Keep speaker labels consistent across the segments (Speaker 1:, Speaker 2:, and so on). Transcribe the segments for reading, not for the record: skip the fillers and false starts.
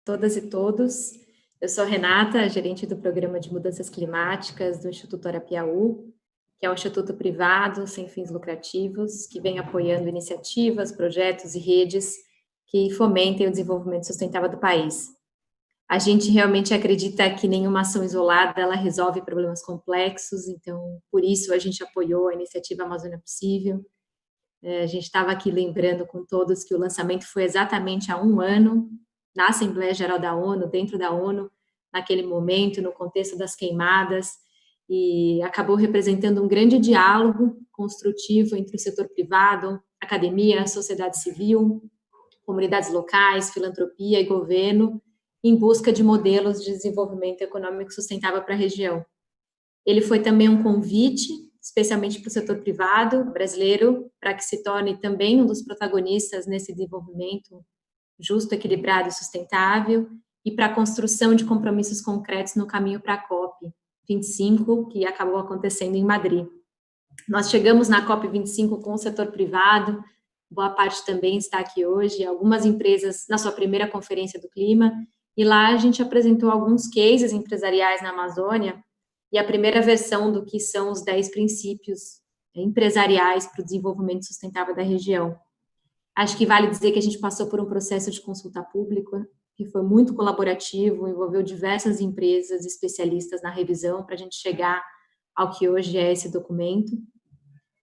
Speaker 1: Todas e todos. Eu sou Renata, gerente do Programa de Mudanças Climáticas do Instituto Arapiaú, que é um instituto privado sem fins lucrativos, que vem apoiando iniciativas, projetos e redes que fomentem o desenvolvimento sustentável do país. A gente realmente acredita que nenhuma ação isolada ela resolve problemas complexos, então, por isso, a gente apoiou a iniciativa Amazônia Possível. A gente estava aqui lembrando com todos que o lançamento foi exatamente há um ano, na Assembleia Geral da ONU, dentro da ONU, naquele momento, no contexto das queimadas, e acabou representando um grande diálogo construtivo entre o setor privado, academia, sociedade civil, comunidades locais, filantropia e governo, em busca de modelos de desenvolvimento econômico sustentável para a região. Ele foi também um convite, especialmente para o setor privado brasileiro, para que se torne também um dos protagonistas nesse desenvolvimento justo, equilibrado e sustentável, e para a construção de compromissos concretos no caminho para a COP 25, que acabou acontecendo em Madrid. Nós chegamos na COP 25 com o setor privado, boa parte também está aqui hoje, algumas empresas na sua primeira conferência do clima, e lá a gente apresentou alguns cases empresariais na Amazônia, e a primeira versão do que são os 10 princípios empresariais para o desenvolvimento sustentável da região. Acho que vale dizer que a gente passou por um processo de consulta pública, que foi muito colaborativo, envolveu diversas empresas especialistas na revisão para a gente chegar ao que hoje é esse documento.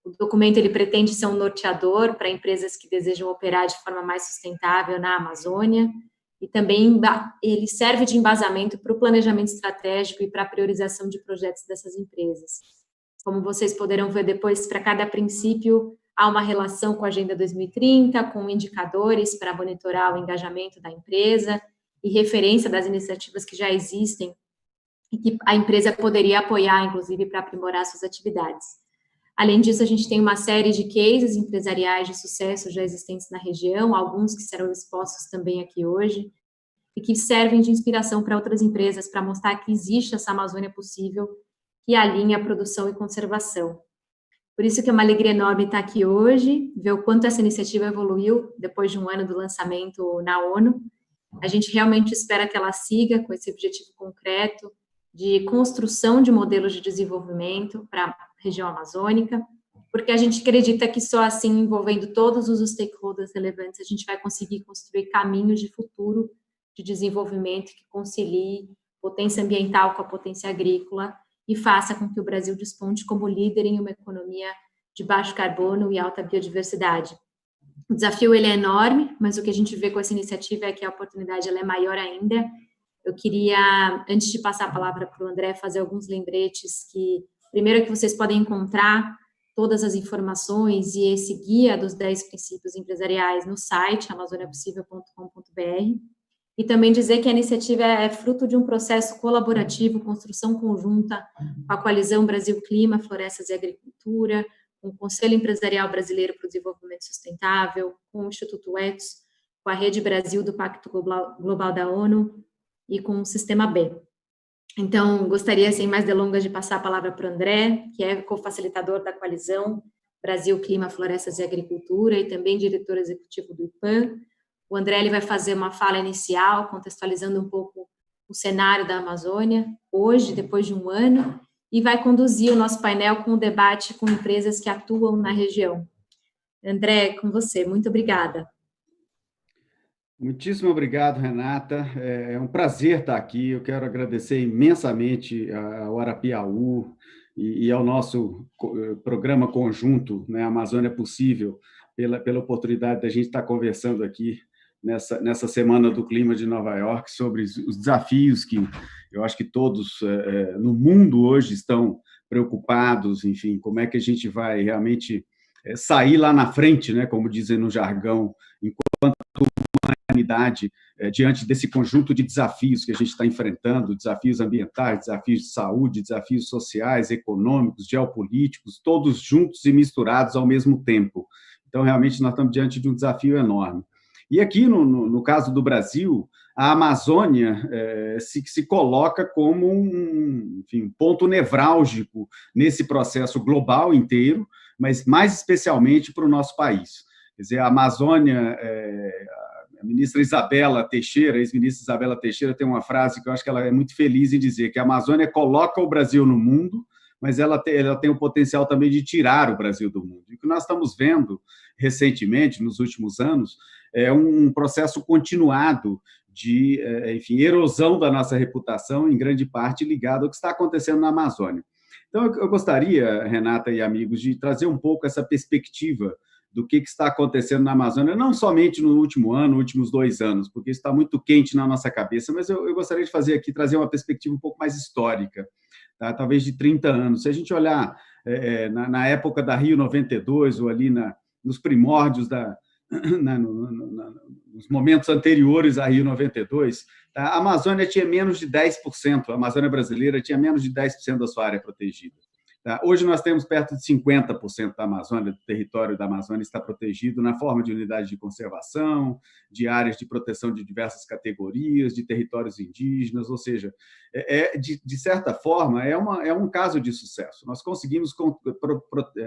Speaker 1: O documento ele pretende ser um norteador para empresas que desejam operar de forma mais sustentável na Amazônia, e também ele serve de embasamento para o planejamento estratégico e para a priorização de projetos dessas empresas. Como vocês poderão ver depois, para cada princípio, há uma relação com a Agenda 2030, com indicadores para monitorar o engajamento da empresa e referência das iniciativas que já existem e que a empresa poderia apoiar, inclusive, para aprimorar suas atividades. Além disso, a gente tem uma série de cases empresariais de sucesso já existentes na região, alguns que serão expostos também aqui hoje, e que servem de inspiração para outras empresas, para mostrar que existe essa Amazônia possível, que alinha a produção e conservação. Por isso que é uma alegria enorme estar aqui hoje, ver o quanto essa iniciativa evoluiu depois de um ano do lançamento na ONU. A gente realmente espera que ela siga com esse objetivo concreto de construção de modelos de desenvolvimento para a região amazônica, porque a gente acredita que só assim, envolvendo todos os stakeholders relevantes, a gente vai conseguir construir caminhos de futuro de desenvolvimento que concilie potência ambiental com a potência agrícola e faça com que o Brasil desponte como líder em uma economia de baixo carbono e alta biodiversidade. O desafio ele é enorme, mas o que a gente vê com essa iniciativa é que a oportunidade ela é maior ainda. Eu queria, antes de passar a palavra para o André, fazer alguns lembretes que, primeiro, é que vocês podem encontrar todas as informações e esse guia dos 10 princípios empresariais no site amazoniapossível.com.br, e também dizer que a iniciativa é fruto de um processo colaborativo, construção conjunta com a Coalizão Brasil Clima, Florestas e Agricultura, com o Conselho Empresarial Brasileiro para o Desenvolvimento Sustentável, com o Instituto Ethos, com a Rede Brasil do Pacto Global da ONU e com o Sistema B. Então, gostaria, sem mais delongas, de passar a palavra para o André, que é co-facilitador da Coalizão Brasil Clima, Florestas e Agricultura e também diretor executivo do IPAN. O André ele vai fazer uma fala inicial, contextualizando um pouco o cenário da Amazônia, hoje, depois de um ano, e vai conduzir o nosso painel com o debate com empresas que atuam na região. André, com você, muito obrigada.
Speaker 2: Muitíssimo obrigado, Renata. É um prazer estar aqui. Eu quero agradecer imensamente ao Arapiaú e ao nosso programa conjunto, né, Amazônia Possível, pela oportunidade da gente estar conversando aqui nessa Semana do Clima de Nova York sobre os desafios que eu acho que todos no mundo hoje estão preocupados, enfim, como é que a gente vai realmente sair lá na frente, né, como dizem no jargão, enquanto humanidade, diante desse conjunto de desafios que a gente está enfrentando, desafios ambientais, desafios de saúde, desafios sociais, econômicos, geopolíticos, todos juntos e misturados ao mesmo tempo. Então, realmente, nós estamos diante de um desafio enorme. E aqui, no caso do Brasil, a Amazônia se coloca como um ponto nevrálgico nesse processo global inteiro, mas mais especialmente para o nosso país. Quer dizer, a Amazônia A ministra Isabela Teixeira, ex-ministra Isabela Teixeira, tem uma frase que eu acho que ela é muito feliz em dizer, que a Amazônia coloca o Brasil no mundo, mas ela tem o potencial também de tirar o Brasil do mundo. E o que nós estamos vendo recentemente, nos últimos anos, é um processo continuado de, enfim, erosão da nossa reputação, em grande parte ligado ao que está acontecendo na Amazônia. Então, eu gostaria, Renata e amigos, de trazer um pouco essa perspectiva do que está acontecendo na Amazônia, não somente no último ano, nos últimos 2 anos, porque isso está muito quente na nossa cabeça, mas eu gostaria de fazer aqui, trazer uma perspectiva um pouco mais histórica, tá? Talvez de 30 anos. Se a gente olhar na época da Rio 92, ou ali nos primórdios nos momentos anteriores a Rio 92, tá? A Amazônia tinha menos de 10%, a Amazônia brasileira tinha menos de 10% da sua área protegida. Tá? Hoje nós temos perto de 50% da Amazônia, do território da Amazônia está protegido na forma de unidades de conservação, de áreas de proteção de diversas categorias, de territórios indígenas, ou seja, de certa forma, é um caso de sucesso. Nós conseguimos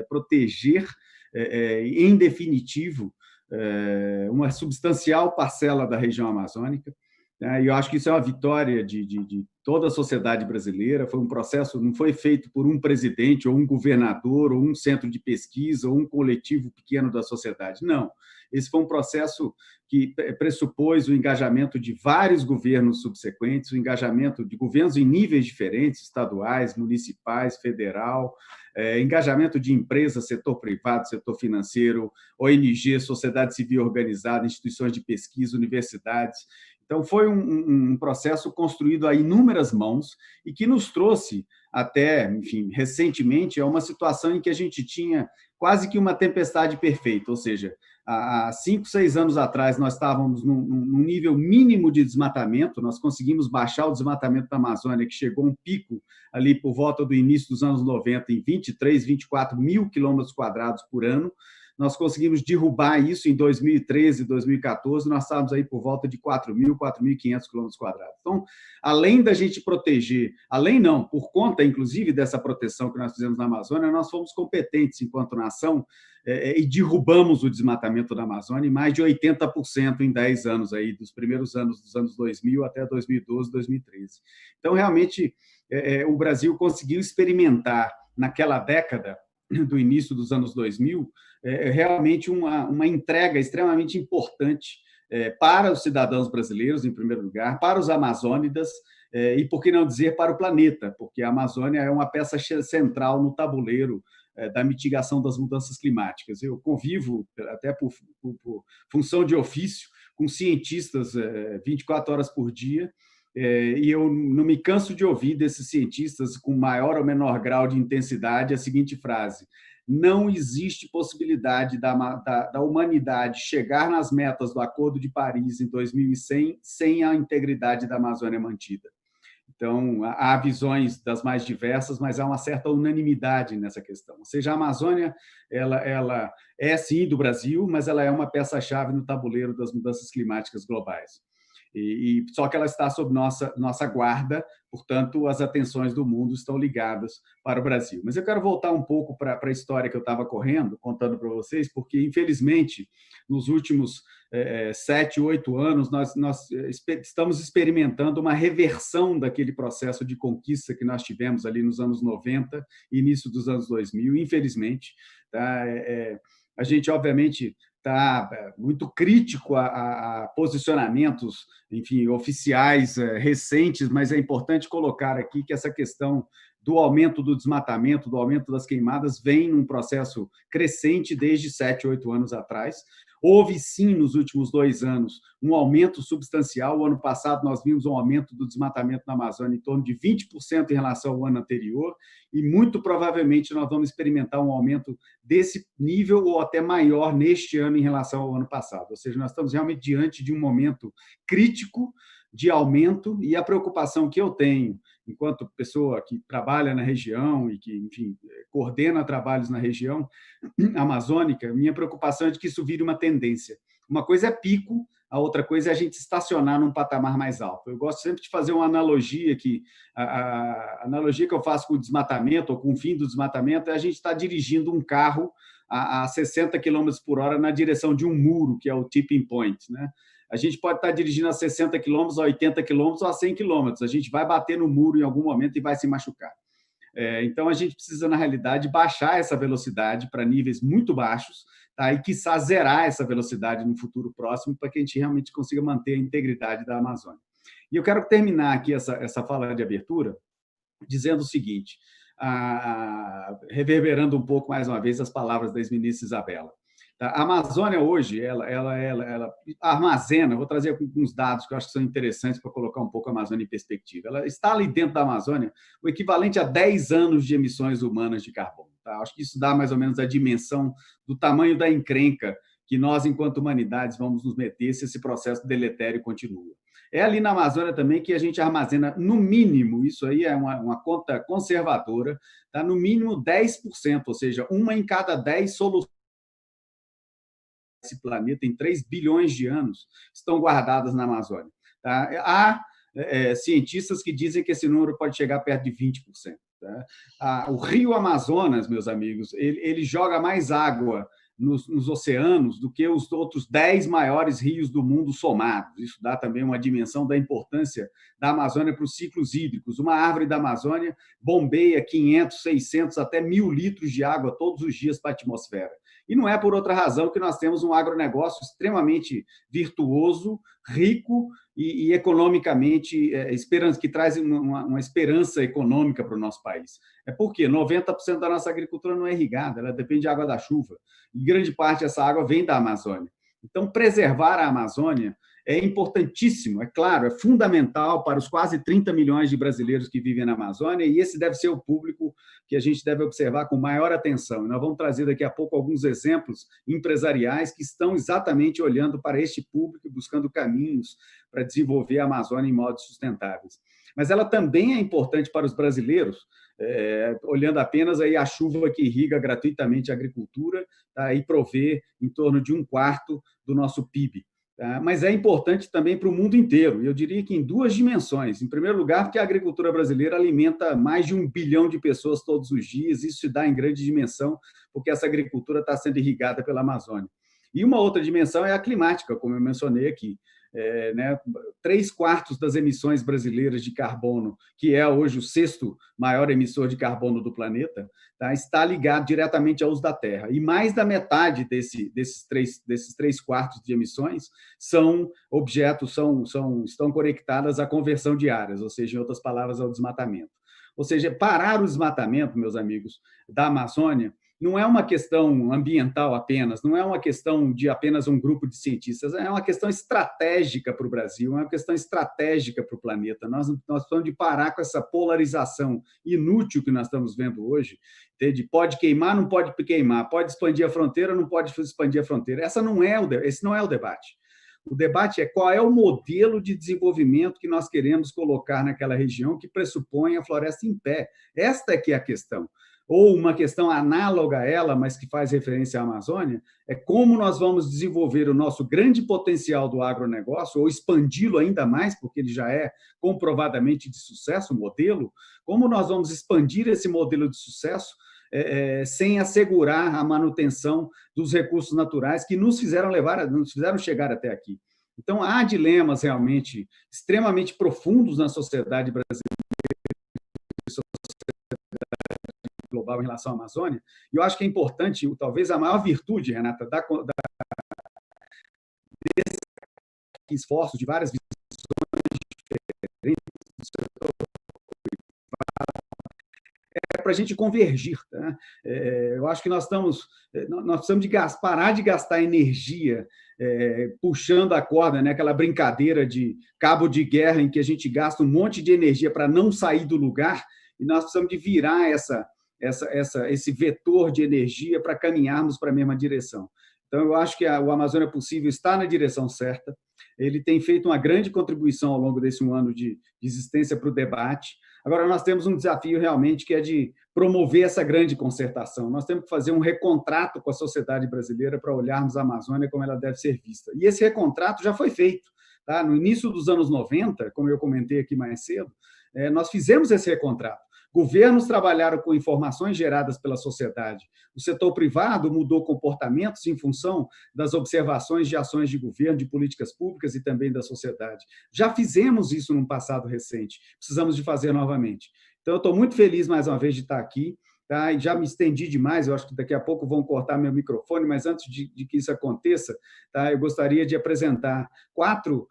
Speaker 2: proteger, em definitivo, uma substancial parcela da região amazônica. E eu acho que isso é uma vitória de toda a sociedade brasileira. Foi um processo, não foi feito por um presidente, ou um governador, ou um centro de pesquisa, ou um coletivo pequeno da sociedade. Não. Esse foi um processo que pressupôs o engajamento de vários governos subsequentes, o engajamento de governos em níveis diferentes, estaduais, municipais, federal, engajamento de empresas, setor privado, setor financeiro, ONG, sociedade civil organizada, instituições de pesquisa, universidades. Então, foi um processo construído a inúmeras mãos e que nos trouxe até, enfim, recentemente, a uma situação em que a gente tinha quase que uma tempestade perfeita, ou seja, há 5, 6 anos atrás nós estávamos num nível mínimo de desmatamento, nós conseguimos baixar o desmatamento da Amazônia, que chegou a um pico ali por volta do início dos anos 90, em 23, 24 mil quilômetros quadrados por ano. Nós conseguimos derrubar isso em 2013, 2014, nós estávamos aí por volta de 4.000, 4.500 quilômetros quadrados. Então, além da gente proteger, por conta, inclusive, dessa proteção que nós fizemos na Amazônia, nós fomos competentes enquanto nação e derrubamos o desmatamento da Amazônia em mais de 80% em 10 anos, aí, dos primeiros anos dos anos 2000 até 2012, 2013. Então, realmente, o Brasil conseguiu experimentar, naquela década, do início dos anos 2000, realmente uma entrega extremamente importante para os cidadãos brasileiros, em primeiro lugar, para os amazônidas e, por que não dizer, para o planeta, porque a Amazônia é uma peça central no tabuleiro da mitigação das mudanças climáticas. Eu convivo, até por função de ofício, com cientistas 24 horas por dia, e eu não me canso de ouvir desses cientistas, com maior ou menor grau de intensidade, a seguinte frase: não existe possibilidade da humanidade chegar nas metas do Acordo de Paris em 2100 sem a integridade da Amazônia mantida. Então, há visões das mais diversas, mas há uma certa unanimidade nessa questão. Ou seja, a Amazônia ela é, sim, do Brasil, mas ela é uma peça-chave no tabuleiro das mudanças climáticas globais. Só que ela está sob nossa guarda, portanto, as atenções do mundo estão ligadas para o Brasil. Mas eu quero voltar um pouco para a história que eu estava contando para vocês, porque, infelizmente, nos últimos 7, 8 anos, nós estamos experimentando uma reversão daquele processo de conquista que nós tivemos ali nos anos 90 e início dos anos 2000, infelizmente. Tá? A gente, obviamente, está muito crítico a posicionamentos, enfim, oficiais recentes, mas é importante colocar aqui que essa questão do aumento do desmatamento, do aumento das queimadas, vem num processo crescente desde 7, 8 anos atrás. Houve, sim, nos últimos 2 anos, um aumento substancial. O ano passado, nós vimos um aumento do desmatamento na Amazônia em torno de 20% em relação ao ano anterior, e muito provavelmente nós vamos experimentar um aumento desse nível ou até maior neste ano em relação ao ano passado. Ou seja, nós estamos realmente diante de um momento crítico de aumento, e a preocupação que eu tenho, enquanto pessoa que trabalha na região e que, enfim, coordena trabalhos na região amazônica, minha preocupação é de que isso vire uma tendência. Uma coisa é pico, a outra coisa é a gente estacionar num patamar mais alto. Eu gosto sempre de fazer uma analogia, que a analogia que eu faço com o desmatamento, ou com o fim do desmatamento, é a gente estar dirigindo um carro a 60 km por hora na direção de um muro, que é o tipping point, né? A gente pode estar dirigindo a 60 quilômetros, a 80 quilômetros ou a 100 quilômetros. A gente vai bater no muro em algum momento e vai se machucar. Então, a gente precisa, na realidade, baixar essa velocidade para níveis muito baixos, tá? E, quiçá, zerar essa velocidade no futuro próximo para que a gente realmente consiga manter a integridade da Amazônia. E eu quero terminar aqui essa fala de abertura dizendo o seguinte, reverberando um pouco, mais uma vez, as palavras da ex-ministra Isabela. A Amazônia, hoje, ela armazena, vou trazer alguns dados que eu acho que são interessantes para colocar um pouco a Amazônia em perspectiva. Ela está ali dentro da Amazônia o equivalente a 10 anos de emissões humanas de carbono. Tá? Acho que isso dá mais ou menos a dimensão do tamanho da encrenca que nós, enquanto humanidades, vamos nos meter se esse processo deletério continua. É ali na Amazônia também que a gente armazena, no mínimo, isso aí é uma conta conservadora, tá? No mínimo 10%, ou seja, uma em cada 10 soluções desse planeta em 3 bilhões de anos estão guardadas na Amazônia. Tá? Há cientistas que dizem que esse número pode chegar perto de 20%. Tá? O rio Amazonas, meus amigos, ele joga mais água nos oceanos do que os outros 10 maiores rios do mundo somados. Isso dá também uma dimensão da importância da Amazônia para os ciclos hídricos. Uma árvore da Amazônia bombeia 500, 600, até 1.000 litros de água todos os dias para a atmosfera. E não é por outra razão que nós temos um agronegócio extremamente virtuoso, rico e economicamente que traz uma esperança econômica para o nosso país. É porque 90% da nossa agricultura não é irrigada, ela depende de água da chuva. E grande parte dessa água vem da Amazônia. Então, preservar a Amazônia é importantíssimo, é claro, é fundamental para os quase 30 milhões de brasileiros que vivem na Amazônia, e esse deve ser o público que a gente deve observar com maior atenção. E nós vamos trazer daqui a pouco alguns exemplos empresariais que estão exatamente olhando para este público, buscando caminhos para desenvolver a Amazônia em modos sustentáveis. Mas ela também é importante para os brasileiros, olhando apenas aí a chuva que irriga gratuitamente a agricultura, tá, e provê em torno de 1/4 do nosso PIB. Mas é importante também para o mundo inteiro, e eu diria que em duas dimensões. Em primeiro lugar, porque a agricultura brasileira alimenta mais de 1 bilhão de pessoas todos os dias, isso se dá em grande dimensão, porque essa agricultura está sendo irrigada pela Amazônia. E uma outra dimensão é a climática, como eu mencionei aqui. 3/4 das emissões brasileiras de carbono, que é hoje o 6º maior emissor de carbono do planeta, tá, está ligado diretamente ao uso da terra. E mais da metade desses 3/4 de emissões são objetos, estão conectadas à conversão de áreas, ou seja, em outras palavras, ao desmatamento. Ou seja, parar o desmatamento, meus amigos, da Amazônia, não é uma questão ambiental apenas, não é uma questão de apenas um grupo de cientistas, é uma questão estratégica para o Brasil, é uma questão estratégica para o planeta. Nós precisamos de parar com essa polarização inútil que nós estamos vendo hoje, de pode queimar, não pode queimar, pode expandir a fronteira, não pode expandir a fronteira. Esse não é o debate. O debate é qual é o modelo de desenvolvimento que nós queremos colocar naquela região que pressupõe a floresta em pé. Esta é que é a questão. Ou uma questão análoga a ela, mas que faz referência à Amazônia, é como nós vamos desenvolver o nosso grande potencial do agronegócio, ou expandi-lo ainda mais, porque ele já é comprovadamente de sucesso, o modelo, como nós vamos expandir esse modelo de sucesso sem assegurar a manutenção dos recursos naturais que nos fizeram chegar até aqui. Então, há dilemas realmente extremamente profundos na sociedade brasileira, global em relação à Amazônia, e eu acho que é importante, talvez a maior virtude, Renata, desses esforços de várias visões diferentes do setor, é para a gente convergir. Tá? Eu acho que nós precisamos parar de gastar energia puxando a corda, né? Aquela brincadeira de cabo de guerra em que a gente gasta um monte de energia para não sair do lugar, e nós precisamos de virar esse vetor de energia para caminharmos para a mesma direção. Então, eu acho que o Amazônia Possível está na direção certa, ele tem feito uma grande contribuição ao longo desse ano de existência para o debate. Agora, nós temos um desafio realmente que é de promover essa grande concertação. Nós temos que fazer um recontrato com a sociedade brasileira para olharmos a Amazônia como ela deve ser vista. E esse recontrato já foi feito. Tá? No início dos anos 90, como eu comentei aqui mais cedo, nós fizemos esse recontrato. Governos trabalharam com informações geradas pela sociedade. O setor privado mudou comportamentos em função das observações de ações de governo, de políticas públicas e também da sociedade. Já fizemos isso num passado recente, precisamos de fazer novamente. Então, eu estou muito feliz, mais uma vez, de estar aqui. Tá? E já me estendi demais, eu acho que daqui a pouco vão cortar meu microfone, mas antes de que isso aconteça, tá? Eu gostaria de apresentar 4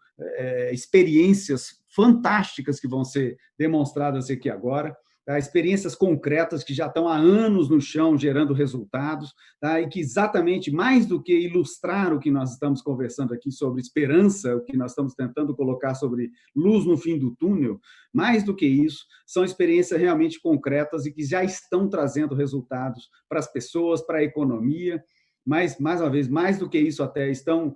Speaker 2: experiências fantásticas que vão ser demonstradas aqui agora. Tá? Experiências concretas que já estão há anos no chão gerando resultados, tá? E que exatamente, mais do que ilustrar o que nós estamos conversando aqui sobre esperança, o que nós estamos tentando colocar sobre luz no fim do túnel, mais do que isso, são experiências realmente concretas e que já estão trazendo resultados para as pessoas, para a economia. Mas, mais uma vez, mais do que isso até, estão,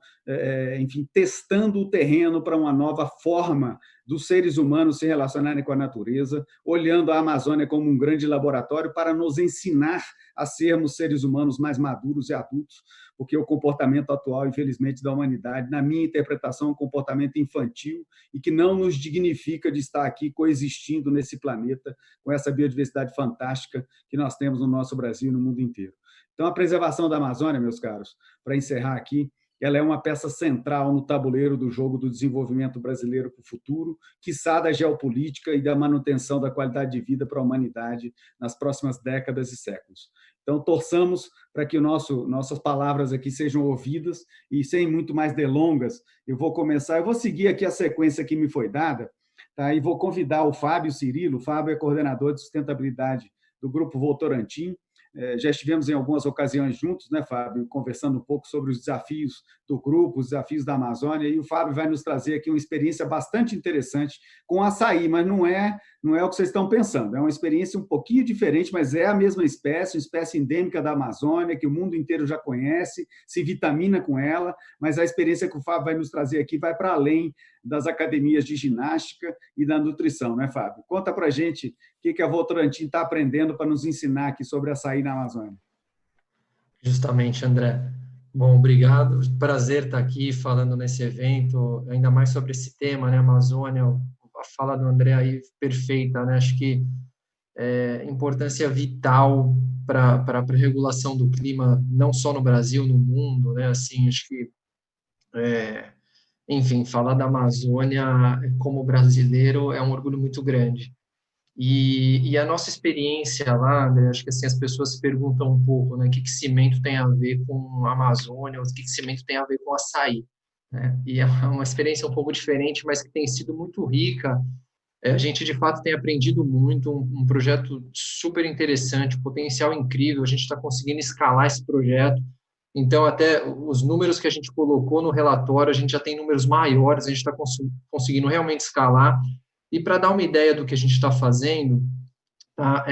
Speaker 2: enfim, testando o terreno para uma nova forma dos seres humanos se relacionarem com a natureza, olhando a Amazônia como um grande laboratório para nos ensinar a sermos seres humanos mais maduros e adultos, porque o comportamento atual, infelizmente, da humanidade, na minha interpretação, é um comportamento infantil e que não nos dignifica de estar aqui coexistindo nesse planeta com essa biodiversidade fantástica que nós temos no nosso Brasil e no mundo inteiro. Então, a preservação da Amazônia, meus caros, para encerrar aqui, ela é uma peça central no tabuleiro do jogo do desenvolvimento brasileiro para o futuro, quiçá da geopolítica e da manutenção da qualidade de vida para a humanidade nas próximas décadas e séculos. Então, torçamos para que nossas palavras aqui sejam ouvidas e, sem muito mais delongas, eu vou seguir aqui a sequência que me foi dada, tá? E vou convidar o Fábio Cirilo. O Fábio é coordenador de sustentabilidade do Grupo Votorantim. Já estivemos em algumas ocasiões juntos, né, Fábio, conversando um pouco sobre os desafios do grupo, os desafios da Amazônia, e o Fábio vai nos trazer aqui uma experiência bastante interessante com açaí, mas não é o que vocês estão pensando, é uma experiência um pouquinho diferente, mas é a mesma espécie, uma espécie endêmica da Amazônia, que o mundo inteiro já conhece, se vitamina com ela, mas a experiência que o Fábio vai nos trazer aqui vai para além das academias de ginástica e da nutrição, né, Fábio? Conta para a gente o que a Votorantim está aprendendo para nos ensinar aqui sobre açaí na Amazônia.
Speaker 3: Justamente, André. Bom, obrigado. Prazer estar aqui falando nesse evento, ainda mais sobre esse tema, né, Amazônia. A fala do André aí perfeita, né? Acho que importância vital para a regulação do clima, não só no Brasil, no mundo, né? Assim, acho que enfim, falar da Amazônia como brasileiro é um orgulho muito grande. E a nossa experiência lá, né, acho que assim, as pessoas se perguntam um pouco, né, o que cimento tem a ver com a Amazônia, o que cimento tem a ver com açaí, né? E é uma experiência um pouco diferente, mas que tem sido muito rica. A gente, de fato, tem aprendido muito, um projeto super interessante, potencial incrível, a gente está conseguindo escalar esse projeto. Então, até os números que a gente colocou no relatório, a gente já tem números maiores, a gente está conseguindo realmente escalar. E para dar uma ideia do que a gente está fazendo, tá?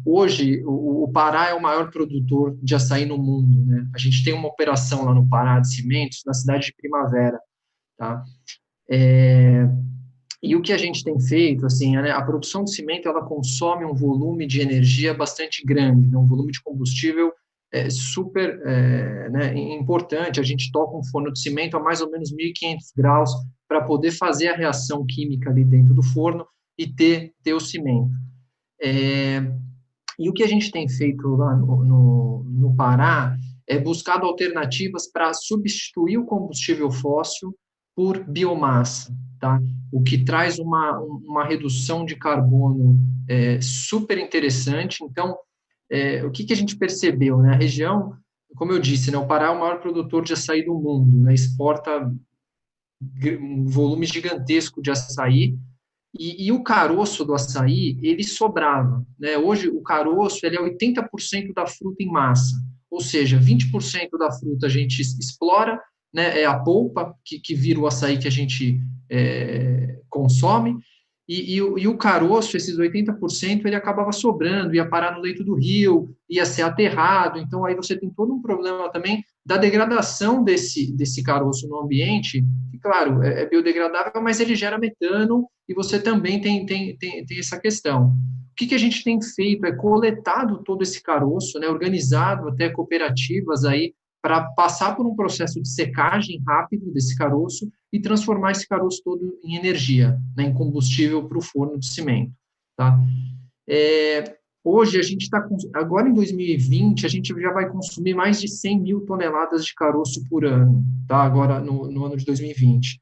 Speaker 3: Hoje, o Pará é o maior produtor de açaí no mundo, né? A gente tem uma operação lá no Pará de cimentos, na cidade de Primavera. Tá? E o que a gente tem feito, assim, a produção de cimento, ela consome um volume de energia bastante grande, né? Um volume de combustível super né, importante. A gente toca um forno de cimento a mais ou menos 1.500 graus para poder fazer a reação química ali dentro do forno e ter o cimento. E o que a gente tem feito lá no Pará é buscado alternativas para substituir o combustível fóssil por biomassa, tá? O que traz uma redução de carbono super interessante. Então, o que a gente percebeu, né? A região, como eu disse, né, o Pará é o maior produtor de açaí do mundo, né? Exporta um volume gigantesco de açaí, e o caroço do açaí, ele sobrava, né? Hoje, o caroço, ele é 80% da fruta em massa, ou seja, 20% da fruta a gente explora, né? É a polpa que vira o açaí que a gente consome, e o caroço, esses 80%, ele acabava sobrando, ia parar no leito do rio, ia ser aterrado. Então, aí você tem todo um problema também da degradação desse caroço no ambiente, que, claro, é biodegradável, mas ele gera metano, e você também tem essa questão. O que a gente tem feito é coletado todo esse caroço, né, organizado até cooperativas aí, para passar por um processo de secagem rápido desse caroço e transformar esse caroço todo em energia, né, em combustível para o forno de cimento. Tá? Hoje, a gente está, agora em 2020, a gente já vai consumir mais de 100 mil toneladas de caroço por ano, tá? Agora, no ano de 2020.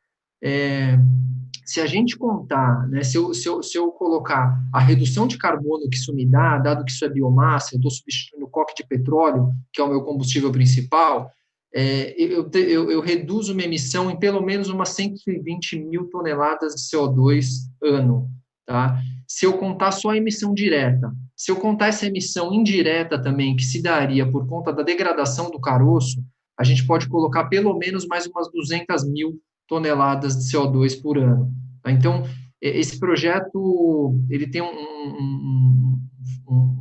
Speaker 3: Se a gente contar, né, se eu colocar a redução de carbono que isso me dá, dado que isso é biomassa, eu estou substituindo o coque de petróleo, que é o meu combustível principal, eu reduzo minha emissão em pelo menos umas 120 mil toneladas de CO2 ano, tá? Se eu contar só a emissão direta, se eu contar essa emissão indireta também, que se daria por conta da degradação do caroço, a gente pode colocar pelo menos mais umas 200 mil toneladas de CO2 por ano. Então, esse projeto ele tem um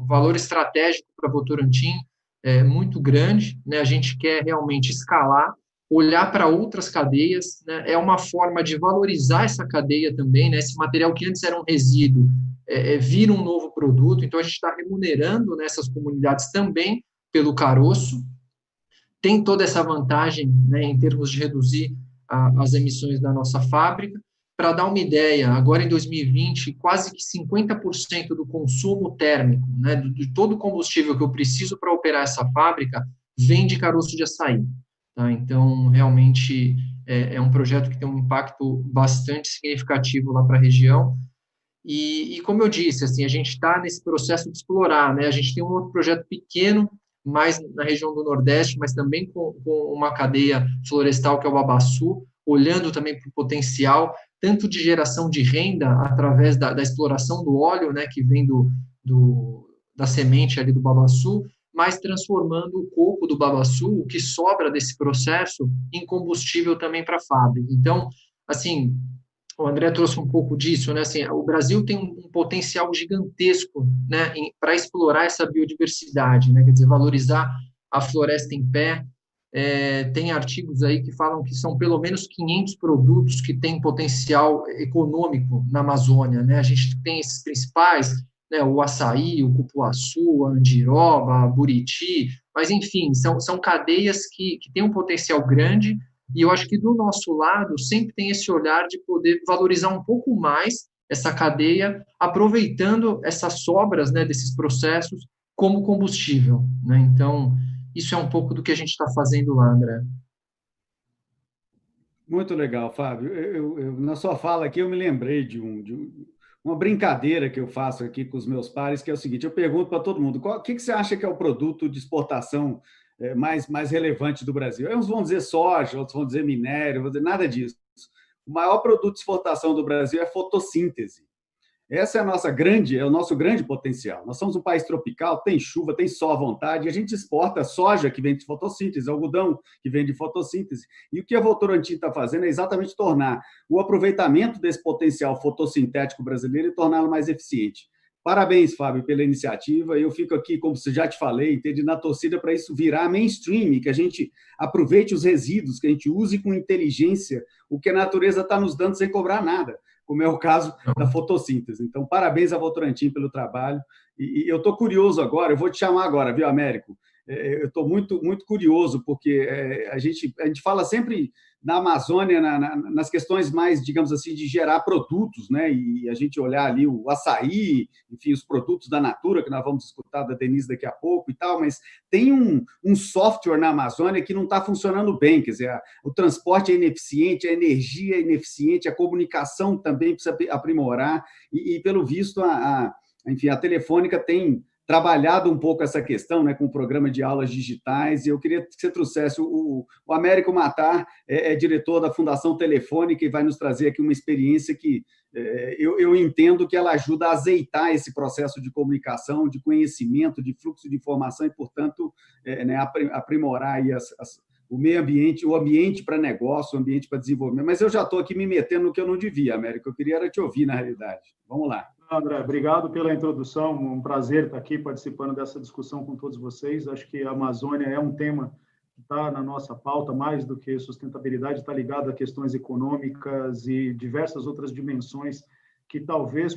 Speaker 3: valor estratégico para Votorantim muito grande, né? A gente quer realmente escalar, olhar para outras cadeias, né? É uma forma de valorizar essa cadeia também, né? Esse material que antes era um resíduo vira um novo produto, então a gente está remunerando nessas comunidades também pelo caroço, tem toda essa vantagem, né, em termos de reduzir as emissões da nossa fábrica. Para dar uma ideia, agora em 2020, quase que 50% do consumo térmico, né, de todo o combustível que eu preciso para operar essa fábrica, vem de caroço de açaí. Tá? Então, realmente, é um projeto que tem um impacto bastante significativo lá para a região. E como eu disse, assim, a gente está nesse processo de explorar, né? A gente tem um outro projeto pequeno, mais na região do Nordeste, mas também com uma cadeia florestal, que é o babaçu, olhando também para o potencial, tanto de geração de renda, através da exploração do óleo, né, que vem da semente ali do babaçu, mas transformando o coco do babaçu, o que sobra desse processo, em combustível também para a fábrica. Então, assim, o André trouxe um pouco disso, né? Assim, o Brasil tem um potencial gigantesco, né, para explorar essa biodiversidade, né? Quer dizer, valorizar a floresta em pé. Tem artigos aí que falam que são pelo menos 500 produtos que têm potencial econômico na Amazônia, né? A gente tem esses principais, né? O açaí, o cupuaçu, a andiroba, a buriti, mas, enfim, são cadeias que têm um potencial grande. E eu acho que do nosso lado sempre tem esse olhar de poder valorizar um pouco mais essa cadeia, aproveitando essas sobras, né, desses processos como combustível, né? Então, isso é um pouco do que a gente está fazendo lá, André.
Speaker 2: Muito legal, Fábio. Na sua fala aqui, eu me lembrei de uma brincadeira que eu faço aqui com os meus pares, que é o seguinte: eu pergunto para todo mundo, o que você acha que é o produto de exportação mais relevante do Brasil? Uns vão dizer soja, outros vão dizer minério, vão dizer nada disso. O maior produto de exportação do Brasil é fotossíntese. Essa é o nosso grande potencial. Nós somos um país tropical, tem chuva, tem sol à vontade, e a gente exporta soja que vem de fotossíntese, algodão que vem de fotossíntese. E o que a Votorantim está fazendo é exatamente tornar o aproveitamento desse potencial fotossintético brasileiro e torná-lo mais eficiente. Parabéns, Fábio, pela iniciativa. Eu fico aqui, como já te falei, entende, na torcida para isso virar mainstream, que a gente aproveite os resíduos, que a gente use com inteligência o que a natureza está nos dando sem cobrar nada, como é o caso da fotossíntese. Então, parabéns a Votorantim pelo trabalho. E eu estou curioso agora, eu vou te chamar agora, viu, Américo? Eu estou muito, muito curioso, porque a gente fala sempre na Amazônia, nas questões mais, digamos assim, de gerar produtos, né? E a gente olhar ali o açaí, enfim, os produtos da Natura, que nós vamos escutar da Denise daqui a pouco e tal, mas tem um software na Amazônia que não está funcionando bem, quer dizer, o transporte é ineficiente, a energia é ineficiente, a comunicação também precisa aprimorar, e pelo visto, enfim, a Telefônica tem trabalhado um pouco essa questão, né, com o programa de aulas digitais, e eu queria que você trouxesse o Américo Matar, diretor da Fundação Telefônica, e vai nos trazer aqui uma experiência que eu entendo que ela ajuda a azeitar esse processo de comunicação, de conhecimento, de fluxo de informação e, portanto, né, aprimorar aí o meio ambiente, o ambiente para negócio, o ambiente para desenvolvimento. Mas eu já estou aqui me metendo no que eu não devia, Américo. Eu queria era te ouvir, na realidade. Vamos lá.
Speaker 4: André, obrigado pela introdução. Um prazer estar aqui participando dessa discussão com todos vocês. Acho que a Amazônia é um tema que está na nossa pauta, mais do que sustentabilidade, está ligado a questões econômicas e diversas outras dimensões que talvez,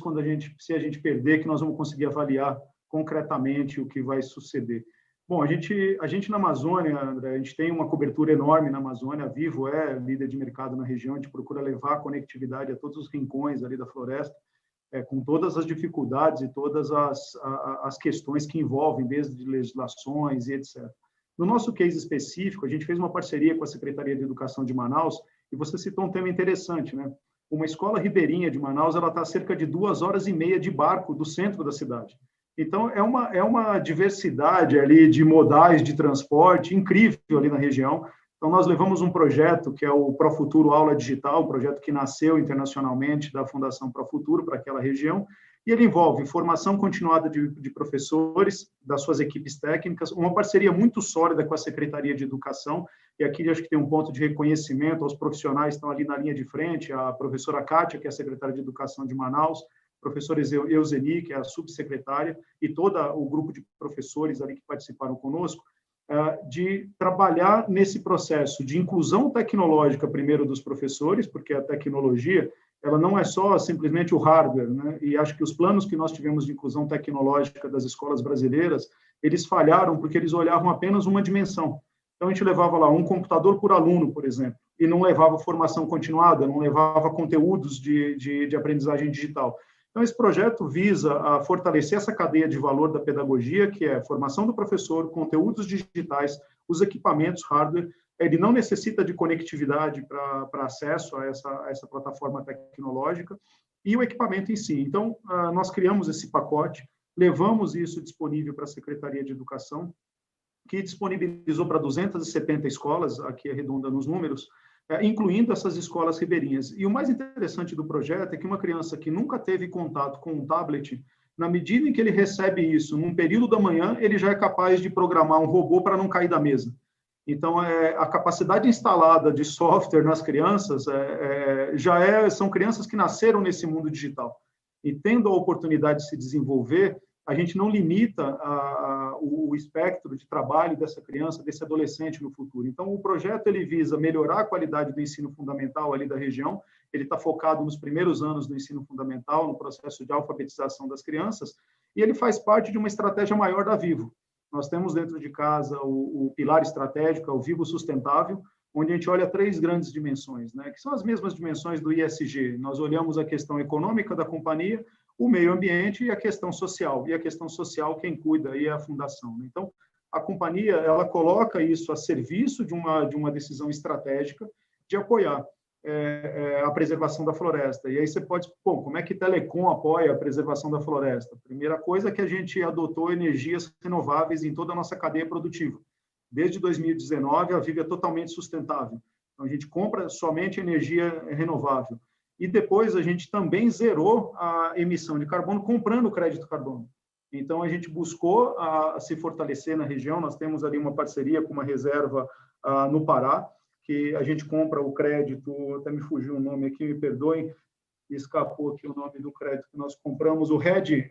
Speaker 4: se a gente perder, que nós vamos conseguir avaliar concretamente o que vai suceder. Bom, a gente na Amazônia, André, a gente tem uma cobertura enorme na Amazônia. A Vivo é líder de mercado na região, a gente procura levar a conectividade a todos os rincões ali da floresta. com todas as dificuldades e todas as questões que envolvem, desde legislações e etc. No nosso case específico, a gente fez uma parceria com a Secretaria de Educação de Manaus, e você citou um tema interessante, né? Uma escola ribeirinha de Manaus, ela está a cerca de 2h30 de barco do centro da cidade. Então, é uma diversidade ali de modais de transporte incrível ali na região. Então, nós levamos um projeto que é o Profuturo Aula Digital, um projeto que nasceu internacionalmente da Fundação Profuturo para aquela região, e ele envolve formação continuada de professores, das suas equipes técnicas, uma parceria muito sólida com a Secretaria de Educação, e aqui acho que tem um ponto de reconhecimento aos profissionais que estão ali na linha de frente, a professora Kátia, que é a secretária de Educação de Manaus, professora Euseni, que é a subsecretária, e todo o grupo de professores ali que participaram conosco, de trabalhar nesse processo de inclusão tecnológica, primeiro, dos professores, porque a tecnologia ela não é só simplesmente o hardware, né? E acho que os planos que nós tivemos de inclusão tecnológica das escolas brasileiras, eles falharam porque eles olhavam apenas uma dimensão. Então, a gente levava lá um computador por aluno, por exemplo, e não levava formação continuada, não levava conteúdos de aprendizagem digital. Então, esse projeto visa a fortalecer essa cadeia de valor da pedagogia, que é formação do professor, conteúdos digitais, os equipamentos, hardware. Ele não necessita de conectividade para acesso a essa plataforma tecnológica, e o equipamento em si. Então, nós criamos esse pacote, levamos isso disponível para a Secretaria de Educação, que disponibilizou para 270 escolas, aqui arredonda nos números, incluindo essas escolas ribeirinhas. E o mais interessante do projeto é que uma criança que nunca teve contato com um tablet, na medida em que ele recebe isso, num período da manhã, ele já é capaz de programar um robô para não cair da mesa. Então, a capacidade instalada de software nas crianças são crianças que nasceram nesse mundo digital. E tendo a oportunidade de se desenvolver, a gente não limita o espectro de trabalho dessa criança, desse adolescente no futuro. Então, o projeto ele visa melhorar a qualidade do ensino fundamental ali da região, ele está focado nos primeiros anos do ensino fundamental, no processo de alfabetização das crianças, e ele faz parte de uma estratégia maior da Vivo. Nós temos dentro de casa o pilar estratégico, o Vivo Sustentável, onde a gente olha 3 grandes dimensões, né, que são as mesmas dimensões do ISG. Nós olhamos a questão econômica da companhia, o meio ambiente e a questão social. E a questão social, quem cuida aí é a fundação. Então, a companhia, ela coloca isso a serviço de uma decisão estratégica de apoiar a preservação da floresta. E aí você pode, como é que Telecom apoia a preservação da floresta? Primeira coisa é que a gente adotou energias renováveis em toda a nossa cadeia produtiva. Desde 2019, a Vivo é totalmente sustentável. Então, a gente compra somente energia renovável. E depois a gente também zerou a emissão de carbono comprando crédito carbono. Então, a gente buscou se fortalecer na região. Nós temos ali uma parceria com uma reserva no Pará, que a gente compra o crédito, até me fugiu o nome aqui, me perdoem, escapou aqui o nome do crédito que nós compramos, o RED+,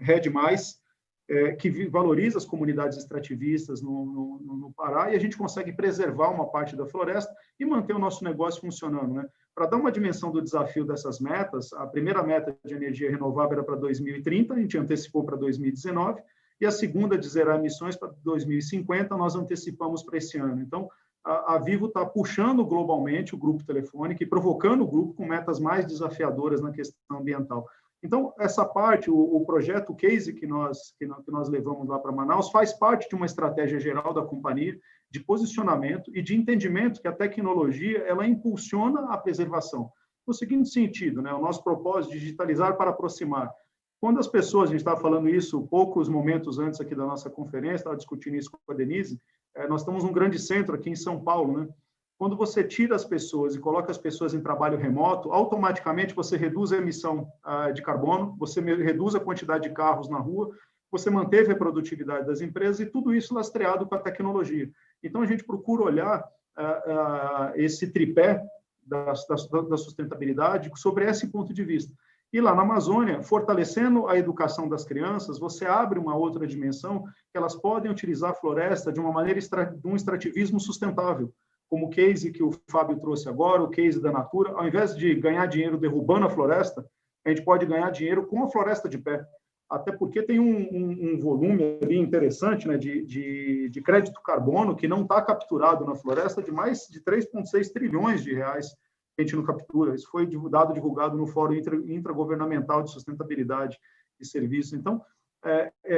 Speaker 4: que valoriza as comunidades extrativistas no Pará, e a gente consegue preservar uma parte da floresta e manter o nosso negócio funcionando, né? Para dar uma dimensão do desafio dessas metas, a primeira meta de energia renovável era para 2030, a gente antecipou para 2019, e a segunda de zerar emissões para 2050, nós antecipamos para esse ano. Então, a Vivo está puxando globalmente o grupo Telefônica e provocando o grupo com metas mais desafiadoras na questão ambiental. Então, essa parte, o projeto, o case que nós levamos lá para Manaus, faz parte de uma estratégia geral da companhia de posicionamento e de entendimento que a tecnologia ela impulsiona a preservação. No seguinte sentido, né, o nosso propósito de digitalizar para aproximar. Quando as pessoas, a gente estava falando isso poucos momentos antes aqui da nossa conferência, estava discutindo isso com a Denise, nós estamos num grande centro aqui em São Paulo, né? Quando você tira as pessoas e coloca as pessoas em trabalho remoto, automaticamente você reduz a emissão de carbono, você reduz a quantidade de carros na rua, você manteve a produtividade das empresas e tudo isso lastreado com a tecnologia. Então, a gente procura olhar esse tripé da sustentabilidade sobre esse ponto de vista. E lá na Amazônia, fortalecendo a educação das crianças, você abre uma outra dimensão que elas podem utilizar a floresta de uma maneira, de um extrativismo sustentável, como o case que o Fábio trouxe agora, o case da Natura. Ao invés de ganhar dinheiro derrubando a floresta, a gente pode ganhar dinheiro com a floresta de pé. Até porque tem um volume ali interessante, né, de crédito carbono que não está capturado na floresta de mais de 3,6 trilhões de reais a gente não captura. Isso foi dado divulgado no Fórum Intragovernamental de Sustentabilidade e Serviços. Então,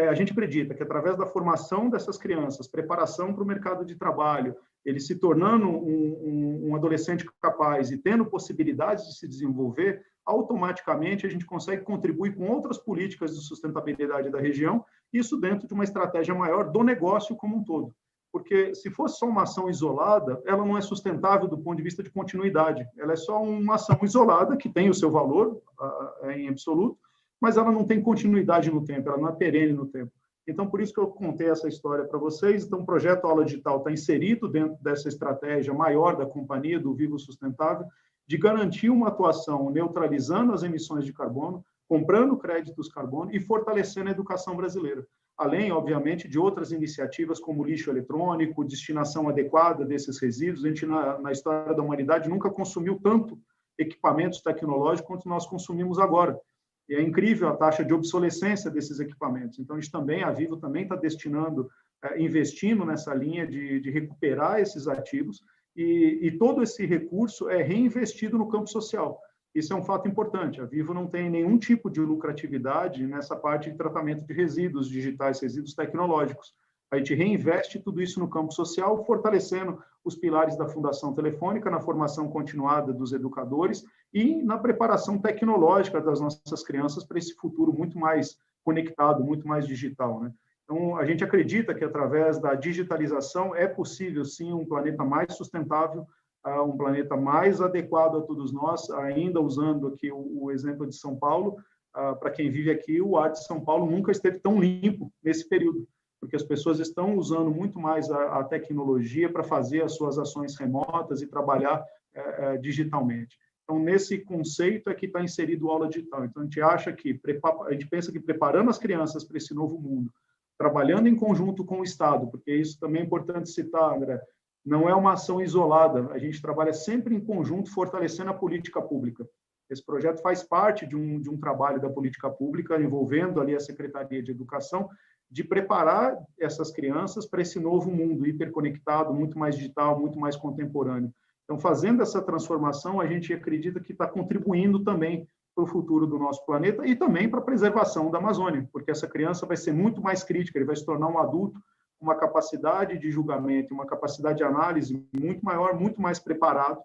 Speaker 4: a gente acredita que, através da formação dessas crianças, preparação para o mercado de trabalho, ele se tornando um adolescente capaz e tendo possibilidades de se desenvolver, automaticamente a gente consegue contribuir com outras políticas de sustentabilidade da região, isso dentro de uma estratégia maior do negócio como um todo. Porque, se fosse só uma ação isolada, ela não é sustentável do ponto de vista de continuidade. Ela é só uma ação isolada, que tem o seu valor em absoluto, mas ela não tem continuidade no tempo, ela não é perene no tempo. Então, por isso que eu contei essa história para vocês. Então, o projeto Aula Digital está inserido dentro dessa estratégia maior da companhia, do Vivo Sustentável, de garantir uma atuação neutralizando as emissões de carbono, comprando créditos carbono e fortalecendo a educação brasileira. Além, obviamente, de outras iniciativas como lixo eletrônico, destinação adequada desses resíduos. A gente, na história da humanidade, nunca consumiu tanto equipamentos tecnológicos quanto nós consumimos agora. E é incrível a taxa de obsolescência desses equipamentos. Então, a Vivo também está investindo nessa linha de recuperar esses ativos, e todo esse recurso é reinvestido no campo social. Isso é um fato importante. A Vivo não tem nenhum tipo de lucratividade nessa parte de tratamento de resíduos digitais, resíduos tecnológicos. A gente reinveste tudo isso no campo social, fortalecendo os pilares da Fundação Telefônica, na formação continuada dos educadores e na preparação tecnológica das nossas crianças para esse futuro muito mais conectado, muito mais digital, né? Então, a gente acredita que, através da digitalização, é possível, sim, um planeta mais sustentável, um planeta mais adequado a todos nós, ainda usando aqui o exemplo de São Paulo. Para quem vive aqui, o ar de São Paulo nunca esteve tão limpo nesse período, porque as pessoas estão usando muito mais a tecnologia para fazer as suas ações remotas e trabalhar digitalmente. Então, nesse conceito é que está inserido o Aula Digital. Então, a gente pensa que preparando as crianças para esse novo mundo, trabalhando em conjunto com o Estado, porque isso também é importante citar, André, não é uma ação isolada, a gente trabalha sempre em conjunto, fortalecendo a política pública. Esse projeto faz parte de um trabalho da política pública, envolvendo ali a Secretaria de Educação, de preparar essas crianças para esse novo mundo hiperconectado, muito mais digital, muito mais contemporâneo. Então, fazendo essa transformação, a gente acredita que está contribuindo também para o futuro do nosso planeta e também para a preservação da Amazônia, porque essa criança vai ser muito mais crítica, ele vai se tornar um adulto com uma capacidade de julgamento, uma capacidade de análise muito maior, muito mais preparado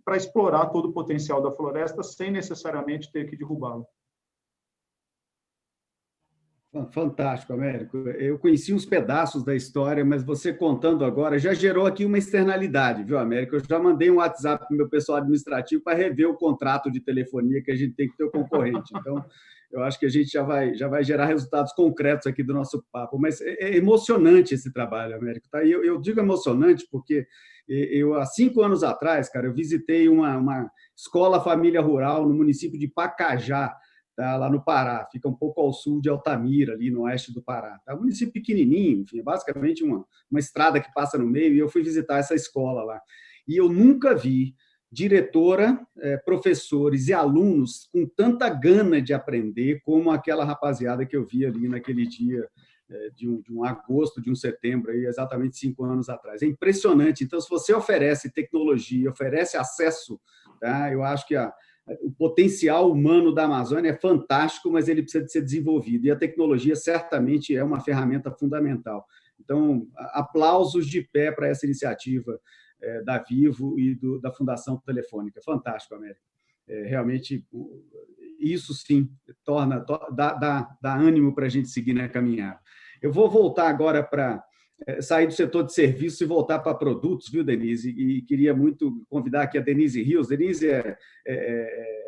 Speaker 4: para explorar todo o potencial da floresta sem necessariamente ter que derrubá-lo.
Speaker 2: Fantástico, Américo. Eu conheci uns pedaços da história, mas você contando agora já gerou aqui uma externalidade, viu, Américo? Eu já mandei um WhatsApp para o meu pessoal administrativo para rever o contrato de telefonia que a gente tem que ter o concorrente. Então, eu acho que a gente já vai gerar resultados concretos aqui do nosso papo. Mas é emocionante esse trabalho, Américo. Tá? Eu digo emocionante porque há 5 anos atrás, cara, eu visitei uma escola família rural no município de Pacajá, tá, lá no Pará, fica um pouco ao sul de Altamira, ali no oeste do Pará. É um município pequenininho, enfim, é basicamente uma estrada que passa no meio, e eu fui visitar essa escola lá. E eu nunca vi diretora, professores e alunos com tanta gana de aprender como aquela rapaziada que eu vi ali naquele dia de um agosto, de um setembro, aí, exatamente 5 anos atrás. É impressionante. Então, se você oferece tecnologia, oferece acesso, tá, eu acho que o potencial humano da Amazônia é fantástico, mas ele precisa de ser desenvolvido. E a tecnologia certamente é uma ferramenta fundamental. Então, aplausos de pé para essa iniciativa da Vivo e da Fundação Telefônica. Fantástico, Américo. Realmente, isso sim dá ânimo para a gente seguir na caminhada. Eu vou voltar agora para sair do setor de serviços e voltar para produtos, viu, Denise? E queria muito convidar aqui a Denise Rios. Denise é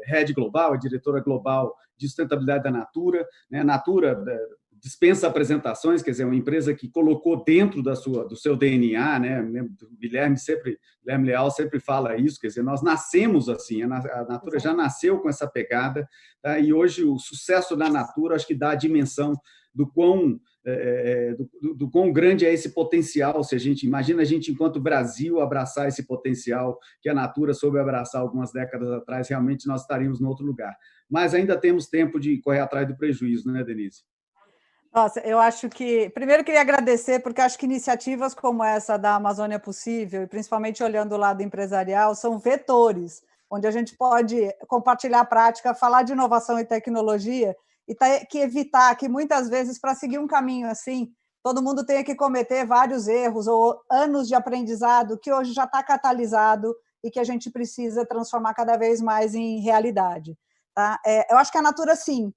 Speaker 2: Head Global, é diretora global de sustentabilidade da Natura. A Natura dispensa apresentações, quer dizer, é uma empresa que colocou dentro do seu DNA, né? O Guilherme Leal sempre fala isso, quer dizer, nós nascemos assim, a Natura já nasceu com essa pegada, tá? E hoje o sucesso da Natura acho que dá a dimensão do quão grande é esse potencial. Se a gente imagina a gente, enquanto Brasil, abraçar esse potencial que a Natura soube abraçar algumas décadas atrás, realmente nós estaríamos em outro lugar. Mas ainda temos tempo de correr atrás do prejuízo, né, Denise?
Speaker 5: Nossa, eu acho que... Primeiro, queria agradecer, porque acho que iniciativas como essa da Amazônia Possível, e principalmente olhando o lado empresarial, são vetores onde a gente pode compartilhar a prática, falar de inovação e tecnologia, e ter que evitar que, muitas vezes, para seguir um caminho assim, todo mundo tenha que cometer vários erros ou anos de aprendizado que hoje já está catalisado e que a gente precisa transformar cada vez mais em realidade. Tá? Eu acho que a Natura, sim,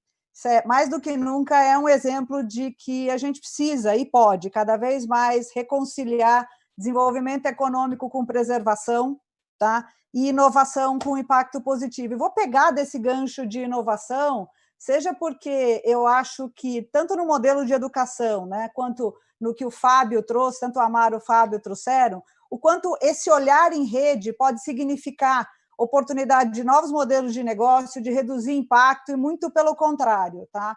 Speaker 5: mais do que nunca, é um exemplo de que a gente precisa e pode cada vez mais reconciliar desenvolvimento econômico com preservação, tá? E inovação com impacto positivo. E vou pegar desse gancho de inovação, seja porque eu acho que, tanto no modelo de educação, né, quanto no que o Fábio trouxe, tanto o Amaro e o Fábio trouxeram, o quanto esse olhar em rede pode significar oportunidade de novos modelos de negócio, de reduzir impacto, e muito pelo contrário. Tá?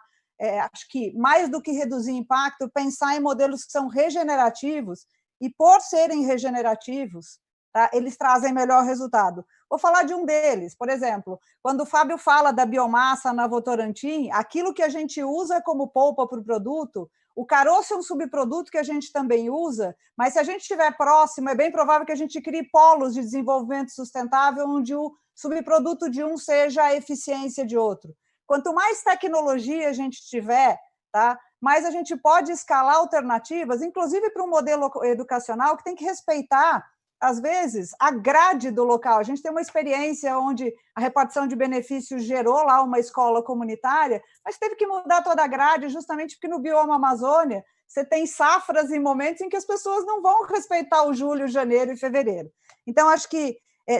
Speaker 5: Acho que, mais do que reduzir impacto, pensar em modelos que são regenerativos, e por serem regenerativos, tá, eles trazem melhor resultado. Vou falar de um deles, por exemplo, quando o Fábio fala da biomassa na Votorantim, aquilo que a gente usa como polpa para o produto, o caroço é um subproduto que a gente também usa, mas se a gente estiver próximo, é bem provável que a gente crie polos de desenvolvimento sustentável, onde o subproduto de um seja a eficiência de outro. Quanto mais tecnologia a gente tiver, tá, mais a gente pode escalar alternativas, inclusive para um modelo educacional que tem que respeitar, às vezes, a grade do local. A gente tem uma experiência onde a repartição de benefícios gerou lá uma escola comunitária, mas teve que mudar toda a grade, justamente porque no bioma Amazônia você tem safras e momentos em que as pessoas não vão respeitar o julho, janeiro e fevereiro. Então, acho que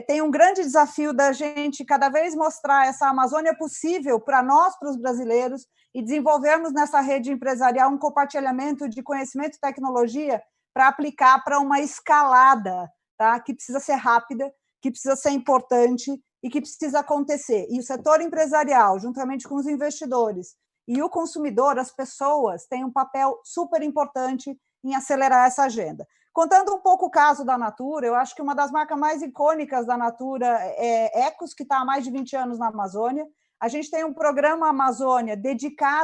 Speaker 5: tem um grande desafio da gente cada vez mostrar essa Amazônia possível para nós, para os brasileiros, e desenvolvermos nessa rede empresarial um compartilhamento de conhecimento e tecnologia para aplicar para uma escalada, tá? Que precisa ser rápida, que precisa ser importante e que precisa acontecer. E o setor empresarial, juntamente com os investidores e o consumidor, as pessoas, têm um papel super importante em acelerar essa agenda. Contando um pouco o caso da Natura, eu acho que uma das marcas mais icônicas da Natura é Ecos, que está há mais de 20 anos na Amazônia. A gente tem um programa Amazônia dedicado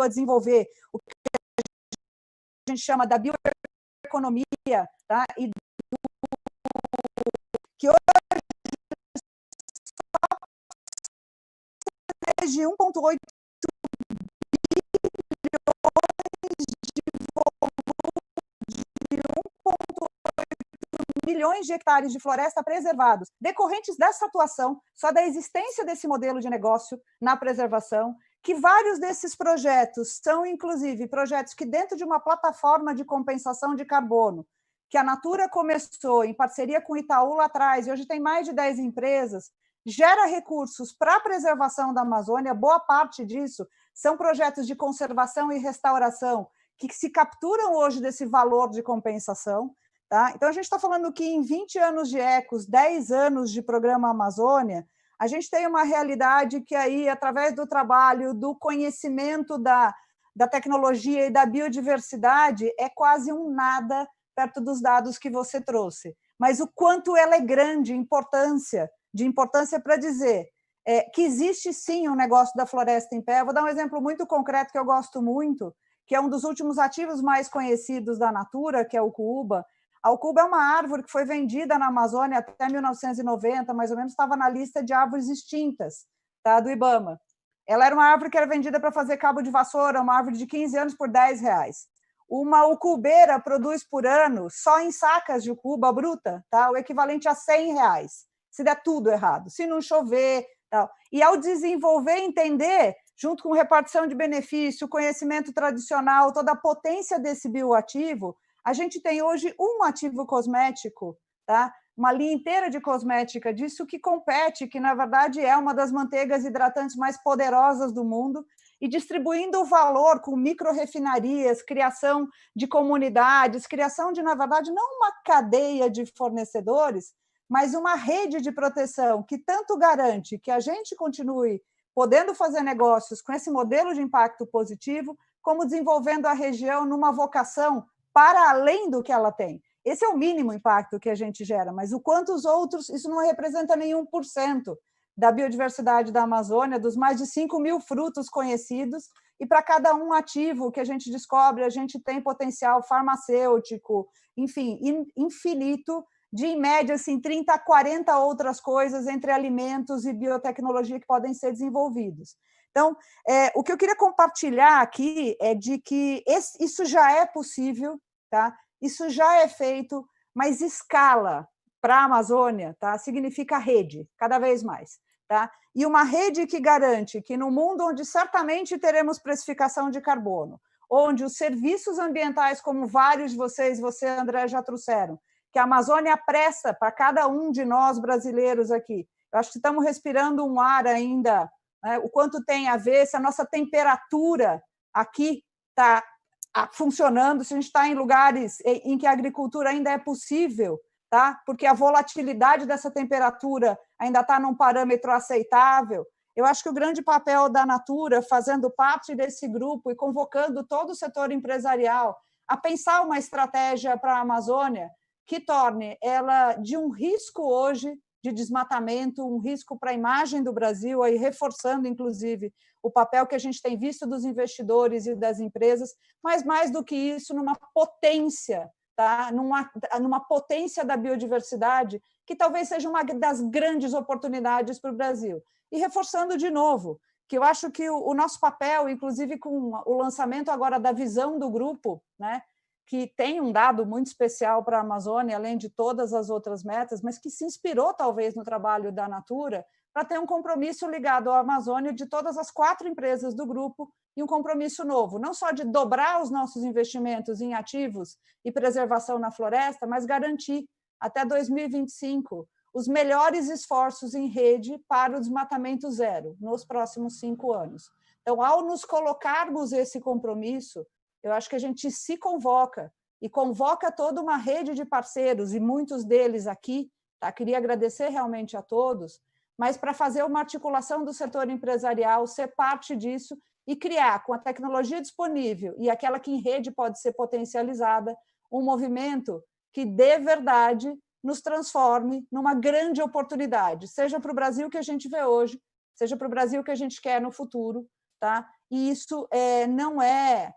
Speaker 5: a desenvolver o que a gente chama da bioeconomia, tá? E que hoje mais de 1,8 milhões de hectares de floresta preservados, decorrentes dessa atuação, só da existência desse modelo de negócio na preservação, que vários desses projetos são, inclusive, projetos que, dentro de uma plataforma de compensação de carbono, que a Natura começou em parceria com o Itaú lá atrás, e hoje tem mais de 10 empresas, gera recursos para a preservação da Amazônia. Boa parte disso são projetos de conservação e restauração que se capturam hoje desse valor de compensação. Tá? Então, a gente está falando que em 20 anos de Ecos, 10 anos de Programa Amazônia, a gente tem uma realidade que aí, através do trabalho, do conhecimento da tecnologia e da biodiversidade, é quase um nada perto dos dados que você trouxe. Mas o quanto ela é grande, de importância para dizer que existe sim um negócio da floresta em pé. Eu vou dar um exemplo muito concreto que eu gosto muito, que é um dos últimos ativos mais conhecidos da Natura, que é o cuúba. A cuúba é uma árvore que foi vendida na Amazônia até 1990, mais ou menos, estava na lista de árvores extintas, tá, do IBAMA. Ela era uma árvore que era vendida para fazer cabo de vassoura, uma árvore de 15 anos por R$10. Uma ucubeira produz por ano, só em sacas de ucuba bruta, tá, o equivalente a R$100, se der tudo errado, se não chover. Tal. E ao desenvolver, entender, junto com repartição de benefício, conhecimento tradicional, toda a potência desse bioativo, a gente tem hoje um ativo cosmético, tá? Uma linha inteira de cosmética disso que compete, que na verdade é uma das manteigas hidratantes mais poderosas do mundo, e distribuindo o valor com micro-refinarias, criação de comunidades, criação de, na verdade, não uma cadeia de fornecedores, mas uma rede de proteção que tanto garante que a gente continue podendo fazer negócios com esse modelo de impacto positivo, como desenvolvendo a região numa vocação para além do que ela tem. Esse é o mínimo impacto que a gente gera, mas o quanto os outros, isso não representa nem 1% da biodiversidade da Amazônia, dos mais de 5 mil frutos conhecidos, e para cada um ativo que a gente descobre, a gente tem potencial farmacêutico, enfim, infinito, de, em média, assim, 30 a 40 outras coisas entre alimentos e biotecnologia que podem ser desenvolvidos. Então, o que eu queria compartilhar aqui é de que isso já é possível, tá? Isso já é feito, mas escala para a Amazônia, tá? Significa rede, cada vez mais. Tá? E uma rede que garante que, no mundo onde certamente teremos precificação de carbono, onde os serviços ambientais, como vários de vocês, você, André, já trouxeram, que a Amazônia presta para cada um de nós brasileiros aqui. Eu acho que estamos respirando um ar ainda, né, o quanto tem a ver, se a nossa temperatura aqui está funcionando, se a gente está em lugares em que a agricultura ainda é possível, tá? Porque a volatilidade dessa temperatura ainda está num parâmetro aceitável. Eu acho que o grande papel da Natura, fazendo parte desse grupo e convocando todo o setor empresarial a pensar uma estratégia para a Amazônia que torne ela de um risco hoje de desmatamento, um risco para a imagem do Brasil, aí reforçando, inclusive, o papel que a gente tem visto dos investidores e das empresas, mas, mais do que isso, numa potência, tá? numa potência da biodiversidade, que talvez seja uma das grandes oportunidades para o Brasil. E reforçando de novo, que eu acho que o nosso papel, inclusive com o lançamento agora da visão do grupo, né, que tem um dado muito especial para a Amazônia, além de todas as outras metas, mas que se inspirou talvez no trabalho da Natura, para ter um compromisso ligado à Amazônia de todas as 4 empresas do grupo, e um compromisso novo, não só de dobrar os nossos investimentos em ativos e preservação na floresta, mas garantir, até 2025, os melhores esforços em rede para o desmatamento zero nos próximos 5 anos. Então, ao nos colocarmos esse compromisso, eu acho que a gente se convoca, e convoca toda uma rede de parceiros, e muitos deles aqui, tá? Queria agradecer realmente a todos, mas para fazer uma articulação do setor empresarial, ser parte disso, e criar, com a tecnologia disponível e aquela que em rede pode ser potencializada, um movimento que, de verdade, nos transforme numa grande oportunidade, seja para o Brasil que a gente vê hoje, seja para o Brasil que a gente quer no futuro. Tá? E isso não é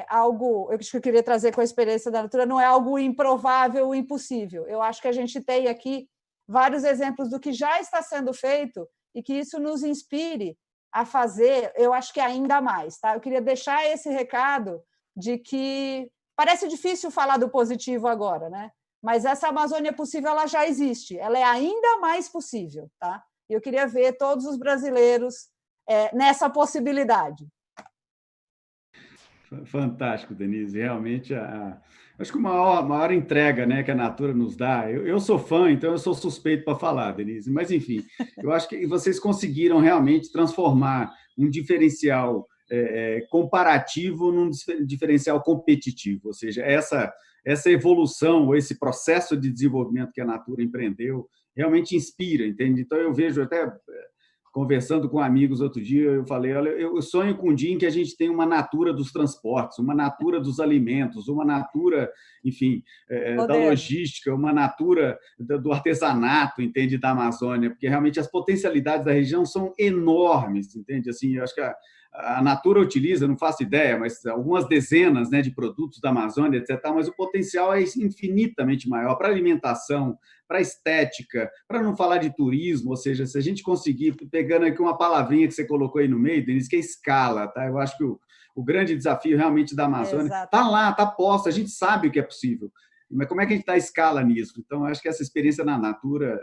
Speaker 5: algo, eu acho que eu queria trazer com a experiência da Natura, não é algo improvável ou impossível. Eu acho que a gente tem aqui vários exemplos do que já está sendo feito e que isso nos inspire a fazer, eu acho que ainda mais. Tá? Eu queria deixar esse recado de que parece difícil falar do positivo agora, né? Mas essa Amazônia possível ela já existe, ela é ainda mais possível. Tá? E eu queria ver todos os brasileiros nessa possibilidade.
Speaker 2: Fantástico, Denise. Realmente, acho que a maior entrega, né, que a Natura nos dá. Eu sou fã, então eu sou suspeito para falar, Denise. Mas, enfim, eu acho que vocês conseguiram realmente transformar um diferencial comparativo num diferencial competitivo. Ou seja, essa evolução, esse processo de desenvolvimento que a Natura empreendeu, realmente inspira, entende? Então, eu vejo até... Conversando com amigos outro dia, eu falei, olha, eu sonho com um dia em que a gente tem uma Natura dos transportes, uma Natura dos alimentos, uma Natura, enfim, da logística, uma Natura do artesanato, entende, da Amazônia, porque realmente as potencialidades da região são enormes, entende? Assim, eu acho que a Natura utiliza, não faço ideia, mas algumas dezenas, né, de produtos da Amazônia, etc., mas o potencial é infinitamente maior para alimentação, para estética, para não falar de turismo, ou seja, se a gente conseguir, pegando aqui uma palavrinha que você colocou aí no meio, Denise, que é escala, tá? Eu acho que o grande desafio realmente da Amazônia está lá, está posto, a gente sabe o que é possível, mas como é que a gente está à escala nisso? Então, acho que essa experiência na Natura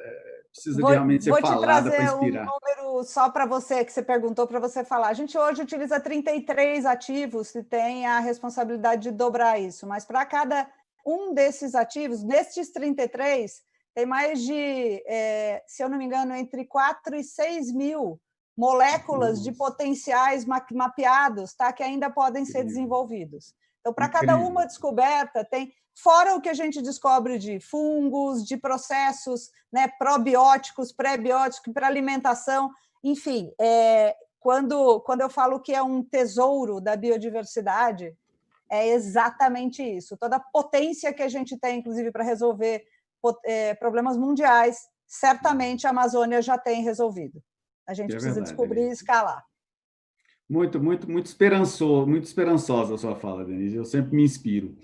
Speaker 2: precisa realmente ser falada para inspirar.
Speaker 5: Vou te trazer um número só para você, que você perguntou, para você falar. A gente hoje utiliza 33 ativos e tem a responsabilidade de dobrar isso, mas para cada um desses ativos, nestes 33, tem mais de, se eu não me engano, entre 4 e 6 mil moléculas de potenciais mapeados, tá, que ainda podem ser desenvolvidos. Então, para cada uma descoberta, tem, fora o que a gente descobre de fungos, de processos, né, probióticos, pré-bióticos, para alimentação, enfim, quando eu falo que é um tesouro da biodiversidade, é exatamente isso. Toda a potência que a gente tem, inclusive, para resolver problemas mundiais, certamente a Amazônia já tem resolvido. A gente precisa descobrir e escalar.
Speaker 2: Muito esperançosa a sua fala, Denise. Eu sempre me inspiro.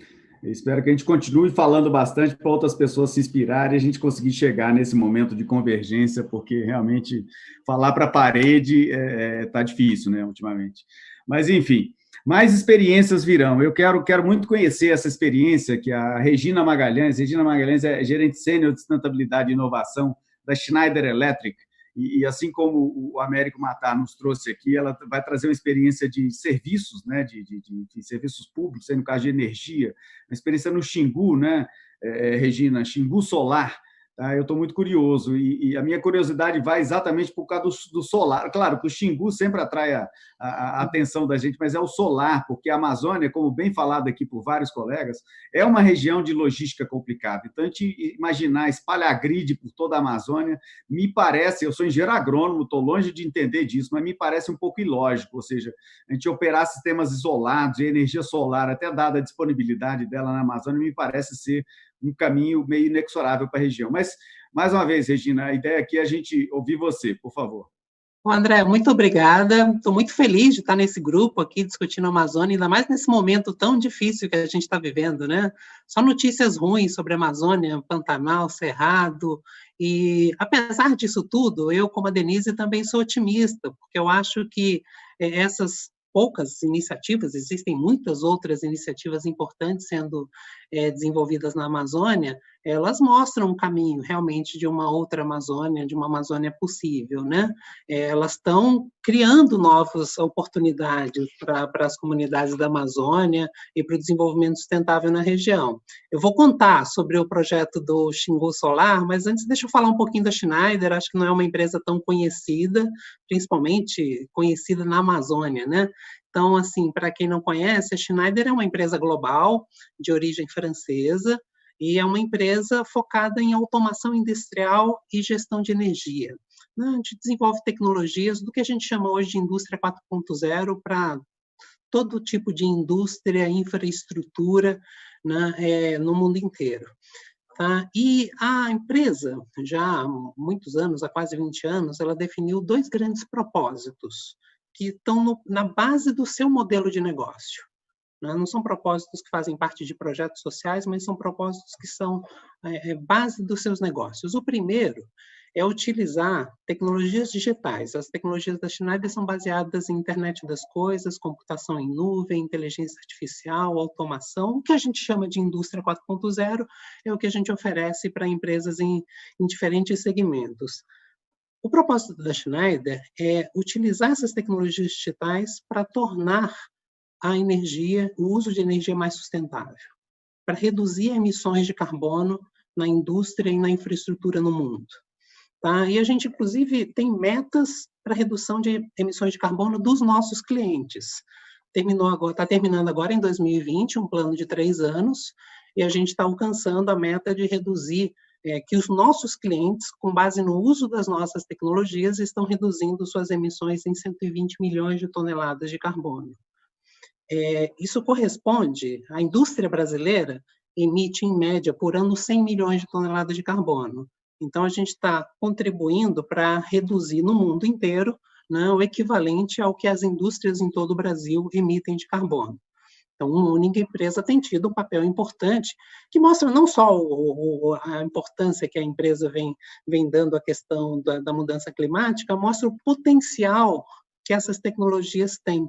Speaker 2: Eu espero que a gente continue falando bastante para outras pessoas se inspirarem e a gente conseguir chegar nesse momento de convergência, porque realmente falar para a parede está difícil, né, ultimamente. Mas, enfim, mais experiências virão. Eu quero muito conhecer essa experiência que a Regina Magalhães é gerente sênior de sustentabilidade e inovação da Schneider Electric, e assim como o Américo Matar nos trouxe aqui, ela vai trazer uma experiência de serviços, né, de serviços públicos, no caso de energia, uma experiência no Xingu, né, Regina, Xingu Solar. Tá? Eu estou muito curioso, e a minha curiosidade vai exatamente por causa do solar. Claro que o Xingu sempre atrai a atenção da gente, mas é o solar, porque a Amazônia, como bem falado aqui por vários colegas, é uma região de logística complicada. Então, a gente imaginar espalhar grid por toda a Amazônia, me parece, eu sou engenheiro agrônomo, estou longe de entender disso, mas me parece um pouco ilógico, ou seja, a gente operar sistemas isolados de energia solar, até dada a disponibilidade dela na Amazônia, me parece ser um caminho meio inexorável para a região. Mas, mais uma vez, Regina, a ideia aqui é a gente ouvir você, por favor.
Speaker 6: Bom, André, muito obrigada. Estou muito feliz de estar nesse grupo aqui discutindo a Amazônia, ainda mais nesse momento tão difícil que a gente está vivendo, né? Só notícias ruins sobre a Amazônia, Pantanal, Cerrado. E, apesar disso tudo, eu, como a Denise, também sou otimista, porque eu acho que essas poucas iniciativas, existem muitas outras iniciativas importantes sendo desenvolvidas na Amazônia, elas mostram um caminho realmente de uma outra Amazônia, de uma Amazônia possível, né? Elas estão criando novas oportunidades para as comunidades da Amazônia e para o desenvolvimento sustentável na região. Eu vou contar sobre o projeto do Xingu Solar, mas antes deixa eu falar um pouquinho da Schneider. Acho que não é uma empresa tão conhecida, principalmente conhecida na Amazônia, né? Então, assim, para quem não conhece, a Schneider é uma empresa global, de origem francesa, e é uma empresa focada em automação industrial e gestão de energia. A gente desenvolve tecnologias do que a gente chama hoje de indústria 4.0 para todo tipo de indústria, infraestrutura, né, no mundo inteiro. Tá? E a empresa, já há muitos anos, há quase 20 anos, ela definiu 2 grandes propósitos que estão na base do seu modelo de negócio. Não são propósitos que fazem parte de projetos sociais, mas são propósitos que são base dos seus negócios. O primeiro é utilizar tecnologias digitais. As tecnologias da Schneider são baseadas em internet das coisas, computação em nuvem, inteligência artificial, automação. O que a gente chama de indústria 4.0 é o que a gente oferece para empresas em diferentes segmentos. O propósito da Schneider é utilizar essas tecnologias digitais para tornar a energia, o uso de energia mais sustentável, para reduzir emissões de carbono na indústria e na infraestrutura no mundo. Tá? E a gente, inclusive, tem metas para redução de emissões de carbono dos nossos clientes. Está terminando agora em 2020, um plano de 3 anos, e a gente está alcançando a meta de reduzir, que os nossos clientes, com base no uso das nossas tecnologias, estão reduzindo suas emissões em 120 milhões de toneladas de carbono. Isso corresponde, a indústria brasileira emite, em média, por ano, 100 milhões de toneladas de carbono. Então, a gente está contribuindo para reduzir no mundo inteiro, né, o equivalente ao que as indústrias em todo o Brasil emitem de carbono. Então, uma única empresa tem tido um papel importante, que mostra não só a importância que a empresa vem dando à questão da mudança climática, mostra o potencial que essas tecnologias têm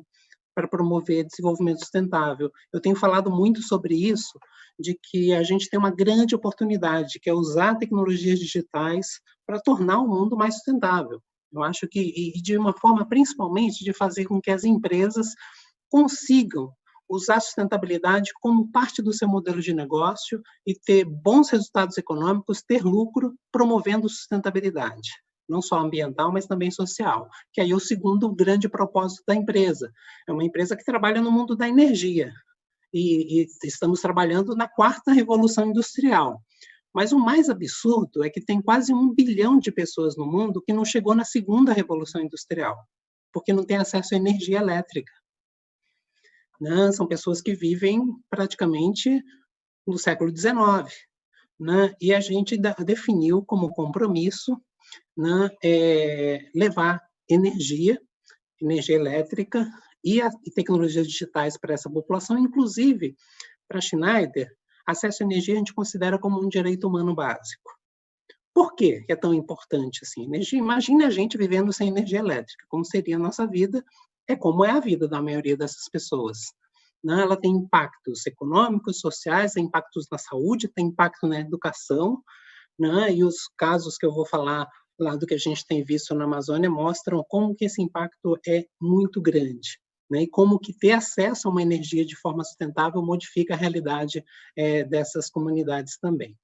Speaker 6: para promover desenvolvimento sustentável. Eu tenho falado muito sobre isso, de que a gente tem uma grande oportunidade, que é usar tecnologias digitais para tornar o mundo mais sustentável. Eu acho que, e de uma forma, principalmente, de fazer com que as empresas consigam usar a sustentabilidade como parte do seu modelo de negócio e ter bons resultados econômicos, ter lucro, promovendo sustentabilidade. Não só ambiental, mas também social, que aí é o segundo grande propósito da empresa. É uma empresa que trabalha no mundo da energia, e estamos trabalhando na 4ª revolução industrial. Mas o mais absurdo é que tem quase 1 bilhão de pessoas no mundo que não chegou na 2ª revolução industrial, porque não tem acesso à energia elétrica. Né? São pessoas que vivem praticamente no século XIX. Né? E a gente definiu como compromisso, né, levar energia elétrica e tecnologias digitais para essa população, inclusive para a Schneider. acesso à energia a gente considera como um direito humano básico. Por que é tão importante assim? Energia, imagine a gente vivendo sem energia elétrica, como seria a nossa vida, como é a vida da maioria dessas pessoas. Né? Ela tem impactos econômicos, sociais, tem impactos na saúde, tem impacto na educação, né? E os casos que eu vou falar lá do que a gente tem visto na Amazônia mostram como que esse impacto é muito grande, né? E como que ter acesso a uma energia de forma sustentável modifica a realidade dessas comunidades também.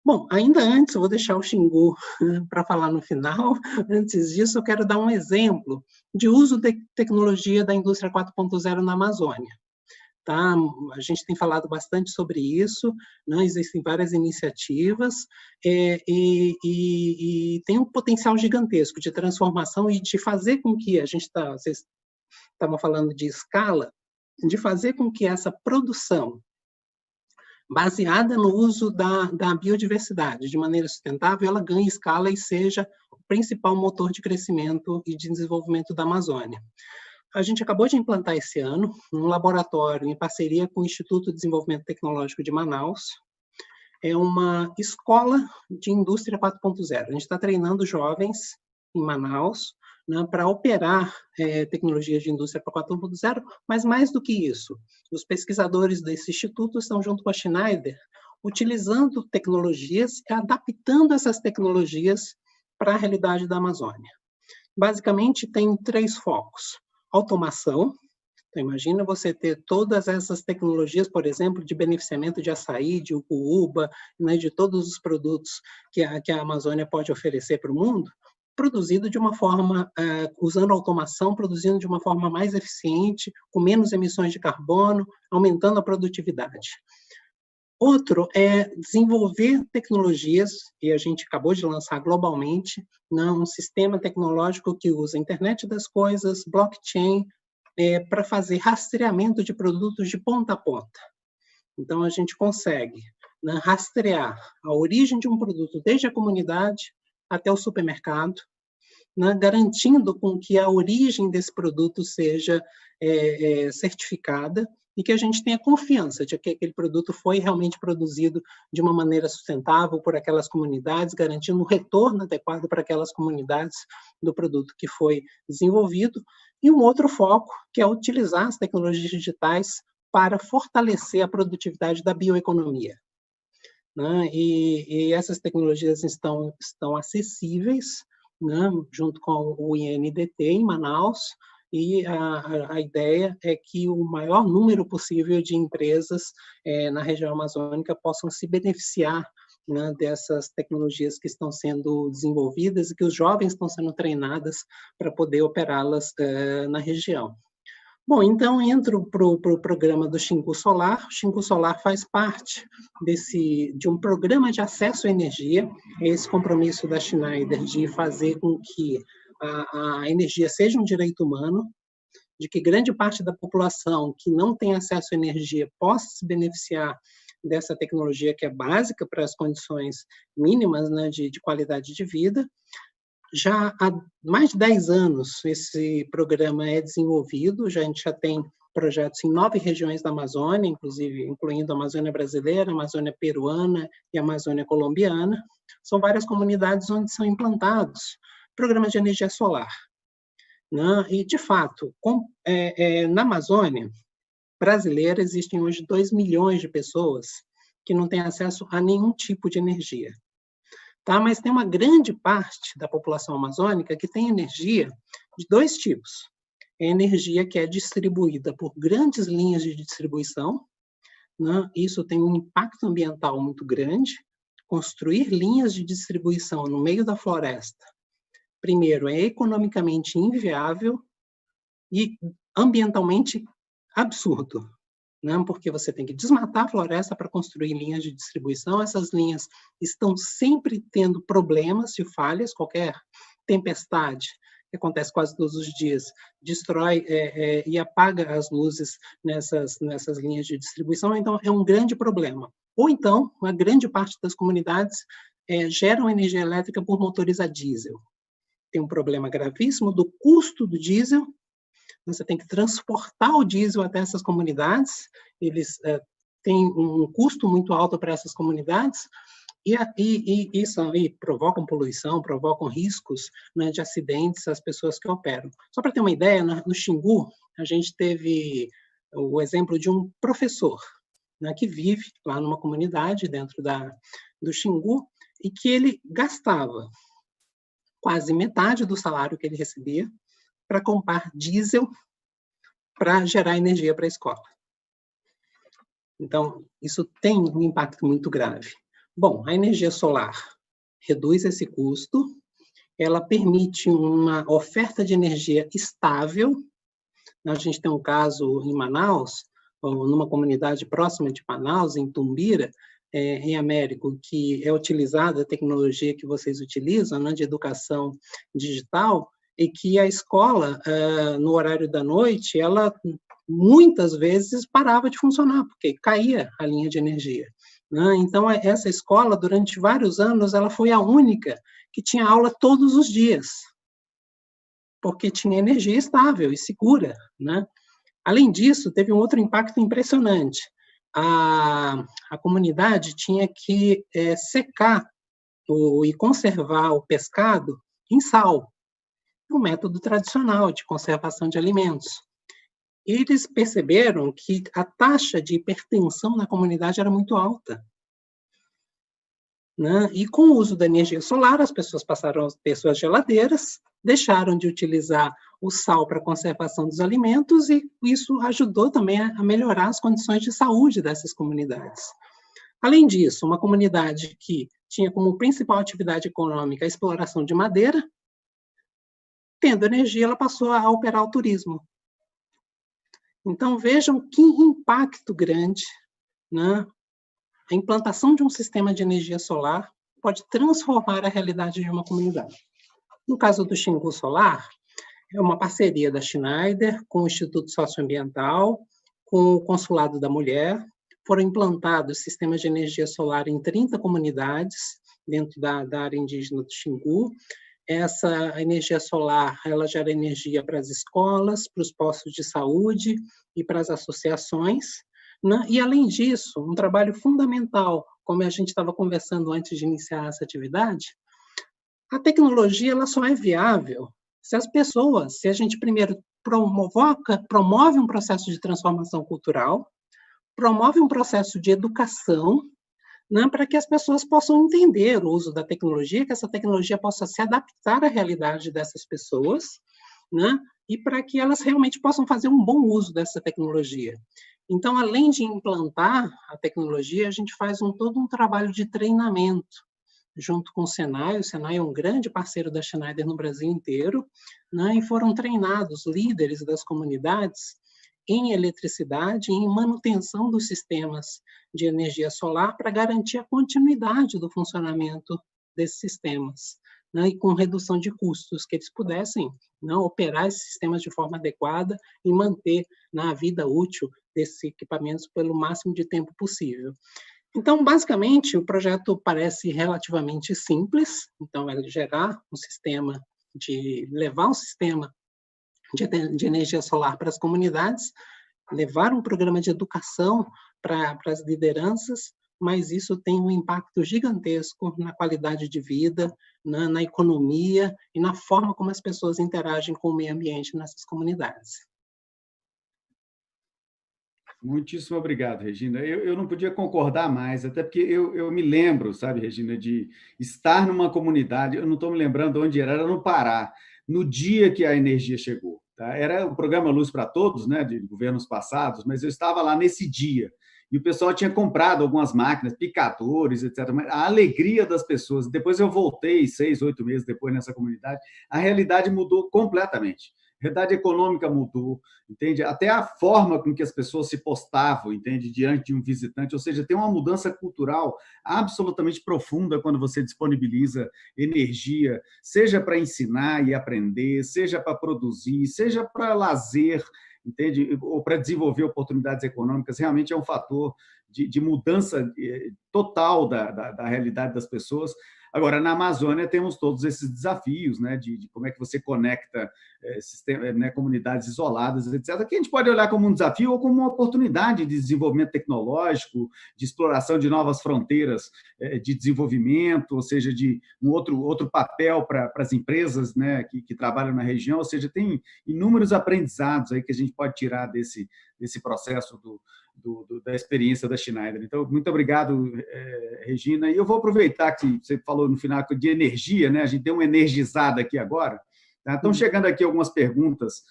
Speaker 6: Bom, ainda antes, eu vou deixar o Xingu para falar no final. Antes disso, eu quero dar um exemplo de uso de tecnologia da indústria 4.0 na Amazônia. Tá? A gente tem falado bastante sobre isso, né? Existem várias iniciativas e tem um potencial gigantesco de transformação e de fazer com que, vocês estavam falando de escala, de fazer com que essa produção baseada no uso da biodiversidade de maneira sustentável, ela ganhe escala e seja o principal motor de crescimento e de desenvolvimento da Amazônia. A gente acabou de implantar esse ano um laboratório em parceria com o Instituto de Desenvolvimento Tecnológico de Manaus. É uma escola de indústria 4.0. A gente está treinando jovens em Manaus, né, para operar tecnologias de indústria 4.0, mas mais do que isso, os pesquisadores desse instituto estão junto com a Schneider, utilizando tecnologias e adaptando essas tecnologias para a realidade da Amazônia. Basicamente, tem 3 focos. Automação. Então, imagina você ter todas essas tecnologias, por exemplo, de beneficiamento de açaí, de ucuúba, né, de todos os produtos que a Amazônia pode oferecer para o mundo, produzido de uma forma, usando automação, produzindo de uma forma mais eficiente, com menos emissões de carbono, aumentando a produtividade. Outro é desenvolver tecnologias, e a gente acabou de lançar globalmente, né, um sistema tecnológico que usa a internet das coisas, blockchain, para fazer rastreamento de produtos de ponta a ponta. Então, a gente consegue, né, rastrear a origem de um produto desde a comunidade até o supermercado, né, garantindo com que a origem desse produto seja certificada e que a gente tenha confiança de que aquele produto foi realmente produzido de uma maneira sustentável por aquelas comunidades, garantindo um retorno adequado para aquelas comunidades do produto que foi desenvolvido. E um outro foco, que é utilizar as tecnologias digitais para fortalecer a produtividade da bioeconomia. Né? E essas tecnologias estão acessíveis, né, junto com o INDT em Manaus, e a ideia é que o maior número possível de empresas na região amazônica possam se beneficiar, né, dessas tecnologias que estão sendo desenvolvidas e que os jovens estão sendo treinados para poder operá-las na região. Bom, então entro para o programa do Xingu Solar. O Xingu Solar faz parte de um programa de acesso à energia, esse compromisso da Schneider de fazer com que a energia seja um direito humano, de que grande parte da população que não tem acesso à energia possa se beneficiar dessa tecnologia que é básica para as condições mínimas, né, de qualidade de vida. Já há mais de 10 anos esse programa é desenvolvido, a gente já tem projetos em 9 regiões da Amazônia, incluindo a Amazônia brasileira, a Amazônia peruana e a Amazônia colombiana. São várias comunidades onde são implantados programas de energia solar. Né? E, de fato, na Amazônia brasileira existem hoje 2 milhões de pessoas que não têm acesso a nenhum tipo de energia. Tá? Mas tem uma grande parte da população amazônica que tem energia de 2 tipos. É energia que é distribuída por grandes linhas de distribuição, né? Isso tem um impacto ambiental muito grande. Construir linhas de distribuição no meio da floresta, primeiro, é economicamente inviável e ambientalmente absurdo. Né? Porque você tem que desmatar a floresta para construir linhas de distribuição. Essas linhas estão sempre tendo problemas e falhas. Qualquer tempestade, que acontece quase todos os dias, destrói e apaga as luzes nessas linhas de distribuição. Então, é um grande problema. Ou então, uma grande parte das comunidades geram energia elétrica por motores a diesel. Tem um problema gravíssimo do custo do diesel. Você tem que transportar o diesel até essas comunidades, eles tem um custo muito alto para essas comunidades, e isso aí provocam poluição, provocam riscos, né, de acidentes às pessoas que operam. Só para ter uma ideia, no Xingu, a gente teve o exemplo de um professor, né, que vive lá numa comunidade dentro do Xingu, e que ele gastava quase metade do salário que ele recebia para comprar diesel para gerar energia para a escola. Então, isso tem um impacto muito grave. Bom, a energia solar reduz esse custo, ela permite uma oferta de energia estável. A gente tem um caso em Manaus, ou numa comunidade próxima de Manaus, em Tumbira, em Américo, que é utilizada a tecnologia que vocês utilizam, né, de educação digital, e que a escola, no horário da noite, ela muitas vezes parava de funcionar, porque caía a linha de energia, né? Então, essa escola, durante vários anos, ela foi a única que tinha aula todos os dias, porque tinha energia estável e segura, né? Além disso, teve um outro impacto impressionante. A comunidade tinha que secar e conservar o pescado em sal, um método tradicional de conservação de alimentos. Eles perceberam que a taxa de hipertensão na comunidade era muito alta, né? E com o uso da energia solar, as pessoas passaram a ter suas geladeiras, deixaram de utilizar o sal para a conservação dos alimentos, e isso ajudou também a melhorar as condições de saúde dessas comunidades. Além disso, uma comunidade que tinha como principal atividade econômica a exploração de madeira, tendo energia, ela passou a operar o turismo. Então, vejam que impacto grande, né? A implantação de um sistema de energia solar pode transformar a realidade de uma comunidade. No caso do Xingu Solar, é uma parceria da Schneider com o Instituto Socioambiental, com o Consulado da Mulher. Foram implantados sistemas de energia solar em 30 comunidades dentro da área indígena do Xingu. Essa energia solar, ela gera energia para as escolas, para os postos de saúde e para as associações, né? E, além disso, um trabalho fundamental, como a gente estava conversando antes de iniciar essa atividade, a tecnologia ela só é viável se as pessoas, se a gente primeiro promove um processo de transformação cultural, promove um processo de educação, né, para que as pessoas possam entender o uso da tecnologia, que essa tecnologia possa se adaptar à realidade dessas pessoas, né, e para que elas realmente possam fazer um bom uso dessa tecnologia. Então, além de implantar a tecnologia, a gente faz todo um trabalho de treinamento, junto com o Senai. O Senai é um grande parceiro da Schneider no Brasil inteiro, né, e foram treinados líderes das comunidades em eletricidade e em manutenção dos sistemas de energia solar para garantir a continuidade do funcionamento desses sistemas, né, e com redução de custos, que eles pudessem, né, operar esses sistemas de forma adequada e manter a vida útil desses equipamentos pelo máximo de tempo possível. Então, basicamente, o projeto parece relativamente simples. Então, é levar um sistema de energia solar para as comunidades, levar um programa de educação para as lideranças, mas isso tem um impacto gigantesco na qualidade de vida, na economia e na forma como as pessoas interagem com o meio ambiente nessas comunidades.
Speaker 2: Muitíssimo obrigado, Regina. Eu não podia concordar mais, até porque eu me lembro, sabe, Regina, de estar numa comunidade, eu não estou me lembrando onde era no Pará, no dia que a energia chegou. Tá? Era o programa Luz para Todos, né, de governos passados, mas eu estava lá nesse dia, e o pessoal tinha comprado algumas máquinas, picadores, etc. Mas a alegria das pessoas, depois eu voltei 6, 8 meses depois nessa comunidade, a realidade mudou completamente. A realidade econômica mudou, entende? Até a forma com que as pessoas se postavam, entende? Diante de um visitante, ou seja, tem uma mudança cultural absolutamente profunda quando você disponibiliza energia, seja para ensinar e aprender, seja para produzir, seja para lazer, entende? Ou para desenvolver oportunidades econômicas. Realmente é um fator de mudança total da realidade das pessoas. Agora, na Amazônia, temos todos esses desafios, né, de como é que você conecta comunidades isoladas, etc., que a gente pode olhar como um desafio ou como uma oportunidade de desenvolvimento tecnológico, de exploração de novas fronteiras de desenvolvimento, ou seja, de um outro papel para as empresas, né, que trabalham na região, ou seja, tem inúmeros aprendizados aí que a gente pode tirar desse processo da experiência da Schneider. Então, muito obrigado, Regina. E eu vou aproveitar que você falou no final de energia, né? A gente deu uma energizada aqui agora. Tá? Estão chegando aqui algumas perguntas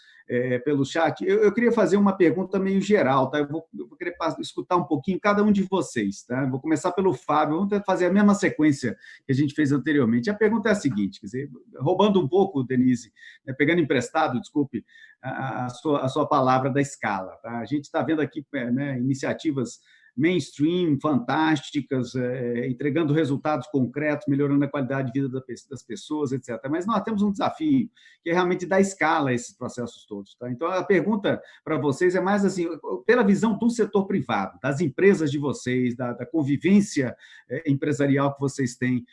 Speaker 2: pelo chat. Eu queria fazer uma pergunta meio geral, tá? Eu vou querer escutar um pouquinho cada um de vocês. Tá? Eu vou começar pelo Fábio. Vamos tentar fazer a mesma sequência que a gente fez anteriormente. A pergunta é a seguinte, quer dizer, roubando um pouco, Denise, pegando emprestado, desculpe, a sua palavra da escala. Tá? A gente está vendo aqui, né, iniciativas mainstream, fantásticas, entregando resultados concretos, melhorando a qualidade de vida das pessoas, etc. Mas nós temos um desafio, que é realmente dar escala a esses processos todos. Tá? Então, a pergunta para vocês é mais assim, pela visão do setor privado, das empresas de vocês, da convivência empresarial que vocês têm,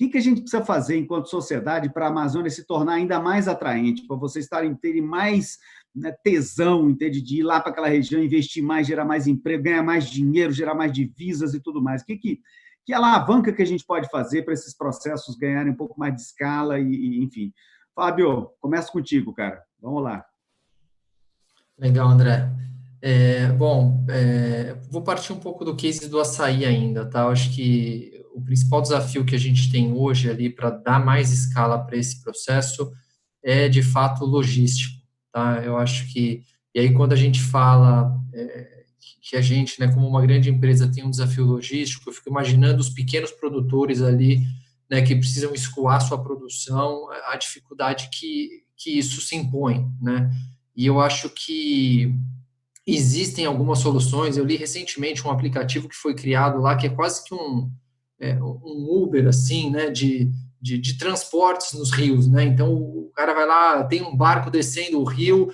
Speaker 2: o que a gente precisa fazer enquanto sociedade para a Amazônia se tornar ainda mais atraente, para vocês terem mais tesão, entende? De ir lá para aquela região, investir mais, gerar mais emprego, ganhar mais dinheiro, gerar mais divisas e tudo mais. Que alavanca que a gente pode fazer para esses processos ganharem um pouco mais de escala enfim. Fábio, começa contigo, cara. Vamos lá.
Speaker 3: Legal, André. Vou partir um pouco do case do açaí ainda, tá? Eu acho que o principal desafio que a gente tem hoje ali para dar mais escala para esse processo é, de fato, logístico, tá? Eu acho que, e aí quando a gente fala que a gente, né, como uma grande empresa tem um desafio logístico, eu fico imaginando os pequenos produtores ali, né, que precisam escoar sua produção, a dificuldade que isso se impõe, né? E eu acho que existem algumas soluções. Eu li recentemente um aplicativo que foi criado lá, que é quase que um Uber, assim, né, de transportes nos rios, né? Então, o cara vai lá, tem um barco descendo o rio,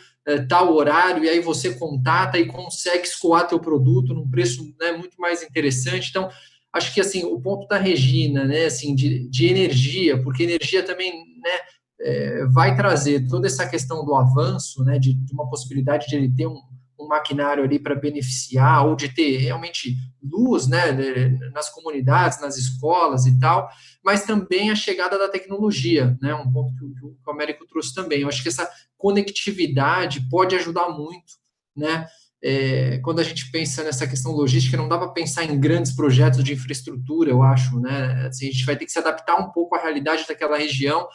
Speaker 3: tal horário, e aí você contata e consegue escoar teu produto num preço, né, muito mais interessante. Então, acho que, assim, o ponto da Regina, né, assim, de energia, porque energia também, né, vai trazer toda essa questão do avanço, né, de uma possibilidade de ele ter um maquinário ali para beneficiar, ou de ter realmente luz, né, nas comunidades, nas escolas e tal, mas também a chegada da tecnologia, né, um ponto que o Américo trouxe também. Eu acho que essa conectividade pode ajudar muito, né, quando a gente pensa nessa questão logística, não dá para pensar em grandes projetos de infraestrutura, eu acho, né, assim, a gente vai ter que se adaptar um pouco à realidade daquela região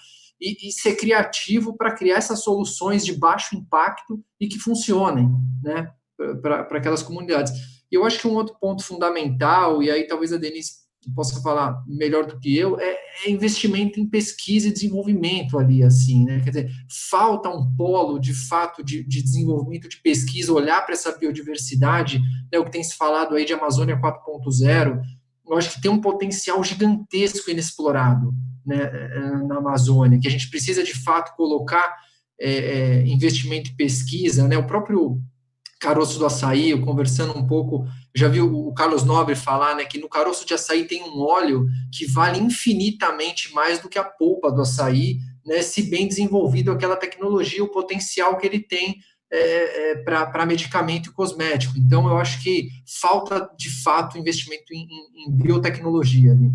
Speaker 3: e ser criativo para criar essas soluções de baixo impacto e que funcionem, né, para aquelas comunidades. E eu acho que um outro ponto fundamental, e aí talvez a Denise possa falar melhor do que eu, é investimento em pesquisa e desenvolvimento ali, assim, né, quer dizer, falta um polo, de fato, de desenvolvimento de pesquisa, olhar para essa biodiversidade, né, o que tem se falado aí de Amazônia 4.0, eu acho que tem um potencial gigantesco inexplorado, né, na Amazônia, que a gente precisa, de fato, colocar investimento em pesquisa, né, o próprio caroço do açaí, eu conversando um pouco, já vi o Carlos Nobre falar, né, que no caroço de açaí tem um óleo que vale infinitamente mais do que a polpa do açaí, né, se bem desenvolvido aquela tecnologia, o potencial que ele tem para medicamento e cosmético. Então, eu acho que falta, de fato, investimento em biotecnologia ali.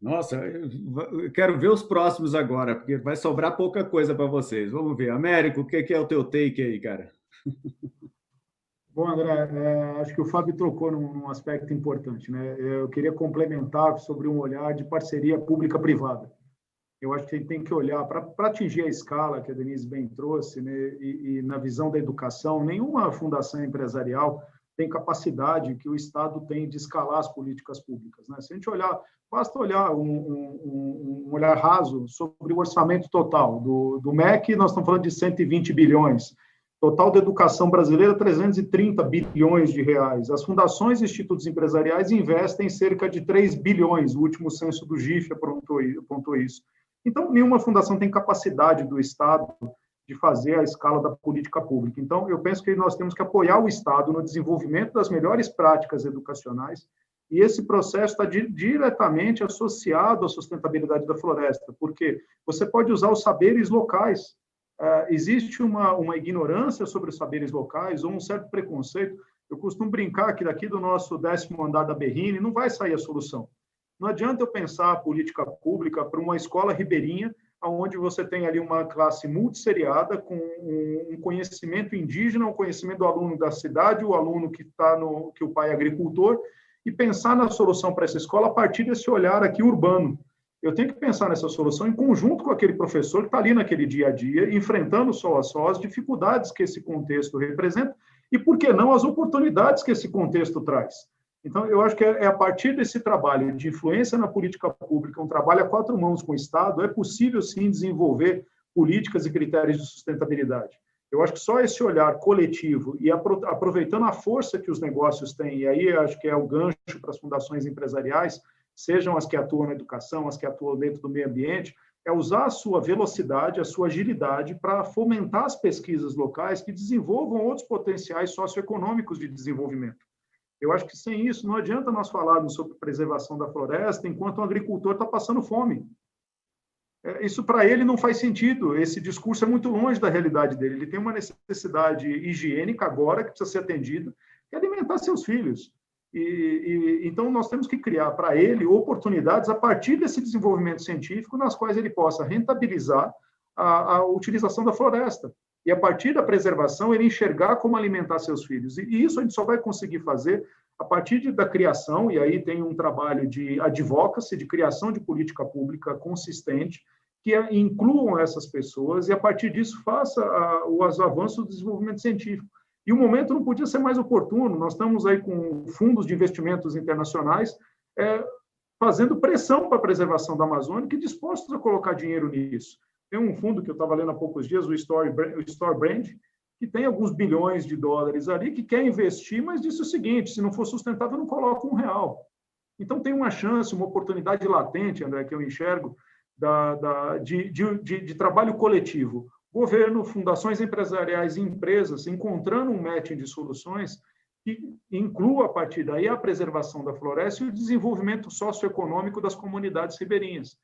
Speaker 2: Nossa, eu quero ver os próximos agora, porque vai sobrar pouca coisa para vocês. Vamos ver. Américo, o que é o teu take aí, cara?
Speaker 4: Bom, André, acho que o Fábio tocou num aspecto importante, né? Eu queria complementar sobre um olhar de parceria pública-privada. Eu acho que a gente tem que olhar para atingir a escala que a Denise bem trouxe, né? E na visão da educação, nenhuma fundação empresarial tem capacidade que o Estado tem de escalar as políticas públicas, né? Se a gente olhar, basta olhar um olhar raso sobre o orçamento total do MEC, nós estamos falando de 120 bilhões. Total da educação brasileira, 330 bilhões de reais. As fundações e institutos empresariais investem cerca de 3 bilhões. O último censo do GIF apontou isso. Então, nenhuma fundação tem capacidade do Estado de fazer a escala da política pública. Então, eu penso que nós temos que apoiar o Estado no desenvolvimento das melhores práticas educacionais E esse processo está diretamente associado à sustentabilidade da floresta, porque você pode usar os saberes locais. Existe uma ignorância sobre os saberes locais ou um certo preconceito. Eu costumo brincar que daqui do nosso 10º andar da Berrine não vai sair a solução. Não adianta eu pensar a política pública para uma escola ribeirinha, onde você tem ali uma classe multisseriada, com um conhecimento indígena, um conhecimento do aluno da cidade, o aluno que o pai é agricultor, e pensar na solução para essa escola a partir desse olhar aqui urbano. Eu tenho que pensar nessa solução em conjunto com aquele professor que está ali naquele dia a dia, enfrentando sol a sol as dificuldades que esse contexto representa e, por que não, as oportunidades que esse contexto traz. Então, eu acho que é a partir desse trabalho de influência na política pública, um trabalho a 4 mãos com o Estado, é possível, sim, desenvolver políticas e critérios de sustentabilidade. Eu acho que só esse olhar coletivo e aproveitando a força que os negócios têm, e aí acho que é o gancho para as fundações empresariais, sejam as que atuam na educação, as que atuam dentro do meio ambiente, é usar a sua velocidade, a sua agilidade para fomentar as pesquisas locais que desenvolvam outros potenciais socioeconômicos de desenvolvimento. Eu acho que sem isso não adianta nós falarmos sobre preservação da floresta enquanto o agricultor está passando fome. Isso para ele não faz sentido, esse discurso é muito longe da realidade dele. Ele tem uma necessidade higiênica agora que precisa ser atendida, que é alimentar seus filhos. Então, nós temos que criar para ele oportunidades a partir desse desenvolvimento científico nas quais ele possa rentabilizar a utilização da floresta. E, a partir da preservação, ele enxergar como alimentar seus filhos. E isso a gente só vai conseguir fazer a partir da criação, e aí tem um trabalho de advocacy, de criação de política pública consistente, que incluam essas pessoas e, a partir disso, faça os avanços do desenvolvimento científico. E o momento não podia ser mais oportuno. Nós estamos aí com fundos de investimentos internacionais fazendo pressão para a preservação da Amazônia e dispostos a colocar dinheiro nisso. Tem um fundo que eu estava lendo há poucos dias, o Storebrand, que tem alguns bilhões de dólares ali, que quer investir, mas disse o seguinte: se não for sustentável, eu não coloco R$1. Então, tem uma chance, uma oportunidade latente, André, que eu enxergo, de trabalho coletivo. Governo, fundações empresariais e empresas encontrando um matching de soluções que inclua, a partir daí, a preservação da floresta e o desenvolvimento socioeconômico das comunidades ribeirinhas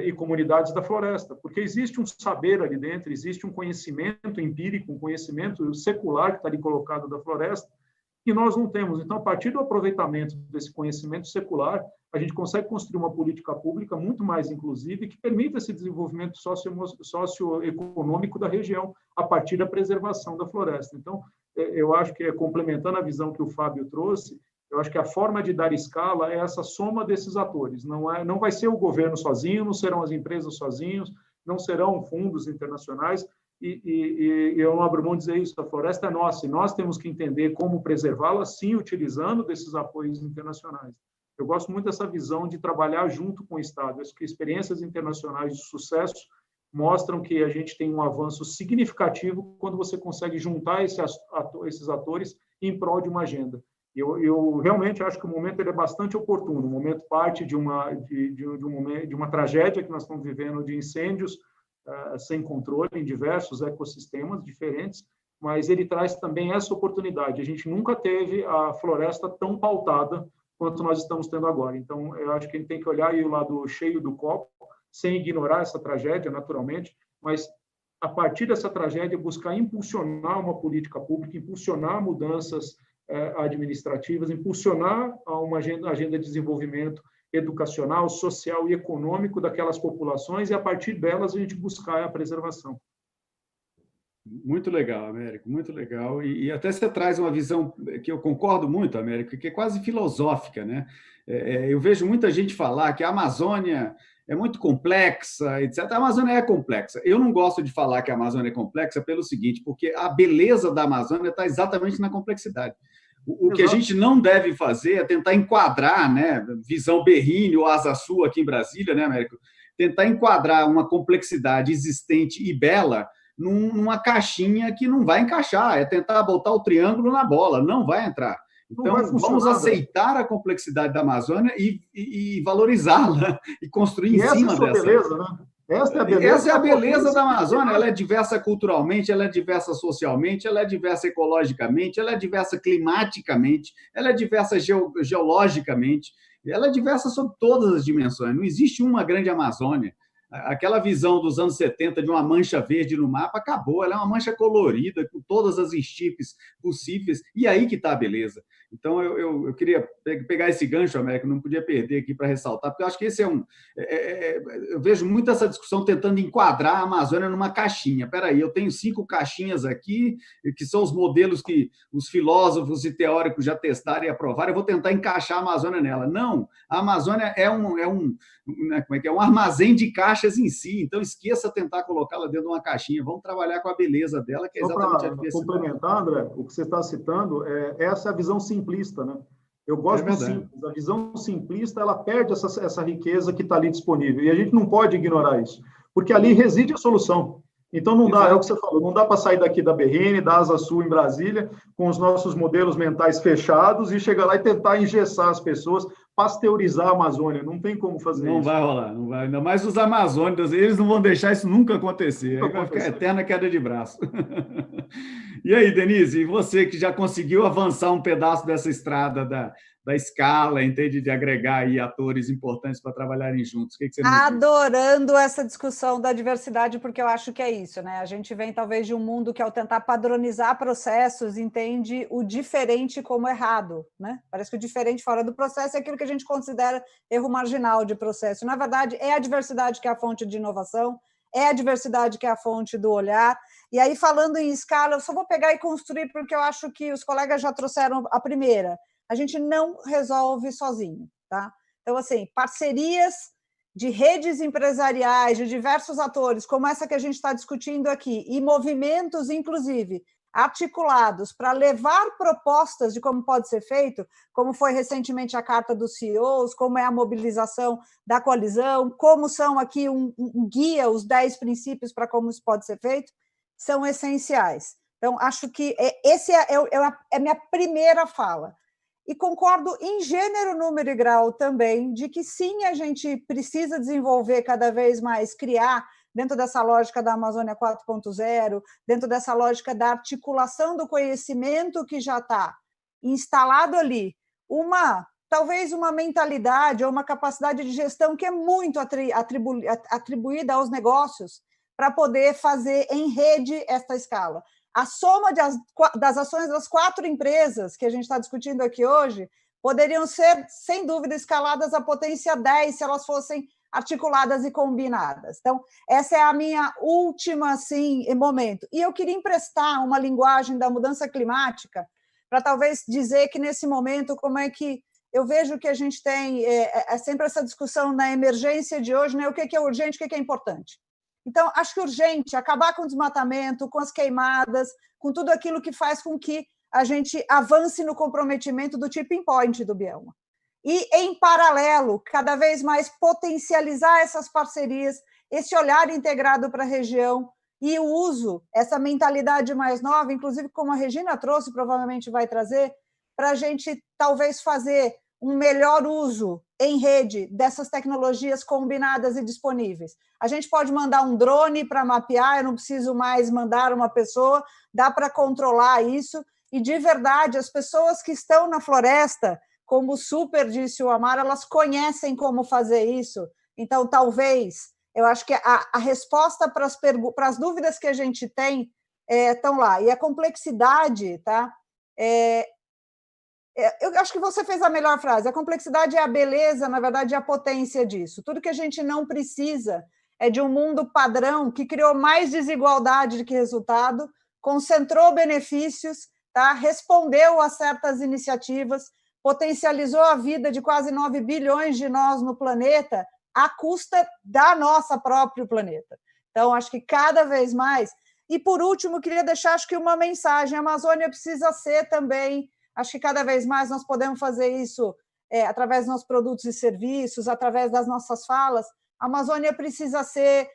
Speaker 4: e comunidades da floresta, porque existe um saber ali dentro, existe um conhecimento empírico, um conhecimento secular que está ali colocado da floresta, que nós não temos. Então, a partir do aproveitamento desse conhecimento secular, a gente consegue construir uma política pública muito mais inclusiva e que permita esse desenvolvimento socioeconômico da região a partir da preservação da floresta. Então, eu acho que, complementando a visão que o Fábio trouxe, eu acho que a forma de dar escala é essa soma desses atores. Não vai ser o governo sozinho, não serão as empresas sozinhos, não serão fundos internacionais, e eu não abro mão de dizer isso, a floresta é nossa, e nós temos que entender como preservá-la, sim, utilizando desses apoios internacionais. Eu gosto muito dessa visão de trabalhar junto com o Estado. Acho que experiências internacionais de sucesso mostram que a gente tem um avanço significativo quando você consegue juntar esses atores em prol de uma agenda. Eu realmente acho que o momento ele é bastante oportuno. O momento parte de uma tragédia que nós estamos vivendo, de incêndios sem controle em diversos ecossistemas diferentes, mas ele traz também essa oportunidade. A gente nunca teve a floresta tão pautada quanto nós estamos tendo agora. Então, eu acho que a gente tem que olhar aí o lado cheio do copo, sem ignorar essa tragédia, naturalmente, mas, a partir dessa tragédia, buscar impulsionar uma política pública, impulsionar mudanças administrativas, impulsionar uma agenda de desenvolvimento educacional, social e econômico daquelas populações e, a partir delas, a gente buscar a preservação.
Speaker 2: Muito legal, Américo, muito legal. E até você traz uma visão que eu concordo muito, Américo, que é quase filosófica, né? Eu vejo muita gente falar que a Amazônia é muito complexa, etc. A Amazônia é complexa. Eu não gosto de falar que a Amazônia é complexa pelo seguinte, porque a beleza da Amazônia está exatamente na complexidade. O que a gente não deve fazer é tentar enquadrar, né, visão Berrine ou Asa Sul aqui em Brasília, né, Américo? Tentar enquadrar uma complexidade existente e bela numa caixinha que não vai encaixar, é tentar botar o triângulo na bola, não vai entrar. Então, vamos aceitar a complexidade da Amazônia e valorizá-la e construir em cima dessa.
Speaker 4: Beleza, né? Essa é a beleza,
Speaker 2: essa é a beleza da Amazônia. Ela é diversa culturalmente, ela é diversa socialmente, ela é diversa ecologicamente, ela é diversa climaticamente, ela é diversa geologicamente, ela é diversa sob todas as dimensões. Não existe uma grande Amazônia. Aquela visão dos anos 70 de uma mancha verde no mapa acabou, ela é uma mancha colorida, com todas as estirpes possíveis, e aí que está a beleza. Então, eu queria pegar esse gancho, Américo, não podia perder aqui para ressaltar, porque eu acho que esse eu vejo muito essa discussão tentando enquadrar a Amazônia numa caixinha. Espera aí, eu tenho 5 caixinhas aqui, que são os modelos que os filósofos e teóricos já testaram e aprovaram, eu vou tentar encaixar a Amazônia nela. Não, a Amazônia é um armazém de caixas em si, então esqueça tentar colocá-la dentro de uma caixinha, vamos trabalhar com a beleza dela, que é exatamente a diversidade.
Speaker 4: Complementar, André, o que você está citando, essa é a visão simplista, né? Eu gosto do simples. A visão simplista, ela perde essa riqueza que está ali disponível, e a gente não pode ignorar isso, porque ali reside a solução. Então, não dá, é o que você falou, não dá para sair daqui da BRN, da Asa Sul em Brasília, com os nossos modelos mentais fechados e chegar lá e tentar engessar as pessoas, pasteurizar a Amazônia. Não tem como fazer isso.
Speaker 2: Não vai rolar, não vai. Ainda mais os amazônicos, eles não vão deixar isso nunca acontecer. Aí vai ficar eterna queda de braço. E aí, Denise, e você que já conseguiu avançar um pedaço dessa estrada da escala, entende, de agregar aí atores importantes para trabalharem juntos? O que você nos diz?
Speaker 5: Adorando essa discussão da diversidade, porque eu acho que é isso, né? A gente vem talvez de um mundo que, ao tentar padronizar processos, entende o diferente como errado, né? Parece que o diferente fora do processo é aquilo que a gente considera erro marginal de processo. Na verdade, é a diversidade que é a fonte de inovação, é a diversidade que é a fonte do olhar. E aí, falando em escala, eu só vou pegar e construir, porque eu acho que os colegas já trouxeram a primeira. A gente não resolve sozinho, tá? Então, assim, parcerias de redes empresariais, de diversos atores, como essa que a gente está discutindo aqui, e movimentos, inclusive, articulados para levar propostas de como pode ser feito, como foi recentemente a Carta dos CEOs, como é a mobilização da coalizão, como são aqui um guia, os 10 princípios para como isso pode ser feito, são essenciais. Então, acho que esse é a minha primeira fala. E concordo em gênero, número e grau também de que sim, a gente precisa desenvolver cada vez mais, criar, dentro dessa lógica da Amazônia 4.0, dentro dessa lógica da articulação do conhecimento que já está instalado ali, talvez uma mentalidade ou uma capacidade de gestão que é muito atribuída aos negócios para poder fazer em rede esta escala. A soma das ações das 4 empresas que a gente está discutindo aqui hoje poderiam ser, sem dúvida, escaladas à potência 10 se elas fossem articuladas e combinadas. Então, essa é a minha última momento. E eu queria emprestar uma linguagem da mudança climática para talvez dizer que, nesse momento, como é que eu vejo que a gente tem sempre essa discussão na emergência de hoje, né? O que é urgente, o que é importante. Então, acho que é urgente acabar com o desmatamento, com as queimadas, com tudo aquilo que faz com que a gente avance no comprometimento do tipping point do bioma. E, em paralelo, cada vez mais potencializar essas parcerias, esse olhar integrado para a região e o uso, essa mentalidade mais nova, inclusive como a Regina trouxe, provavelmente vai trazer, para a gente talvez fazer um melhor uso em rede dessas tecnologias combinadas e disponíveis. A gente pode mandar um drone para mapear, eu não preciso mais mandar uma pessoa, dá para controlar isso, e de verdade, as pessoas que estão na floresta, como super disse o Amar, elas conhecem como fazer isso, então talvez, eu acho que a resposta para as dúvidas que a gente tem estão lá, e a complexidade, tá? Eu acho que você fez a melhor frase. A complexidade é a beleza, na verdade, é a potência disso. Tudo que a gente não precisa é de um mundo padrão que criou mais desigualdade do que resultado, concentrou benefícios, tá? Respondeu a certas iniciativas, potencializou a vida de quase 9 bilhões de nós no planeta à custa da nossa próprio planeta. Então, acho que cada vez mais... E, por último, queria deixar, acho que uma mensagem. A Amazônia precisa ser também... Acho que cada vez mais nós podemos fazer isso através dos nossos produtos e serviços, através das nossas falas. A Amazônia precisa ser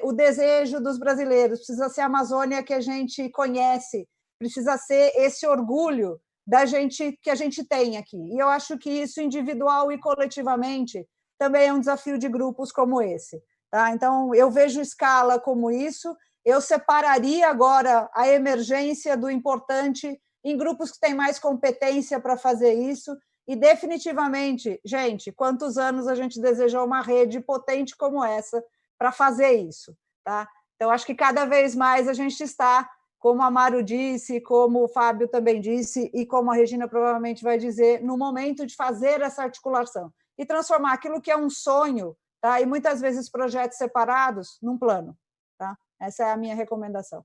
Speaker 5: o desejo dos brasileiros, precisa ser a Amazônia que a gente conhece, precisa ser esse orgulho da gente que a gente tem aqui. E eu acho que isso, individual e coletivamente, também é um desafio de grupos como esse. Tá? Então, eu vejo escala como isso. Eu separaria agora a emergência do importante em grupos que têm mais competência para fazer isso. E, definitivamente, gente, quantos anos a gente desejou uma rede potente como essa para fazer isso? Tá? Então, acho que cada vez mais a gente está, como a Maru disse, como o Fábio também disse, e como a Regina provavelmente vai dizer, no momento de fazer essa articulação e transformar aquilo que é um sonho, tá? E muitas vezes projetos separados, num plano. Tá? Essa é a minha recomendação.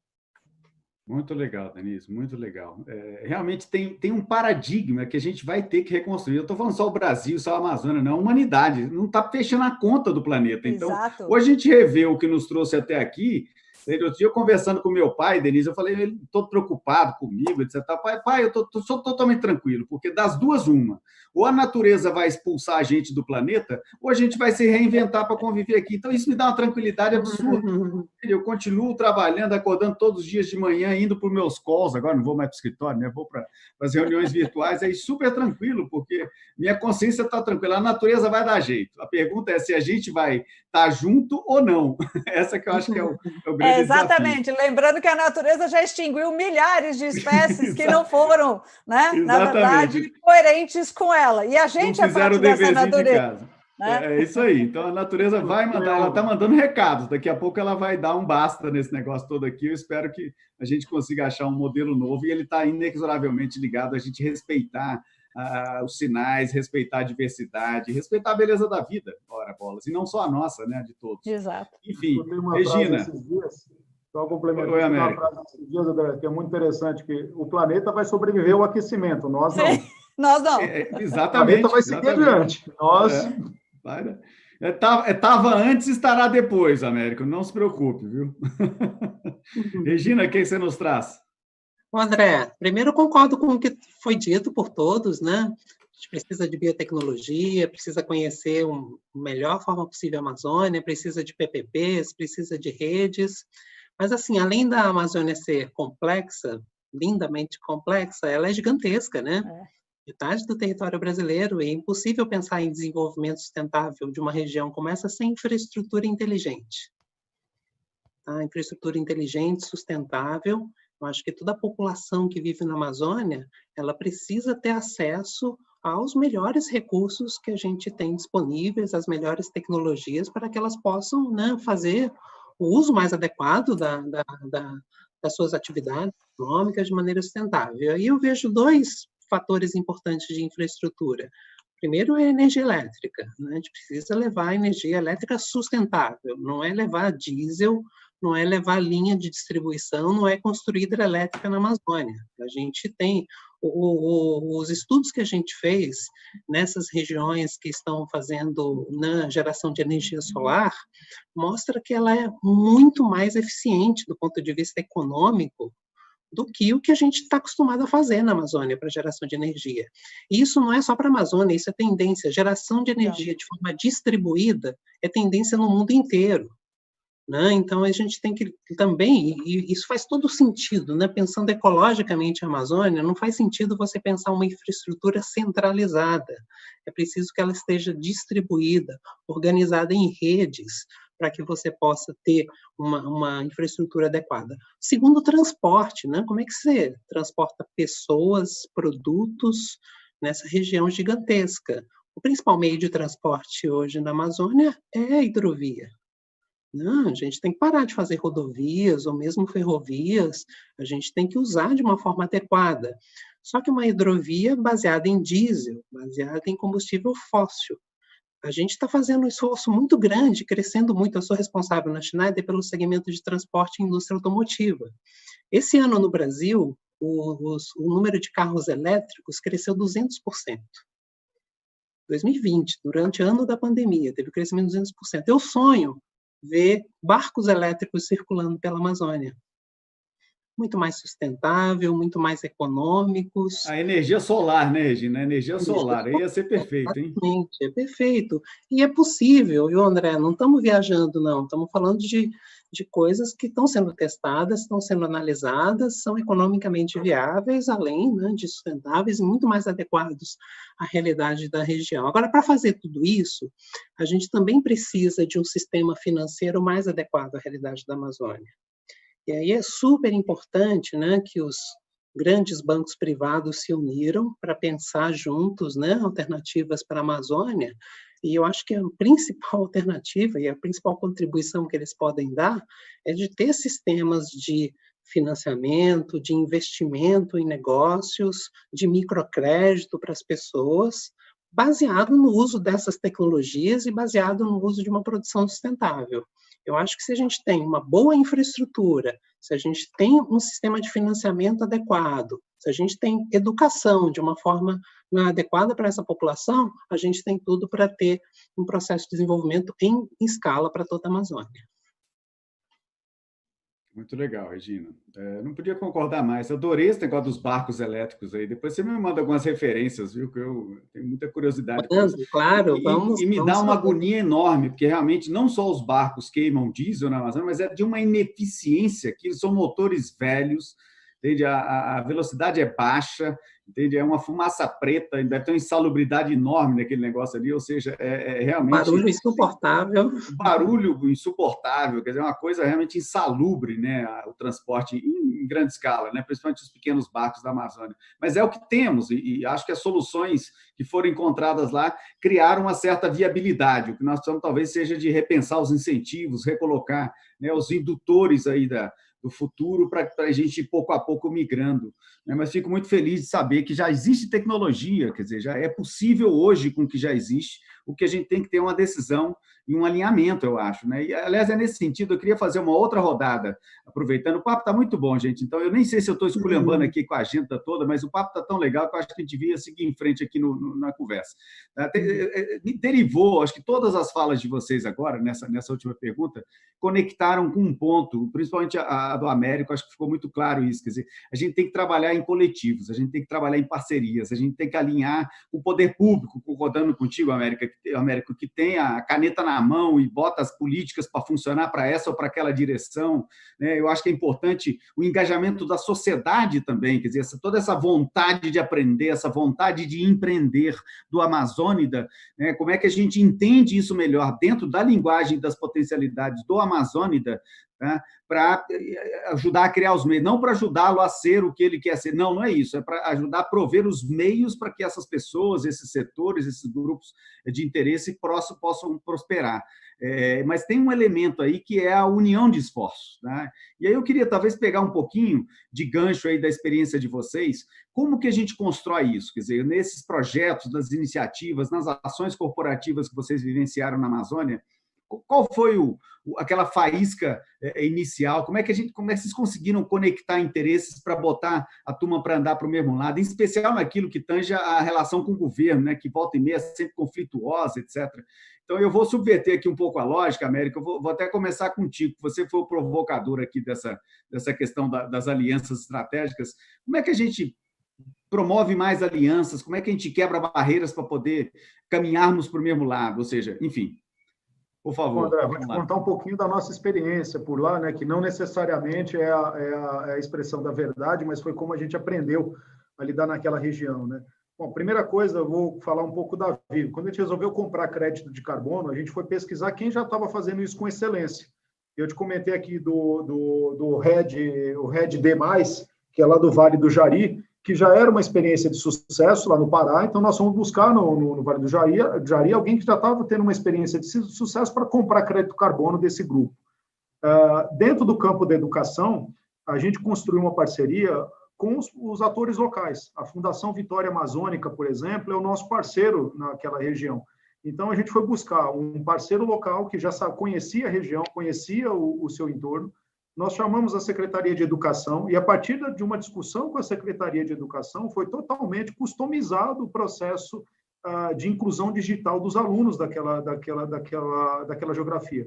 Speaker 2: Muito legal, Denise, muito legal. Realmente tem um paradigma que a gente vai ter que reconstruir. Eu estou falando só o Brasil, só a Amazônia, não, a humanidade. Não está fechando a conta do planeta. Então,
Speaker 5: Exato.
Speaker 2: ou a gente revê o que nos trouxe até aqui. Outro dia, eu conversando com meu pai, Denise, eu falei, ele todo preocupado comigo, etc. Pai, eu sou totalmente tranquilo, porque das duas, uma. Ou a natureza vai expulsar a gente do planeta, ou a gente vai se reinventar para conviver aqui. Então, isso me dá uma tranquilidade absurda. Eu continuo trabalhando, acordando todos os dias de manhã, indo para os meus calls, agora não vou mais para o escritório, né? Vou para as reuniões virtuais, aí super tranquilo, porque minha consciência está tranquila, a natureza vai dar jeito. A pergunta é se a gente vai estar junto ou não. Essa que eu acho que é o grande
Speaker 5: exatamente.
Speaker 2: desafio.
Speaker 5: Lembrando que a natureza já extinguiu milhares de espécies que não foram, né, na verdade, coerentes com ela. E a gente é parte dessa natureza.
Speaker 2: É isso aí. Então, a natureza vai mandar, ela está mandando recados. Daqui a pouco ela vai dar um basta nesse negócio todo aqui. Eu espero que a gente consiga achar um modelo novo e ele está inexoravelmente ligado a gente respeitar os sinais, respeitar a diversidade, respeitar a beleza da vida, ora bolas, e não só a nossa, né, de todos.
Speaker 5: Exato.
Speaker 2: Enfim, Regina.
Speaker 4: Só complementando uma frase esses dias, André, que é muito interessante, que o planeta vai sobreviver ao aquecimento, nós não.
Speaker 5: Sim, nós não.
Speaker 2: Exatamente.
Speaker 4: O planeta vai seguir adiante. Nós...
Speaker 2: Estava antes, estará depois, Américo. Não se preocupe, viu? Regina, o que você nos traz?
Speaker 6: André, primeiro eu concordo com o que foi dito por todos, né? A gente precisa de biotecnologia, precisa conhecer a melhor forma possível a Amazônia, precisa de PPPs, precisa de redes. Mas, assim, além da Amazônia ser complexa, lindamente complexa, ela é gigantesca, né? Metade do território brasileiro, é impossível pensar em desenvolvimento sustentável de uma região como essa sem infraestrutura inteligente. A infraestrutura inteligente, sustentável, eu acho que toda a população que vive na Amazônia, ela precisa ter acesso aos melhores recursos que a gente tem disponíveis, as melhores tecnologias, para que elas possam, né, fazer o uso mais adequado das suas atividades econômicas de maneira sustentável. E aí eu vejo dois fatores importantes de infraestrutura. Primeiro é a energia elétrica, né? A gente precisa levar energia elétrica sustentável, não é levar diesel, não é levar linha de distribuição, não é construir hidrelétrica na Amazônia. A gente tem os estudos que a gente fez nessas regiões que estão fazendo na geração de energia solar, mostra que ela é muito mais eficiente do ponto de vista econômico do que o que a gente está acostumado a fazer na Amazônia para geração de energia. E isso não é só para a Amazônia, isso é tendência. Geração de energia de forma distribuída é tendência no mundo inteiro. Né? Então, a gente tem que também, e isso faz todo sentido, né? Pensando ecologicamente a Amazônia, não faz sentido você pensar uma infraestrutura centralizada. É preciso que ela esteja distribuída, organizada em redes, para que você possa ter uma infraestrutura adequada. Segundo, o transporte, né? Como é que você transporta pessoas, produtos nessa região gigantesca? O principal meio de transporte hoje na Amazônia é a hidrovia. Não, a gente tem que parar de fazer rodovias ou mesmo ferrovias, a gente tem que usar de uma forma adequada. Só que uma hidrovia baseada em diesel, baseada em combustível fóssil. A gente está fazendo um esforço muito grande, crescendo muito. Eu sou responsável na Schneider pelo segmento de transporte e indústria automotiva. Esse ano no Brasil, o número de carros elétricos cresceu 200%. 2020, durante o ano da pandemia, teve um crescimento de 200%. Eu sonho ver barcos elétricos circulando pela Amazônia. muito mais sustentável, muito mais econômicos.
Speaker 2: A energia solar, né, Regina? A energia solar, aí ia ser perfeito, hein?
Speaker 6: Exatamente, é perfeito. E é possível, viu, André? Não estamos viajando, não. Estamos falando de coisas que estão sendo testadas, estão sendo analisadas, são economicamente viáveis, além, né, de sustentáveis e muito mais adequados à realidade da região. Agora, para fazer tudo isso, a gente também precisa de um sistema financeiro mais adequado à realidade da Amazônia. E aí é super importante, né, que os grandes bancos privados se uniram para pensar juntos, né, alternativas para a Amazônia. E eu acho que a principal alternativa e a principal contribuição que eles podem dar é de ter sistemas de financiamento, de investimento em negócios, de microcrédito para as pessoas, baseado no uso dessas tecnologias e baseado no uso de uma produção sustentável. Eu acho que se a gente tem uma boa infraestrutura, se a gente tem um sistema de financiamento adequado, se a gente tem educação de uma forma adequada para essa população, a gente tem tudo para ter um processo de desenvolvimento em escala para toda a Amazônia.
Speaker 2: Muito legal, Regina. Não podia concordar mais. Adorei esse negócio dos barcos elétricos aí. Depois você me manda algumas referências, viu? Que eu tenho muita curiosidade.
Speaker 6: Claro,
Speaker 2: vamos. E me dá uma agonia enorme, porque realmente não só os barcos queimam diesel na Amazônia, mas é de uma ineficiência, que são motores velhos, entende? A velocidade é baixa, entende? É uma fumaça preta, deve ter uma insalubridade enorme naquele negócio ali, ou seja, realmente...
Speaker 6: Barulho insuportável.
Speaker 2: Barulho insuportável, quer dizer, uma coisa realmente insalubre, né? O transporte em grande escala, né? Principalmente os pequenos barcos da Amazônia. Mas é o que temos, e acho que as soluções que foram encontradas lá criaram uma certa viabilidade. O que nós precisamos talvez seja de repensar os incentivos, recolocar, né, os indutores aí do futuro para a gente ir pouco a pouco migrando. Mas fico muito feliz de saber que já existe tecnologia, quer dizer, já é possível hoje com o que já existe. O que a gente tem que ter uma decisão e um alinhamento, eu acho, né? E, aliás, é nesse sentido, eu queria fazer uma outra rodada, aproveitando. O papo está muito bom, gente, então eu nem sei se eu estou esculhambando aqui com a agenda toda, mas o papo está tão legal que eu acho que a gente devia seguir em frente aqui na conversa. Derivou, acho que todas as falas de vocês agora, nessa última pergunta, conectaram com um ponto, principalmente a do Américo, acho que ficou muito claro isso, quer dizer, a gente tem que trabalhar em coletivos, a gente tem que trabalhar em parcerias, a gente tem que alinhar o poder público, concordando contigo, Américo, que tem a caneta na mão e bota as políticas para funcionar para essa ou para aquela direção, né? Eu acho que é importante o engajamento da sociedade também, quer dizer, toda essa vontade de aprender, essa vontade de empreender do Amazônida, né? Como é que a gente entende isso melhor dentro da linguagem das potencialidades do Amazônida, tá? Para ajudar a criar os meios, não para ajudá-lo a ser o que ele quer ser, não é isso, é para ajudar a prover os meios para que essas pessoas, esses setores, esses grupos de interesse possam prosperar. Mas tem um elemento aí que é a união de esforços, né? E aí eu queria talvez pegar um pouquinho de gancho aí da experiência de vocês, como que a gente constrói isso? Quer dizer, nesses projetos, nas iniciativas, nas ações corporativas que vocês vivenciaram na Amazônia, qual foi aquela faísca inicial? Como é que vocês conseguiram conectar interesses para botar a turma para andar para o mesmo lado, em especial naquilo que tange a relação com o governo, né, que volta e meia é sempre conflituosa, etc. Então, eu vou subverter aqui um pouco a lógica, América, eu vou até começar contigo, você foi o provocador aqui dessa questão das alianças estratégicas. Como é que a gente promove mais alianças? Como é que a gente quebra barreiras para poder caminharmos para o mesmo lado? Ou seja, enfim... Por favor.
Speaker 4: André, vou te contar um pouquinho da nossa experiência por lá, né, que não necessariamente é a expressão da verdade, mas foi como a gente aprendeu a lidar naquela região, né? Bom, primeira coisa, eu vou falar um pouco da Vivo. Quando a gente resolveu comprar crédito de carbono, a gente foi pesquisar quem já estava fazendo isso com excelência. Eu te comentei aqui do RED D+, que é lá do Vale do Jari, que já era uma experiência de sucesso lá no Pará, então nós fomos buscar no Vale do Jari alguém que já estava tendo uma experiência de sucesso para comprar crédito carbono desse grupo. Dentro do campo da educação, a gente construiu uma parceria com os atores locais. A Fundação Vitória Amazônica, por exemplo, é o nosso parceiro naquela região. Então, a gente foi buscar um parceiro local que já conhecia a região, conhecia o seu entorno. Nós chamamos a Secretaria de Educação e, a partir de uma discussão com a Secretaria de Educação, foi totalmente customizado o processo de inclusão digital dos alunos daquela geografia.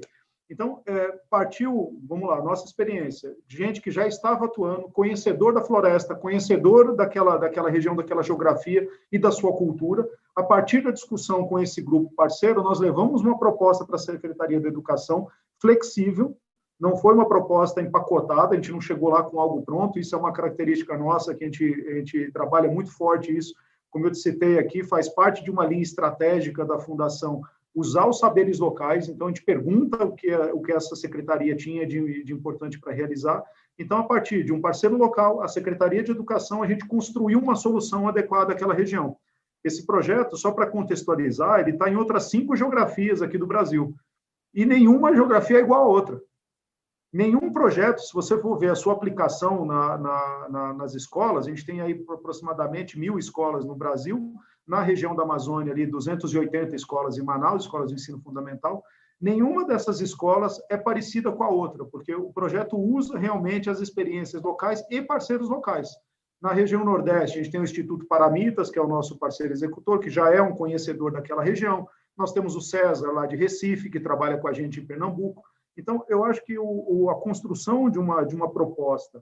Speaker 4: Então, partiu, vamos lá, nossa experiência, de gente que já estava atuando, conhecedor da floresta, conhecedor daquela região, daquela geografia e da sua cultura. A partir da discussão com esse grupo parceiro, nós levamos uma proposta para a Secretaria da Educação flexível, não foi uma proposta empacotada, a gente não chegou lá com algo pronto, isso é uma característica nossa, que a gente trabalha muito forte isso, como eu te citei aqui, faz parte de uma linha estratégica da Fundação, usar os saberes locais, então a gente pergunta o que essa secretaria tinha de importante para realizar. Então, a partir de um parceiro local, a Secretaria de Educação, a gente construiu uma solução adequada àquela região. Esse projeto, só para contextualizar, ele está em outras 5 geografias aqui do Brasil, e nenhuma geografia é igual a outra. Nenhum projeto, se você for ver a sua aplicação nas escolas, a gente tem aí aproximadamente 1.000 escolas no Brasil, na região da Amazônia, ali 280 escolas em Manaus, escolas de ensino fundamental, nenhuma dessas escolas é parecida com a outra, porque o projeto usa realmente as experiências locais e parceiros locais. Na região Nordeste, a gente tem o Instituto Paramitas, que é o nosso parceiro executor, que já é um conhecedor daquela região. Nós temos o César, lá de Recife, que trabalha com a gente em Pernambuco. Então, eu acho que a construção de uma proposta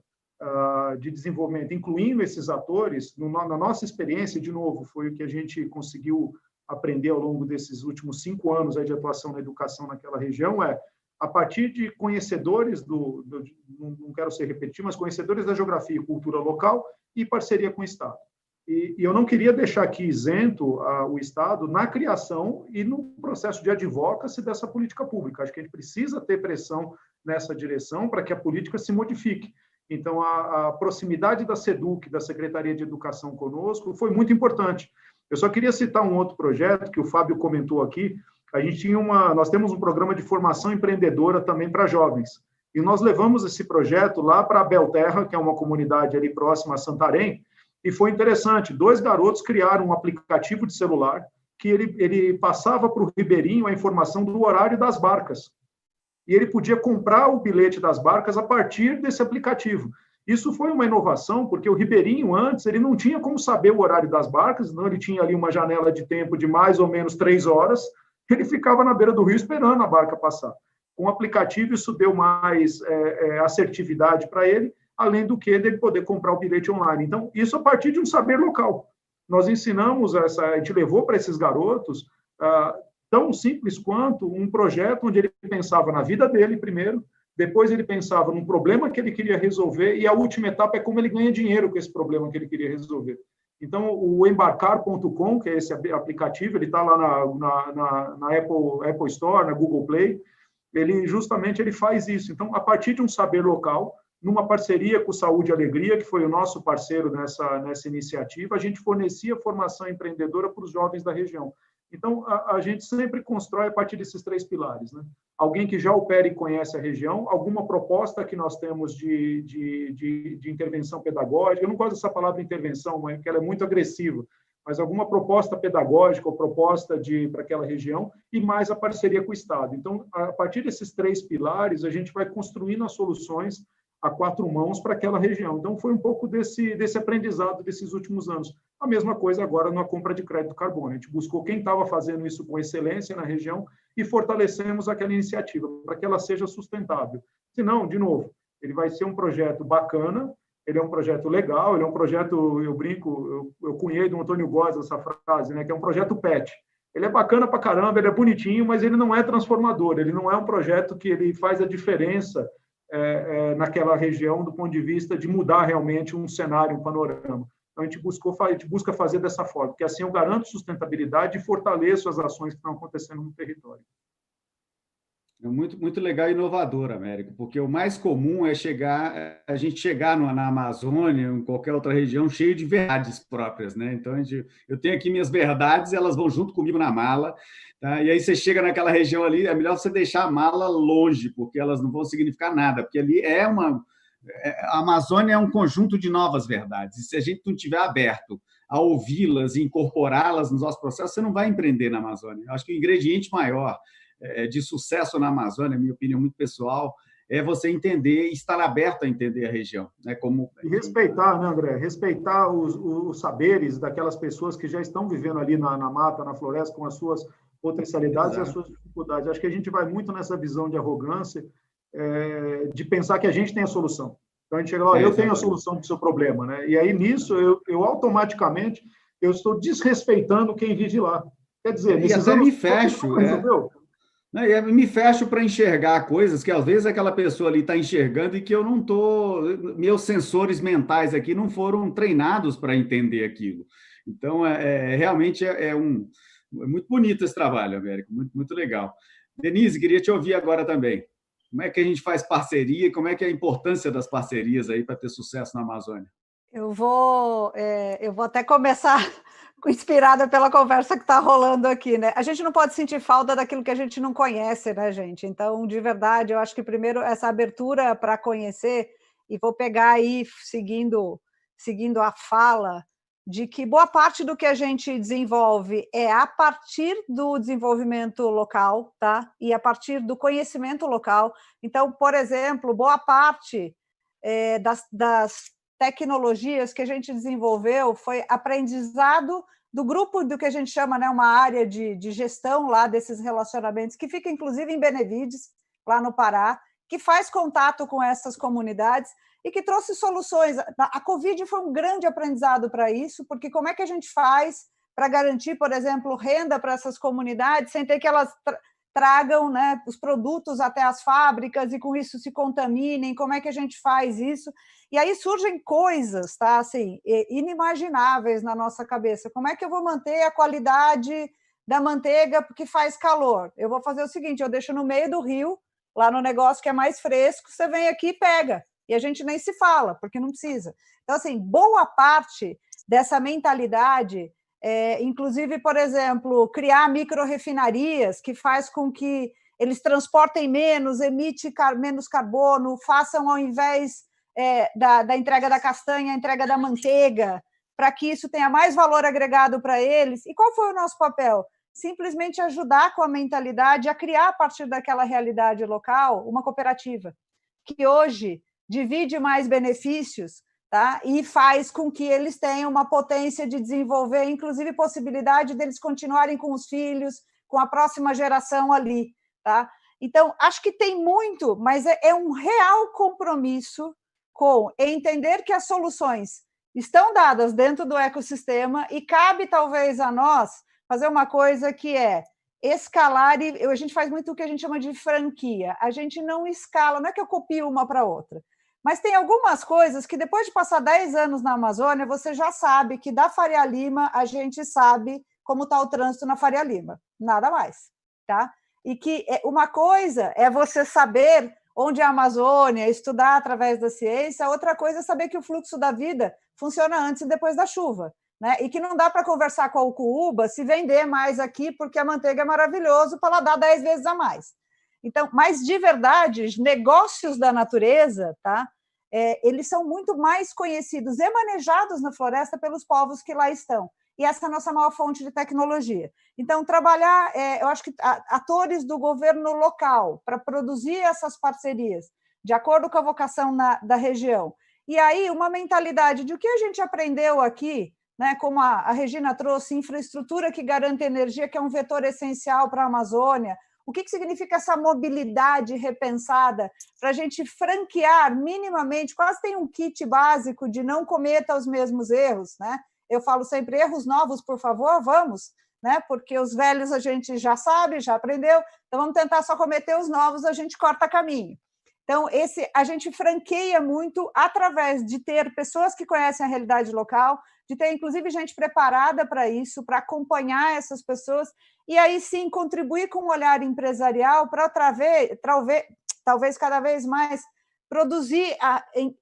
Speaker 4: de desenvolvimento, incluindo esses atores, na nossa experiência, de novo, foi o que a gente conseguiu aprender ao longo desses últimos 5 anos de atuação na educação naquela região, a partir de conhecedores não quero ser repetitivo, mas conhecedores da geografia e cultura local e parceria com o Estado. E eu não queria deixar aqui isento o Estado na criação e no processo de advocacy dessa política pública. Acho que a gente precisa ter pressão nessa direção para que a política se modifique. Então, a proximidade da SEDUC, da Secretaria de Educação conosco, foi muito importante. Eu só queria citar um outro projeto que o Fábio comentou aqui. Nós temos um programa de formação empreendedora também para jovens. E nós levamos esse projeto lá para a Belterra, que é uma comunidade ali próxima a Santarém, e foi interessante. 2 garotos criaram um aplicativo de celular que ele passava para o ribeirinho a informação do horário das barcas. E ele podia comprar o bilhete das barcas a partir desse aplicativo. Isso foi uma inovação, porque o ribeirinho, antes, ele não tinha como saber o horário das barcas, não, ele tinha ali uma janela de tempo de mais ou menos 3 horas, ele ficava na beira do rio esperando a barca passar. Com o aplicativo, isso deu mais assertividade para ele, além do que dele poder comprar o bilhete online. Então, isso a partir de um saber local. Nós ensinamos, a gente levou para esses garotos, tão simples quanto um projeto onde ele pensava na vida dele primeiro, depois ele pensava num problema que ele queria resolver, e a última etapa é como ele ganha dinheiro com esse problema que ele queria resolver. Então, o embarcar.com, que é esse aplicativo, ele está lá na Apple Store, na Google Play, ele faz isso. Então, a partir de um saber local, numa parceria com o Saúde e Alegria, que foi o nosso parceiro nessa iniciativa, a gente fornecia formação empreendedora para os jovens da região. Então, a gente sempre constrói a partir desses 3 pilares, né? Alguém que já opera e conhece a região, alguma proposta que nós temos de intervenção pedagógica, eu não gosto dessa palavra intervenção, porque ela é muito agressiva, mas alguma proposta pedagógica ou proposta para aquela região, e mais a parceria com o Estado. Então, a partir desses 3 pilares, a gente vai construindo as soluções a 4 mãos para aquela região. Então, foi um pouco desse aprendizado desses últimos anos. A mesma coisa agora na compra de crédito carbono. A gente buscou quem estava fazendo isso com excelência na região e fortalecemos aquela iniciativa para que ela seja sustentável. Senão, de novo, ele vai ser um projeto bacana, ele é um projeto legal, ele é um projeto, eu brinco, eu cunhei do Antônio Góes essa frase, né, que é um projeto PET. Ele é bacana para caramba, ele é bonitinho, mas ele não é transformador, ele não é um projeto que ele faz a diferença naquela região do ponto de vista de mudar realmente um cenário, um panorama. Então, a gente busca fazer dessa forma, porque assim eu garanto sustentabilidade e fortaleço as ações que estão acontecendo no território.
Speaker 2: É muito, muito legal e inovador, Américo, porque o mais comum é a gente chegar na Amazônia, em qualquer outra região, cheio de verdades próprias, né? Então, eu tenho aqui minhas verdades, elas vão junto comigo na mala, tá? E aí você chega naquela região ali, é melhor você deixar a mala longe, porque elas não vão significar nada, porque ali a Amazônia é um conjunto de novas verdades, e se a gente não estiver aberto a ouvi-las e incorporá-las nos nossos processos, você não vai empreender na Amazônia. Eu acho que o ingrediente maior de sucesso na Amazônia, minha opinião muito pessoal, é você entender, estar aberto a entender a região. Né?
Speaker 4: E respeitar, né, André? Respeitar os saberes daquelas pessoas que já estão vivendo ali na mata, na floresta, com as suas potencialidades e as suas dificuldades. Acho que a gente vai muito nessa visão de arrogância, de pensar que a gente tem a solução. Então, a gente chega lá, eu tenho a solução do seu problema, né? E aí, nisso, eu automaticamente, eu estou desrespeitando quem vive lá. Quer dizer,
Speaker 2: e até me fecho, me fecho para enxergar coisas que, às vezes, aquela pessoa ali está enxergando e que eu não estou... Meus sensores mentais aqui não foram treinados para entender aquilo. Então, realmente é muito bonito esse trabalho, Américo, muito, muito legal. Denise, queria te ouvir agora também. Como é que a gente faz parceria e como é que é a importância das parcerias aí para ter sucesso na Amazônia?
Speaker 5: Eu vou até começar inspirada pela conversa que está rolando aqui, né? A gente não pode sentir falta daquilo que a gente não conhece, né, gente? Então, de verdade, eu acho que primeiro essa abertura para conhecer, e vou pegar aí, seguindo a fala, de que boa parte do que a gente desenvolve é a partir do desenvolvimento local, tá? E a partir do conhecimento local. Então, por exemplo, boa parte das tecnologias que a gente desenvolveu foi aprendizado do grupo do que a gente chama, né, uma área de gestão lá desses relacionamentos, que fica inclusive em Benevides, lá no Pará, que faz contato com essas comunidades e que trouxe soluções. A Covid foi um grande aprendizado para isso, porque como é que a gente faz para garantir, por exemplo, renda para essas comunidades sem ter que elas tragam, né, os produtos até as fábricas e com isso se contaminem, como é que a gente faz isso? E aí surgem coisas, tá, assim, inimagináveis na nossa cabeça. Como é que eu vou manter a qualidade da manteiga porque faz calor? Eu vou fazer o seguinte, eu deixo no meio do rio, lá no negócio que é mais fresco, você vem aqui e pega. E a gente nem se fala, porque não precisa. Então, assim, boa parte dessa mentalidade, inclusive, por exemplo, criar micro-refinarias que faz com que eles transportem menos, emitem menos carbono, façam, ao invés da entrega da castanha, a entrega da manteiga, para que isso tenha mais valor agregado para eles. E qual foi o nosso papel? Simplesmente ajudar com a mentalidade a criar, a partir daquela realidade local, uma cooperativa, que hoje divide mais benefícios, tá? E faz com que eles tenham uma potência de desenvolver, inclusive possibilidade deles continuarem com os filhos, com a próxima geração ali, tá? Então, acho que tem muito, mas é um real compromisso com entender que as soluções estão dadas dentro do ecossistema e cabe, talvez, a nós fazer uma coisa que é escalar, e a gente faz muito o que a gente chama de franquia. A gente não escala, não é que eu copio uma para outra, mas tem algumas coisas que, depois de passar 10 anos na Amazônia, você já sabe que da Faria Lima a gente sabe como está o trânsito na Faria Lima, nada mais, tá? E que uma coisa é você saber onde é a Amazônia, estudar através da ciência, outra coisa é saber que o fluxo da vida funciona antes e depois da chuva, né? E que não dá para conversar com a Ucuúba se vender mais aqui, porque a manteiga é maravilhoso para ela dar 10 vezes a mais. Então, mas de verdade, negócios da natureza, tá? Eles são muito mais conhecidos e manejados na floresta pelos povos que lá estão. E essa é a nossa maior fonte de tecnologia. Então, trabalhar, eu acho que atores do governo local para produzir essas parcerias, de acordo com a vocação da região. E aí, uma mentalidade de o que a gente aprendeu aqui, né, como a Regina trouxe, infraestrutura que garante energia, que é um vetor essencial para a Amazônia. O que significa essa mobilidade repensada para a gente franquear minimamente, quase tem um kit básico de não cometa os mesmos erros, né? Eu falo sempre, erros novos, por favor, vamos, né? Porque os velhos a gente já sabe, já aprendeu, então vamos tentar só cometer os novos, a gente corta caminho. Então, a gente franqueia muito através de ter pessoas que conhecem a realidade local, de ter, inclusive, gente preparada para isso, para acompanhar essas pessoas, e aí sim contribuir com um olhar empresarial para talvez cada vez mais produzir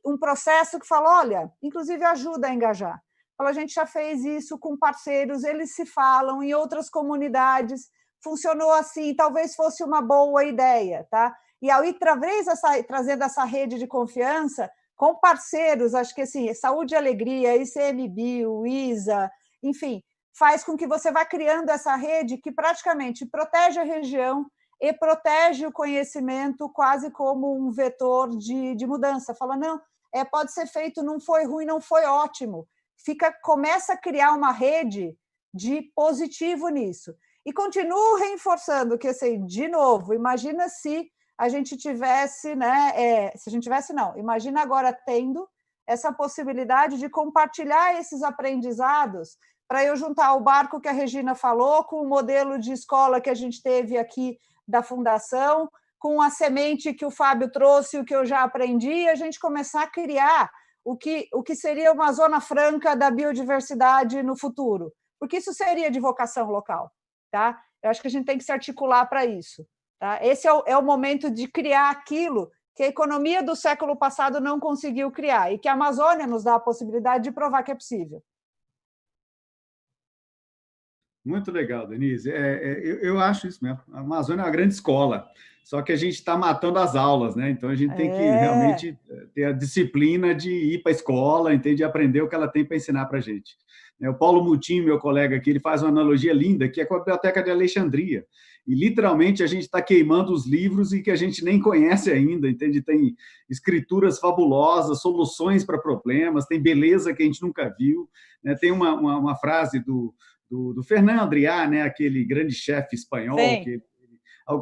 Speaker 5: um processo que fala, olha, inclusive ajuda a engajar. A gente já fez isso com parceiros, eles se falam em outras comunidades, funcionou assim, talvez fosse uma boa ideia, tá? E aí, trazendo essa rede de confiança com parceiros, acho que assim, Saúde e Alegria, ICMBio, ISA, enfim, faz com que você vá criando essa rede que praticamente protege a região e protege o conhecimento quase como um vetor de mudança. Fala, não, pode ser feito, não foi ruim, não foi ótimo. Começa a criar uma rede de positivo nisso. E continuo reforçando que, assim, de novo, imagina se a gente tivesse, né? Se a gente tivesse, não, imagina agora tendo essa possibilidade de compartilhar esses aprendizados para eu juntar o barco que a Regina falou com o modelo de escola que a gente teve aqui da Fundação, com a semente que o Fábio trouxe, o que eu já aprendi, e a gente começar a criar o que seria uma zona franca da biodiversidade no futuro, porque isso seria de vocação local, tá? Eu acho que a gente tem que se articular para isso, tá? Esse é o momento de criar aquilo que a economia do século passado não conseguiu criar e que a Amazônia nos dá a possibilidade de provar que é possível.
Speaker 2: Muito legal, Denise. Eu acho isso mesmo. A Amazônia é uma grande escola, só que a gente está matando as aulas, né? Então a gente tem que realmente ter a disciplina de ir para a escola, entende? De aprender o que ela tem para ensinar para a gente. O Paulo Mutim, meu colega aqui, ele faz uma analogia linda, que é com a Biblioteca de Alexandria. E, literalmente, a gente está queimando os livros e que a gente nem conhece ainda, entende? Tem escrituras fabulosas, soluções para problemas, tem beleza que a gente nunca viu. Né? Tem uma frase do Fernand Adrià, né? Aquele grande chefe espanhol, que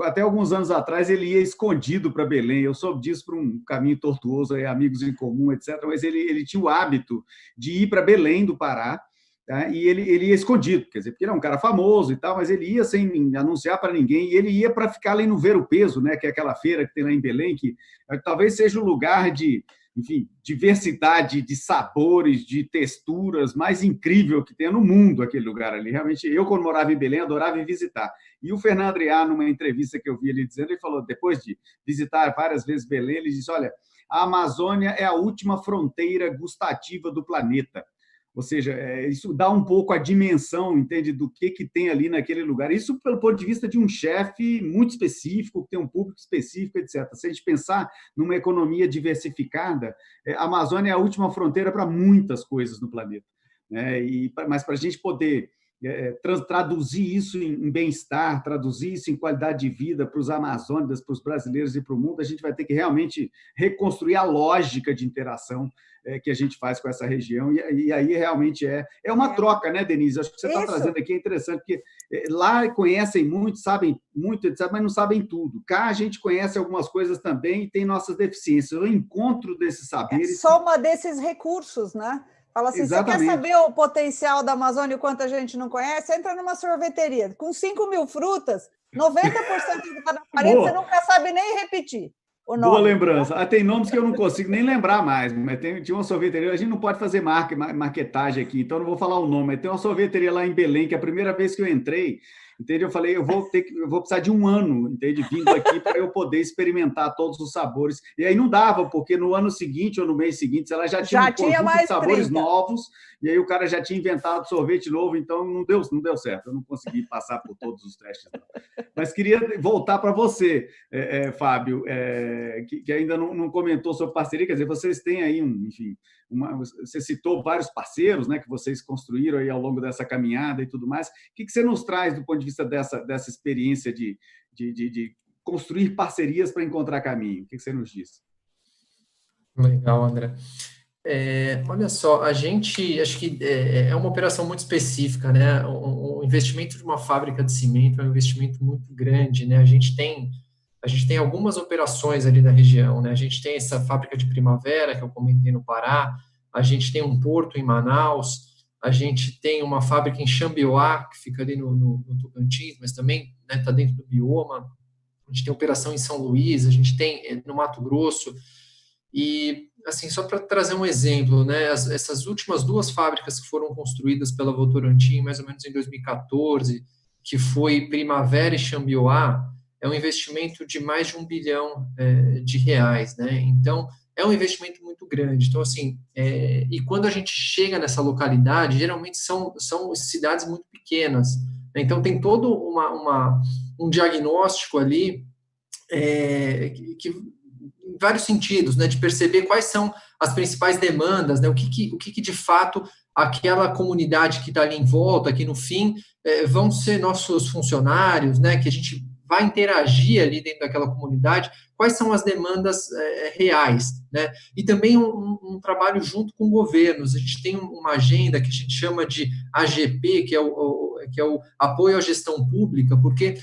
Speaker 2: até alguns anos atrás ele ia escondido para Belém. Eu soube disso por um caminho tortuoso, amigos em comum, etc. Mas ele tinha o hábito de ir para Belém do Pará, tá? E ele ia escondido, quer dizer, porque ele é um cara famoso e tal, mas ele ia sem anunciar para ninguém, e ele ia para ficar ali no Ver o Peso, né? Que é aquela feira que tem lá em Belém, que talvez seja o lugar de, enfim, diversidade de sabores, de texturas mais incrível que tem no mundo, aquele lugar ali. Realmente, eu, quando morava em Belém, adorava ir visitar. E o Fernand Adrià, numa entrevista que eu vi ele dizendo, ele falou, depois de visitar várias vezes Belém, ele disse, olha, a Amazônia é a última fronteira gustativa do planeta. Ou seja, isso dá um pouco a dimensão, entende, do que tem ali naquele lugar. Isso pelo ponto de vista de um chefe muito específico, que tem um público específico, etc. Se a gente pensar numa economia diversificada, a Amazônia é a última fronteira para muitas coisas no planeta. Né? Mas para a gente poder traduzir isso em bem-estar, traduzir isso em qualidade de vida para os amazônicos, para os brasileiros e para o mundo, a gente vai ter que realmente reconstruir a lógica de interação que a gente faz com essa região, e aí realmente é uma troca, né, Denise? Acho que você está trazendo aqui é interessante, porque lá conhecem muito, sabem muito, etc., mas não sabem tudo. Cá a gente conhece algumas coisas também e tem nossas deficiências. O encontro desses saberes...
Speaker 5: Soma desses recursos, né? Fala assim, exatamente. Você quer saber o potencial da Amazônia e o quanto a gente não conhece? Entra numa sorveteria. Com 5.000 frutas, 90% que está na parede, você nunca sabe nem repetir.
Speaker 2: Boa lembrança. Tem nomes que eu não consigo nem lembrar mais, mas tinha uma sorveteria, a gente não pode fazer marketagem aqui, então não vou falar o nome, mas tem uma sorveteria lá em Belém, que a primeira vez que eu entrei, entende? Eu falei, eu vou precisar de um ano, entende? Vindo aqui para eu poder experimentar todos os sabores. E aí não dava, porque no ano seguinte ou no mês seguinte, ela já tinha um conjunto de sabores novos, e aí o cara já tinha inventado sorvete novo, então não deu certo, eu não consegui passar por todos os testes. Não. Mas queria voltar para você, Fábio, que ainda não comentou sobre parceria, quer dizer, vocês têm aí, você citou vários parceiros, né, que vocês construíram aí ao longo dessa caminhada e tudo mais. O que você nos traz do ponto de vista dessa experiência de construir parcerias para encontrar caminho? O que você nos diz?
Speaker 3: Legal, André. Olha só, a gente, acho que é uma operação muito específica, né? O investimento de uma fábrica de cimento é um investimento muito grande, né? A gente tem algumas operações ali na região, né? A gente tem essa fábrica de Primavera, que eu comentei no Pará, a gente tem um porto em Manaus, a gente tem uma fábrica em Xambioá, que fica ali no Tocantins, mas também está dentro do bioma, a gente tem operação em São Luís, a gente tem no Mato Grosso, e, assim, só para trazer um exemplo, né, essas últimas 2 fábricas que foram construídas pela Votorantim, mais ou menos em 2014, que foi Primavera e Xambioá, é um investimento de mais de R$1 bilhão de reais, né? Então, é um investimento muito grande. Então, assim, e quando a gente chega nessa localidade, geralmente são cidades muito pequenas, né? Então, tem todo um diagnóstico ali que em vários sentidos, né? De perceber quais são as principais demandas, né? O que de fato aquela comunidade que está ali em volta, que no fim vão ser nossos funcionários, né? Que a gente vai interagir ali dentro daquela comunidade, quais são as demandas reais, né? E também um trabalho junto com governos. A gente tem uma agenda que a gente chama de AGP, que que é o apoio à gestão pública, porque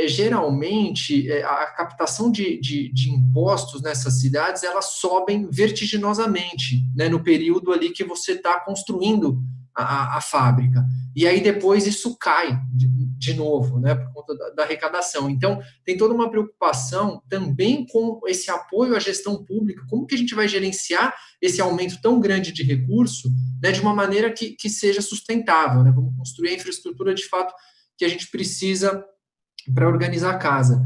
Speaker 3: geralmente a captação de impostos nessas cidades, elas sobem vertiginosamente, né, no período ali que você está construindo a fábrica. E aí depois isso cai de novo, né, por conta da arrecadação. Então, tem toda uma preocupação também com esse apoio à gestão pública, como que a gente vai gerenciar esse aumento tão grande de recurso, né, de uma maneira que seja sustentável, né, vamos construir a infraestrutura de fato que a gente precisa para organizar a casa.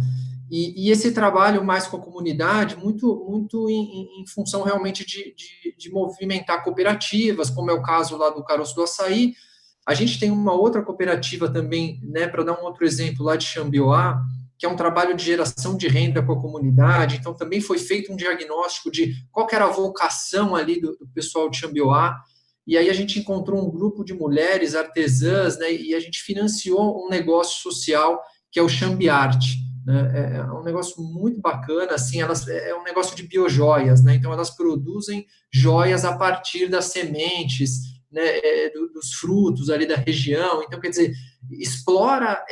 Speaker 3: E esse trabalho mais com a comunidade, muito em função realmente de movimentar cooperativas, como é o caso lá do Caroço do Açaí. A gente tem uma outra cooperativa também, né, para dar um outro exemplo, lá de Xambioá, que é um trabalho de geração de renda com a comunidade. Então, também foi feito um diagnóstico de qual que era a vocação ali do pessoal de Xambioá. E aí a gente encontrou um grupo de mulheres artesãs, né, e a gente financiou um negócio social que é o Xambiarte, né? É um negócio muito bacana, assim, é um negócio de biojoias, né? Então elas produzem joias a partir das sementes, né, dos frutos ali da região. Então, quer dizer, explora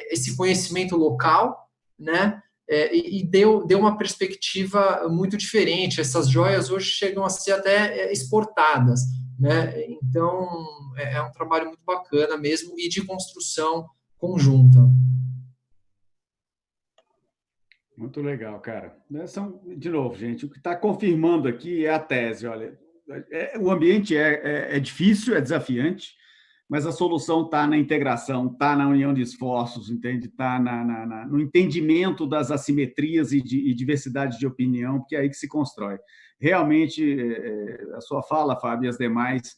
Speaker 3: esse conhecimento local, né? E deu uma perspectiva muito diferente. Essas joias hoje chegam a ser até exportadas, né? Então, é um trabalho muito bacana mesmo e de construção conjunta.
Speaker 2: Muito legal, cara. De novo, gente, o que está confirmando aqui é a tese. Olha, o ambiente é difícil, é desafiante, mas a solução está na integração, está na união de esforços, entende? Está no entendimento das assimetrias e diversidade de opinião, porque é aí que se constrói. Realmente, a sua fala, Fábio, e as demais,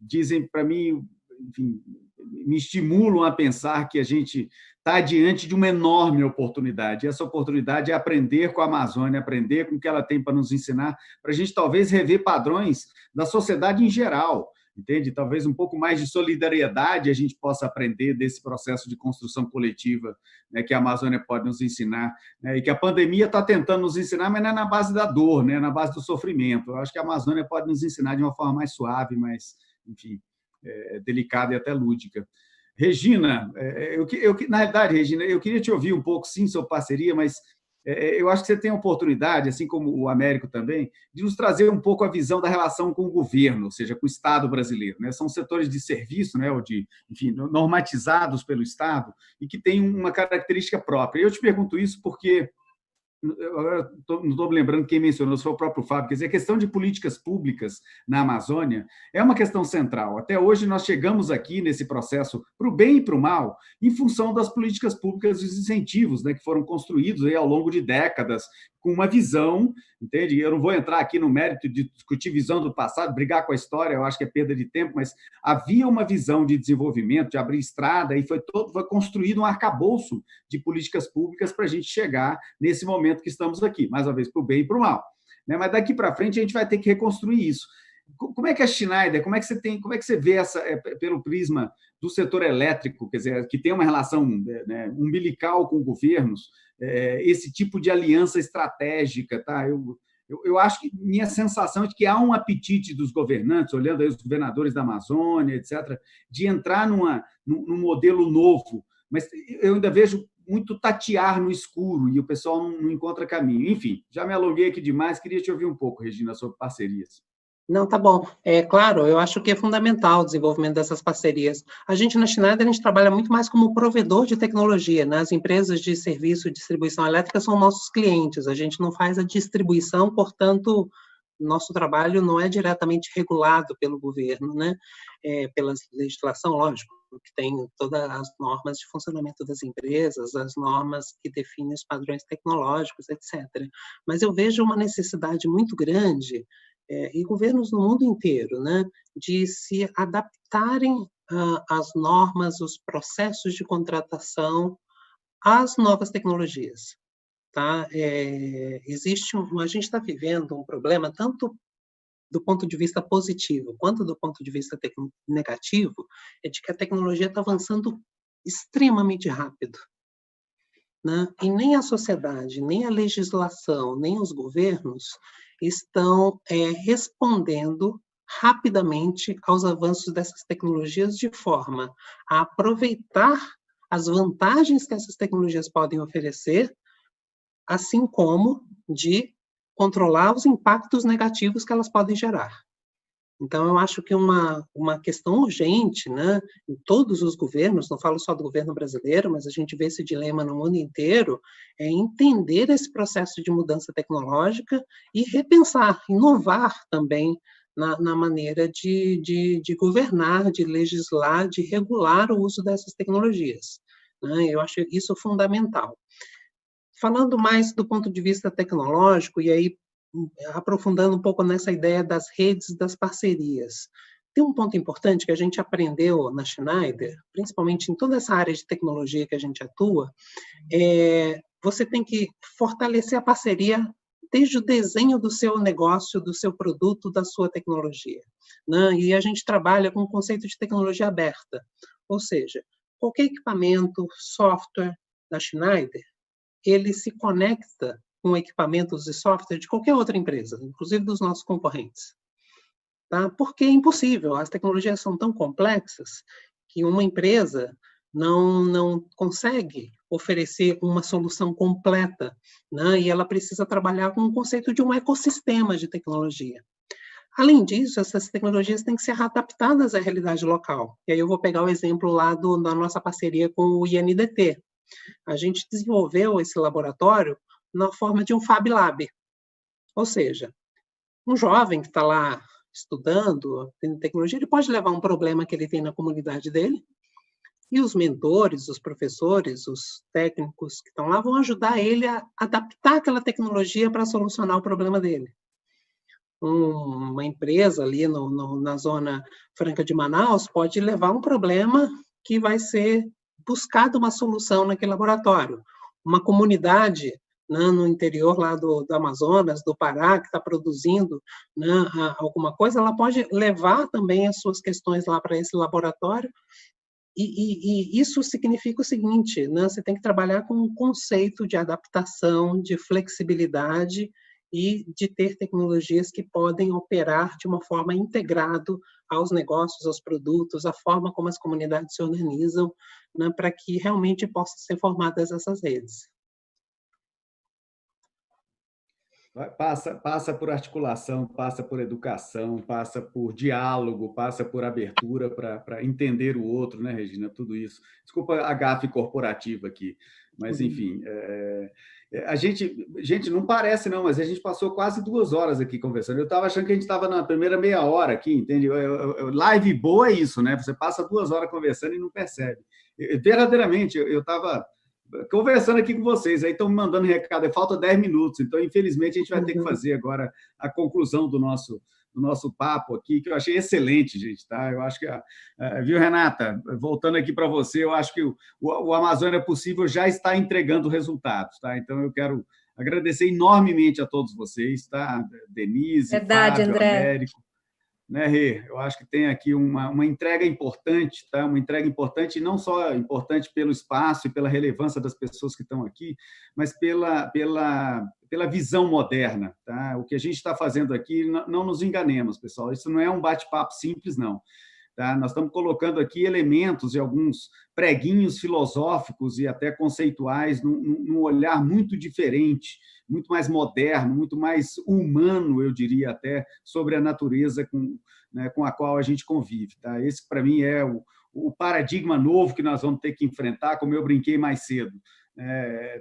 Speaker 2: dizem para mim, enfim, me estimulam a pensar que a gente está diante de uma enorme oportunidade. E essa oportunidade é aprender com a Amazônia, aprender com o que ela tem para nos ensinar, para a gente talvez rever padrões da sociedade em geral, entende? Talvez um pouco mais de solidariedade a gente possa aprender desse processo de construção coletiva, né, que a Amazônia pode nos ensinar, né, e que a pandemia está tentando nos ensinar, mas não é na base da dor, né, na base do sofrimento. Eu acho que a Amazônia pode nos ensinar de uma forma mais suave, mais, enfim, delicada e até lúdica. Regina, na realidade, Regina, eu queria te ouvir um pouco, sim, sobre parceria, mas eu acho que você tem a oportunidade, assim como o Américo também, de nos trazer um pouco a visão da relação com o governo, ou seja, com o Estado brasileiro, né? São setores de serviço, né, ou enfim, normatizados pelo Estado, e que têm uma característica própria. Eu te pergunto isso porque agora não estou me lembrando quem mencionou, se foi o próprio Fábio, quer dizer, a questão de políticas públicas na Amazônia é uma questão central. Até hoje nós chegamos aqui nesse processo para o bem e para o mal, em função das políticas públicas e dos incentivos, né, que foram construídos aí ao longo de décadas, com uma visão, entende? Eu não vou entrar aqui no mérito de discutir visão do passado, brigar com a história, eu acho que é perda de tempo, mas havia uma visão de desenvolvimento, de abrir estrada, e foi construído um arcabouço de políticas públicas para a gente chegar nesse momento que estamos aqui, mais uma vez, para o bem e para o mal. Né? Mas daqui para frente a gente vai ter que reconstruir isso. Como é que a Schneider, como é que você vê essa, pelo prisma do setor elétrico, quer dizer, que tem uma relação, né, umbilical com governos, esse tipo de aliança estratégica, tá? Eu acho que minha sensação é de que há um apetite dos governantes, olhando aí os governadores da Amazônia, etc., de entrar num modelo novo, mas eu ainda vejo muito tatear no escuro e o pessoal não encontra caminho. Enfim, já me alonguei aqui demais, queria te ouvir um pouco, Regina, sobre parcerias.
Speaker 6: Não, tá bom. Claro, eu acho que é fundamental o desenvolvimento dessas parcerias. A gente, na Schneider, a gente trabalha muito mais como provedor de tecnologia, né? As empresas de serviço de distribuição elétrica são nossos clientes, a gente não faz a distribuição, portanto, nosso trabalho não é diretamente regulado pelo governo, né? Pela legislação, lógico, que tem todas as normas de funcionamento das empresas, as normas que definem os padrões tecnológicos, etc. Mas eu vejo uma necessidade muito grande e governos no mundo inteiro, né, de se adaptarem às normas, os processos de contratação às novas tecnologias. Tá? A gente está vivendo um problema tanto do ponto de vista positivo quanto do ponto de vista negativo, é de que a tecnologia está avançando extremamente rápido. Né? E nem a sociedade, nem a legislação, nem os governos estão respondendo rapidamente aos avanços dessas tecnologias de forma a aproveitar as vantagens que essas tecnologias podem oferecer, assim como de controlar os impactos negativos que elas podem gerar. Então, eu acho que uma questão urgente, né, em todos os governos, não falo só do governo brasileiro, mas a gente vê esse dilema no mundo inteiro, é entender esse processo de mudança tecnológica e repensar, inovar também na maneira de governar, de legislar, de regular o uso dessas tecnologias, né? Eu acho isso fundamental. Falando mais do ponto de vista tecnológico, e aí aprofundando um pouco nessa ideia das redes, das parcerias. Tem um ponto importante que a gente aprendeu na Schneider, principalmente em toda essa área de tecnologia que a gente atua, você tem que fortalecer a parceria desde o desenho do seu negócio, do seu produto, da sua tecnologia, né? E a gente trabalha com o conceito de tecnologia aberta, ou seja, qualquer equipamento, software da Schneider, ele se conecta com equipamentos e software de qualquer outra empresa, inclusive dos nossos concorrentes. Tá? Porque é impossível, as tecnologias são tão complexas que uma empresa não consegue oferecer uma solução completa, né? E ela precisa trabalhar com o conceito de um ecossistema de tecnologia. Além disso, essas tecnologias têm que ser adaptadas à realidade local. E aí eu vou pegar o exemplo lá da nossa parceria com o INDT. A gente desenvolveu esse laboratório na forma de um Fab Lab. Ou seja, um jovem que está lá estudando tecnologia, ele pode levar um problema que ele tem na comunidade dele, e os mentores, os professores, os técnicos que estão lá vão ajudar ele a adaptar aquela tecnologia para solucionar o problema dele. Uma empresa ali na Zona Franca de Manaus pode levar um problema que vai ser buscado uma solução naquele laboratório. Uma comunidade, né, no interior lá do Amazonas, do Pará, que está produzindo, né, alguma coisa, ela pode levar também as suas questões lá para esse laboratório, e isso significa o seguinte, né, você tem que trabalhar com um conceito de adaptação, de flexibilidade e de ter tecnologias que podem operar de uma forma integrada aos negócios, aos produtos, a forma como as comunidades se organizam, né, para que realmente possam ser formadas essas redes.
Speaker 2: Passa por articulação, passa por educação, passa por diálogo, passa por abertura para entender o outro, né, Regina? Tudo isso. Desculpa a gafe corporativa aqui, mas, enfim, a gente não parece, não, mas a gente passou quase 2 horas aqui conversando. Eu estava achando que a gente estava na primeira meia hora aqui, entende? Live boa é isso, né? Você passa 2 horas conversando e não percebe. Verdadeiramente, eu estava conversando aqui com vocês, aí estão me mandando recado, falta 10 minutos, então, infelizmente, a gente vai ter que fazer agora a conclusão do nosso papo aqui, que eu achei excelente, gente, tá? Eu acho que, viu, Renata, voltando aqui para você, eu acho que o Amazônia Possível já está entregando resultados, tá? Então, eu quero agradecer enormemente a todos vocês, tá? Denise,
Speaker 1: Verdade,
Speaker 2: Fábio,
Speaker 1: André.
Speaker 2: Américo, né, Rê? Eu acho que tem aqui uma entrega importante, tá? Uma entrega importante, e não só importante pelo espaço e pela relevância das pessoas que estão aqui, mas pela visão moderna, tá? O que a gente está fazendo aqui, não nos enganemos, pessoal, isso não é um bate-papo simples, não. Tá? Nós estamos colocando aqui elementos e alguns preguinhos filosóficos e até conceituais num olhar muito diferente, muito mais moderno, muito mais humano, eu diria até, sobre a natureza com a qual a gente convive. Tá? Esse, para mim, é o paradigma novo que nós vamos ter que enfrentar, como eu brinquei mais cedo,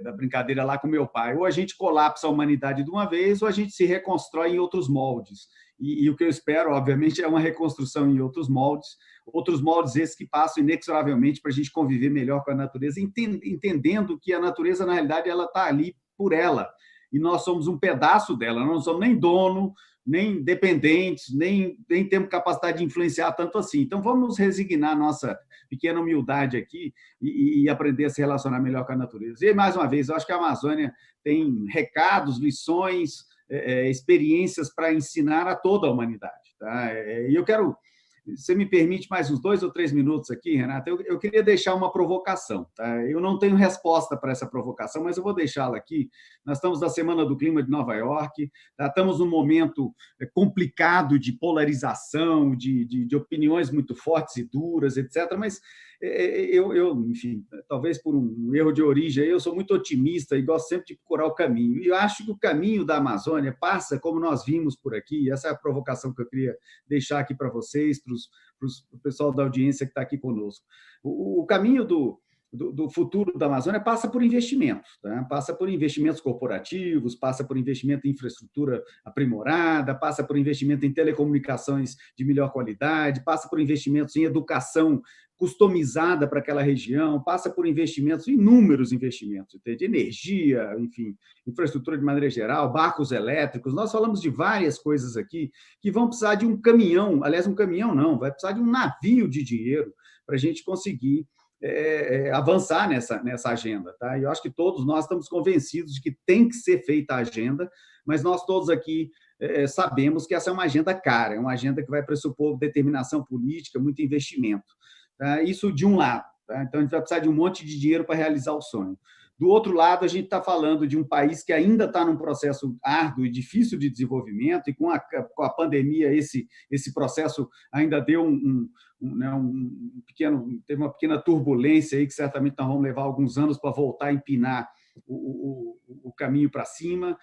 Speaker 2: da brincadeira lá com meu pai. Ou a gente colapsa a humanidade de uma vez, ou a gente se reconstrói em outros moldes. E o que eu espero, obviamente, é uma reconstrução em outros moldes esses que passam inexoravelmente para a gente conviver melhor com a natureza, entendendo que a natureza, na realidade, ela está ali por ela, e nós somos um pedaço dela, nós não somos nem dono, nem dependentes, nem temos capacidade de influenciar tanto assim. Então, vamos nos resignar a nossa pequena humildade aqui e aprender a se relacionar melhor com a natureza. E, mais uma vez, eu acho que a Amazônia tem recados, lições, experiências para ensinar a toda a humanidade. Tá? E eu quero você me permite mais uns 2 ou 3 minutos aqui, Renata? Eu queria deixar uma provocação. Tá? Eu não tenho resposta para essa provocação, mas eu vou deixá-la aqui. Nós estamos na Semana do Clima de Nova York, tá? Estamos num momento complicado de polarização, de opiniões muito fortes e duras, etc. Mas enfim, talvez por um erro de origem, eu sou muito otimista e gosto sempre de procurar o caminho. E eu acho que o caminho da Amazônia passa, como nós vimos por aqui, e essa é a provocação que eu queria deixar aqui para vocês, para o pessoal da audiência que está aqui conosco. O caminho do futuro da Amazônia passa por investimentos, tá? Passa por investimentos corporativos, passa por investimento em infraestrutura aprimorada, passa por investimento em telecomunicações de melhor qualidade, passa por investimentos em educação customizada para aquela região, passa por investimentos, inúmeros investimentos, de energia, enfim, infraestrutura de maneira geral, barcos elétricos. Nós falamos de várias coisas aqui que vão precisar de um caminhão, aliás, um caminhão não, vai precisar de um navio de dinheiro para a gente conseguir avançar nessa agenda. Tá? Eu acho que todos nós estamos convencidos de que tem que ser feita a agenda, mas nós todos aqui sabemos que essa é uma agenda cara, é uma agenda que vai pressupor determinação política, muito investimento. Tá? Isso de um lado. Tá? Então, a gente vai precisar de um monte de dinheiro para realizar o sonho. Do outro lado, a gente está falando de um país que ainda está num processo árduo e difícil de desenvolvimento, e com a pandemia esse processo ainda deu teve uma pequena turbulência aí, que certamente nós vamos levar alguns anos para voltar a empinar o caminho para cima.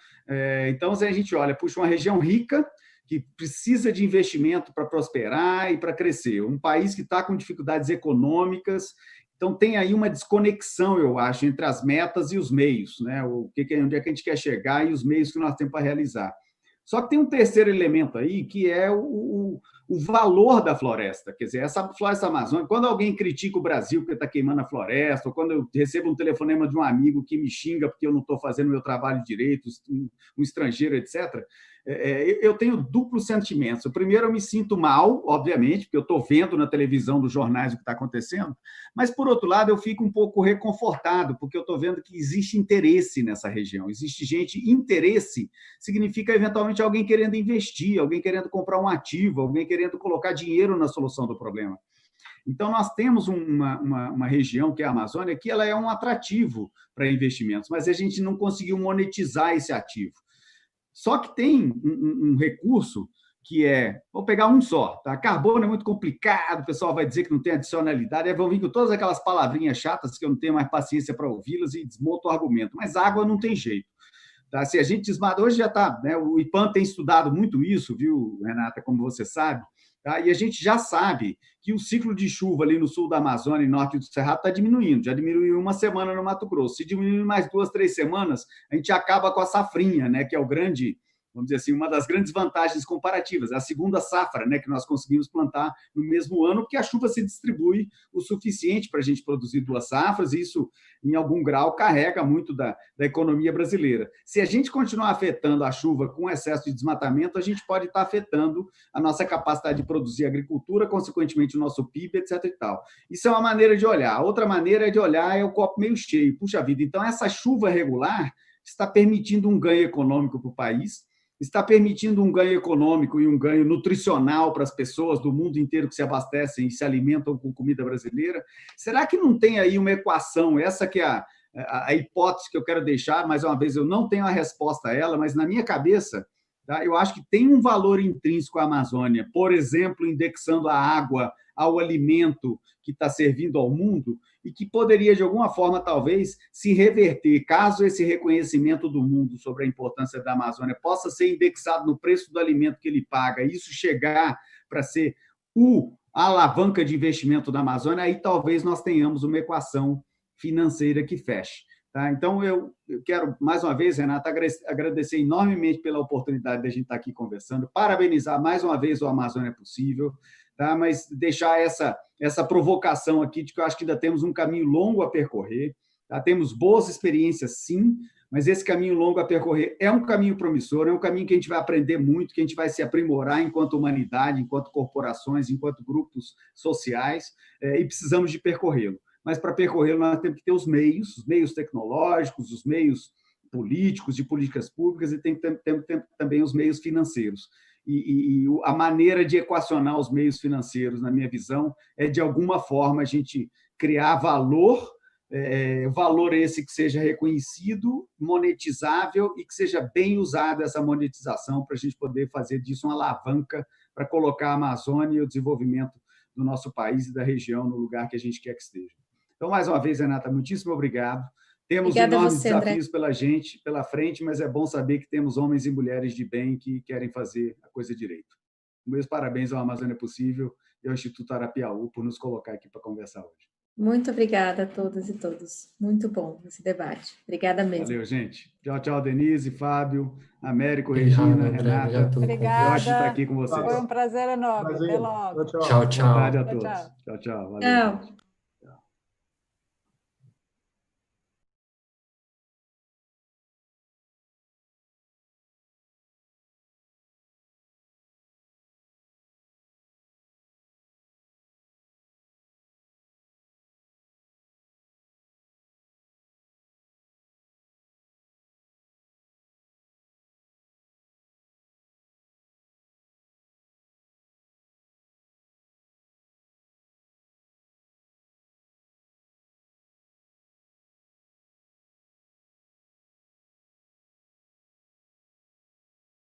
Speaker 2: Então, a gente olha, puxa, uma região rica, que precisa de investimento para prosperar e para crescer. Um país que está com dificuldades econômicas. Então, tem aí uma desconexão, eu acho, entre as metas e os meios, né? Onde é que a gente quer chegar e os meios que nós temos para realizar. Só que tem um terceiro elemento aí, que é o valor da floresta. Quer dizer, essa floresta amazônica, quando alguém critica o Brasil porque está queimando a floresta, ou quando eu recebo um telefonema de um amigo que me xinga porque eu não estou fazendo o meu trabalho direito, um estrangeiro, etc., eu tenho duplos sentimentos. O primeiro, eu me sinto mal, obviamente, porque eu estou vendo na televisão, dos jornais, o que está acontecendo, mas, por outro lado, eu fico um pouco reconfortado, porque eu estou vendo que existe interesse nessa região, existe gente. Interesse significa, eventualmente, alguém querendo investir, alguém querendo comprar um ativo, alguém querendo colocar dinheiro na solução do problema. Então, nós temos uma região, que é a Amazônia, que ela é um atrativo para investimentos, mas a gente não conseguiu monetizar esse ativo. Só que tem um recurso que vou pegar um só, tá? Carbono é muito complicado, o pessoal vai dizer que não tem adicionalidade, aí vão vir com todas aquelas palavrinhas chatas que eu não tenho mais paciência para ouvi-las e desmonto o argumento, mas água não tem jeito. Tá? Se a gente desmata, hoje já está, né? O IPAM tem estudado muito isso, viu, Renata, como você sabe, tá? E a gente já sabe que o ciclo de chuva ali no sul da Amazônia e norte do Cerrado está diminuindo, já diminuiu uma semana no Mato Grosso. Se diminuir mais 2, 3 semanas, a gente acaba com a safrinha, né? Que é o grande, vamos dizer assim, uma das grandes vantagens comparativas, a segunda safra, né, que nós conseguimos plantar no mesmo ano, porque a chuva se distribui o suficiente para a gente produzir 2 safras, e isso, em algum grau, carrega muito da economia brasileira. Se a gente continuar afetando a chuva com excesso de desmatamento, a gente pode estar afetando a nossa capacidade de produzir agricultura, consequentemente o nosso PIB, etc. e tal. Isso é uma maneira de olhar. A outra maneira de olhar é o copo meio cheio. Puxa vida, então essa chuva regular está permitindo um ganho econômico para o país, está permitindo um ganho econômico e um ganho nutricional para as pessoas do mundo inteiro que se abastecem e se alimentam com comida brasileira. Será que não tem aí uma equação? Essa que é a hipótese que eu quero deixar, mais uma vez, eu não tenho a resposta a ela, mas na minha cabeça, tá, eu acho que tem um valor intrínseco à Amazônia, por exemplo, indexando a água ao alimento que está servindo ao mundo, e que poderia, de alguma forma, talvez, se reverter, caso esse reconhecimento do mundo sobre a importância da Amazônia possa ser indexado no preço do alimento que ele paga, e isso chegar para ser a alavanca de investimento da Amazônia, aí talvez nós tenhamos uma equação financeira que feche. Tá? Então, eu quero, mais uma vez, Renata, agradecer enormemente pela oportunidade de a gente estar aqui conversando, parabenizar mais uma vez o Amazônia é Possível, tá? Mas deixar essa provocação aqui de que eu acho que ainda temos um caminho longo a percorrer. Tá? Temos boas experiências, sim, mas esse caminho longo a percorrer é um caminho promissor, é um caminho que a gente vai aprender muito, que a gente vai se aprimorar enquanto humanidade, enquanto corporações, enquanto grupos sociais, e precisamos de percorrê-lo. Mas, para percorrer, nós temos que ter os meios tecnológicos, os meios políticos, de políticas públicas, e tem que ter também os meios financeiros. e a maneira de equacionar os meios financeiros, na minha visão, é, de alguma forma, a gente criar valor, valor esse que seja reconhecido, monetizável e que seja bem usada essa monetização para a gente poder fazer disso uma alavanca para colocar a Amazônia e o desenvolvimento do nosso país e da região no lugar que a gente quer que esteja. Então, mais uma vez, Renata, muitíssimo obrigado. Temos
Speaker 1: Obrigada
Speaker 2: enormes
Speaker 1: você,
Speaker 2: desafios pela frente, mas é bom saber que temos homens e mulheres de bem que querem fazer a coisa direito. Meus parabéns ao Amazônia Possível e ao Instituto Arapiaú por nos colocar aqui para conversar hoje.
Speaker 1: Muito obrigada a todas e todos. Muito bom esse debate. Obrigada mesmo.
Speaker 2: Valeu, gente. Tchau, tchau, Denise, Fábio, Américo, Regina, Renata.
Speaker 5: Obrigada.
Speaker 2: Ótimo estar aqui com vocês.
Speaker 5: Foi um prazer enorme. Até logo.
Speaker 4: Tchau,
Speaker 3: Tchau, tchau.
Speaker 2: Boa tarde a
Speaker 5: Tchau,
Speaker 2: todos.
Speaker 5: tchau.
Speaker 2: Tchau, tchau. Valeu,
Speaker 1: Tchau.
Speaker 2: gente.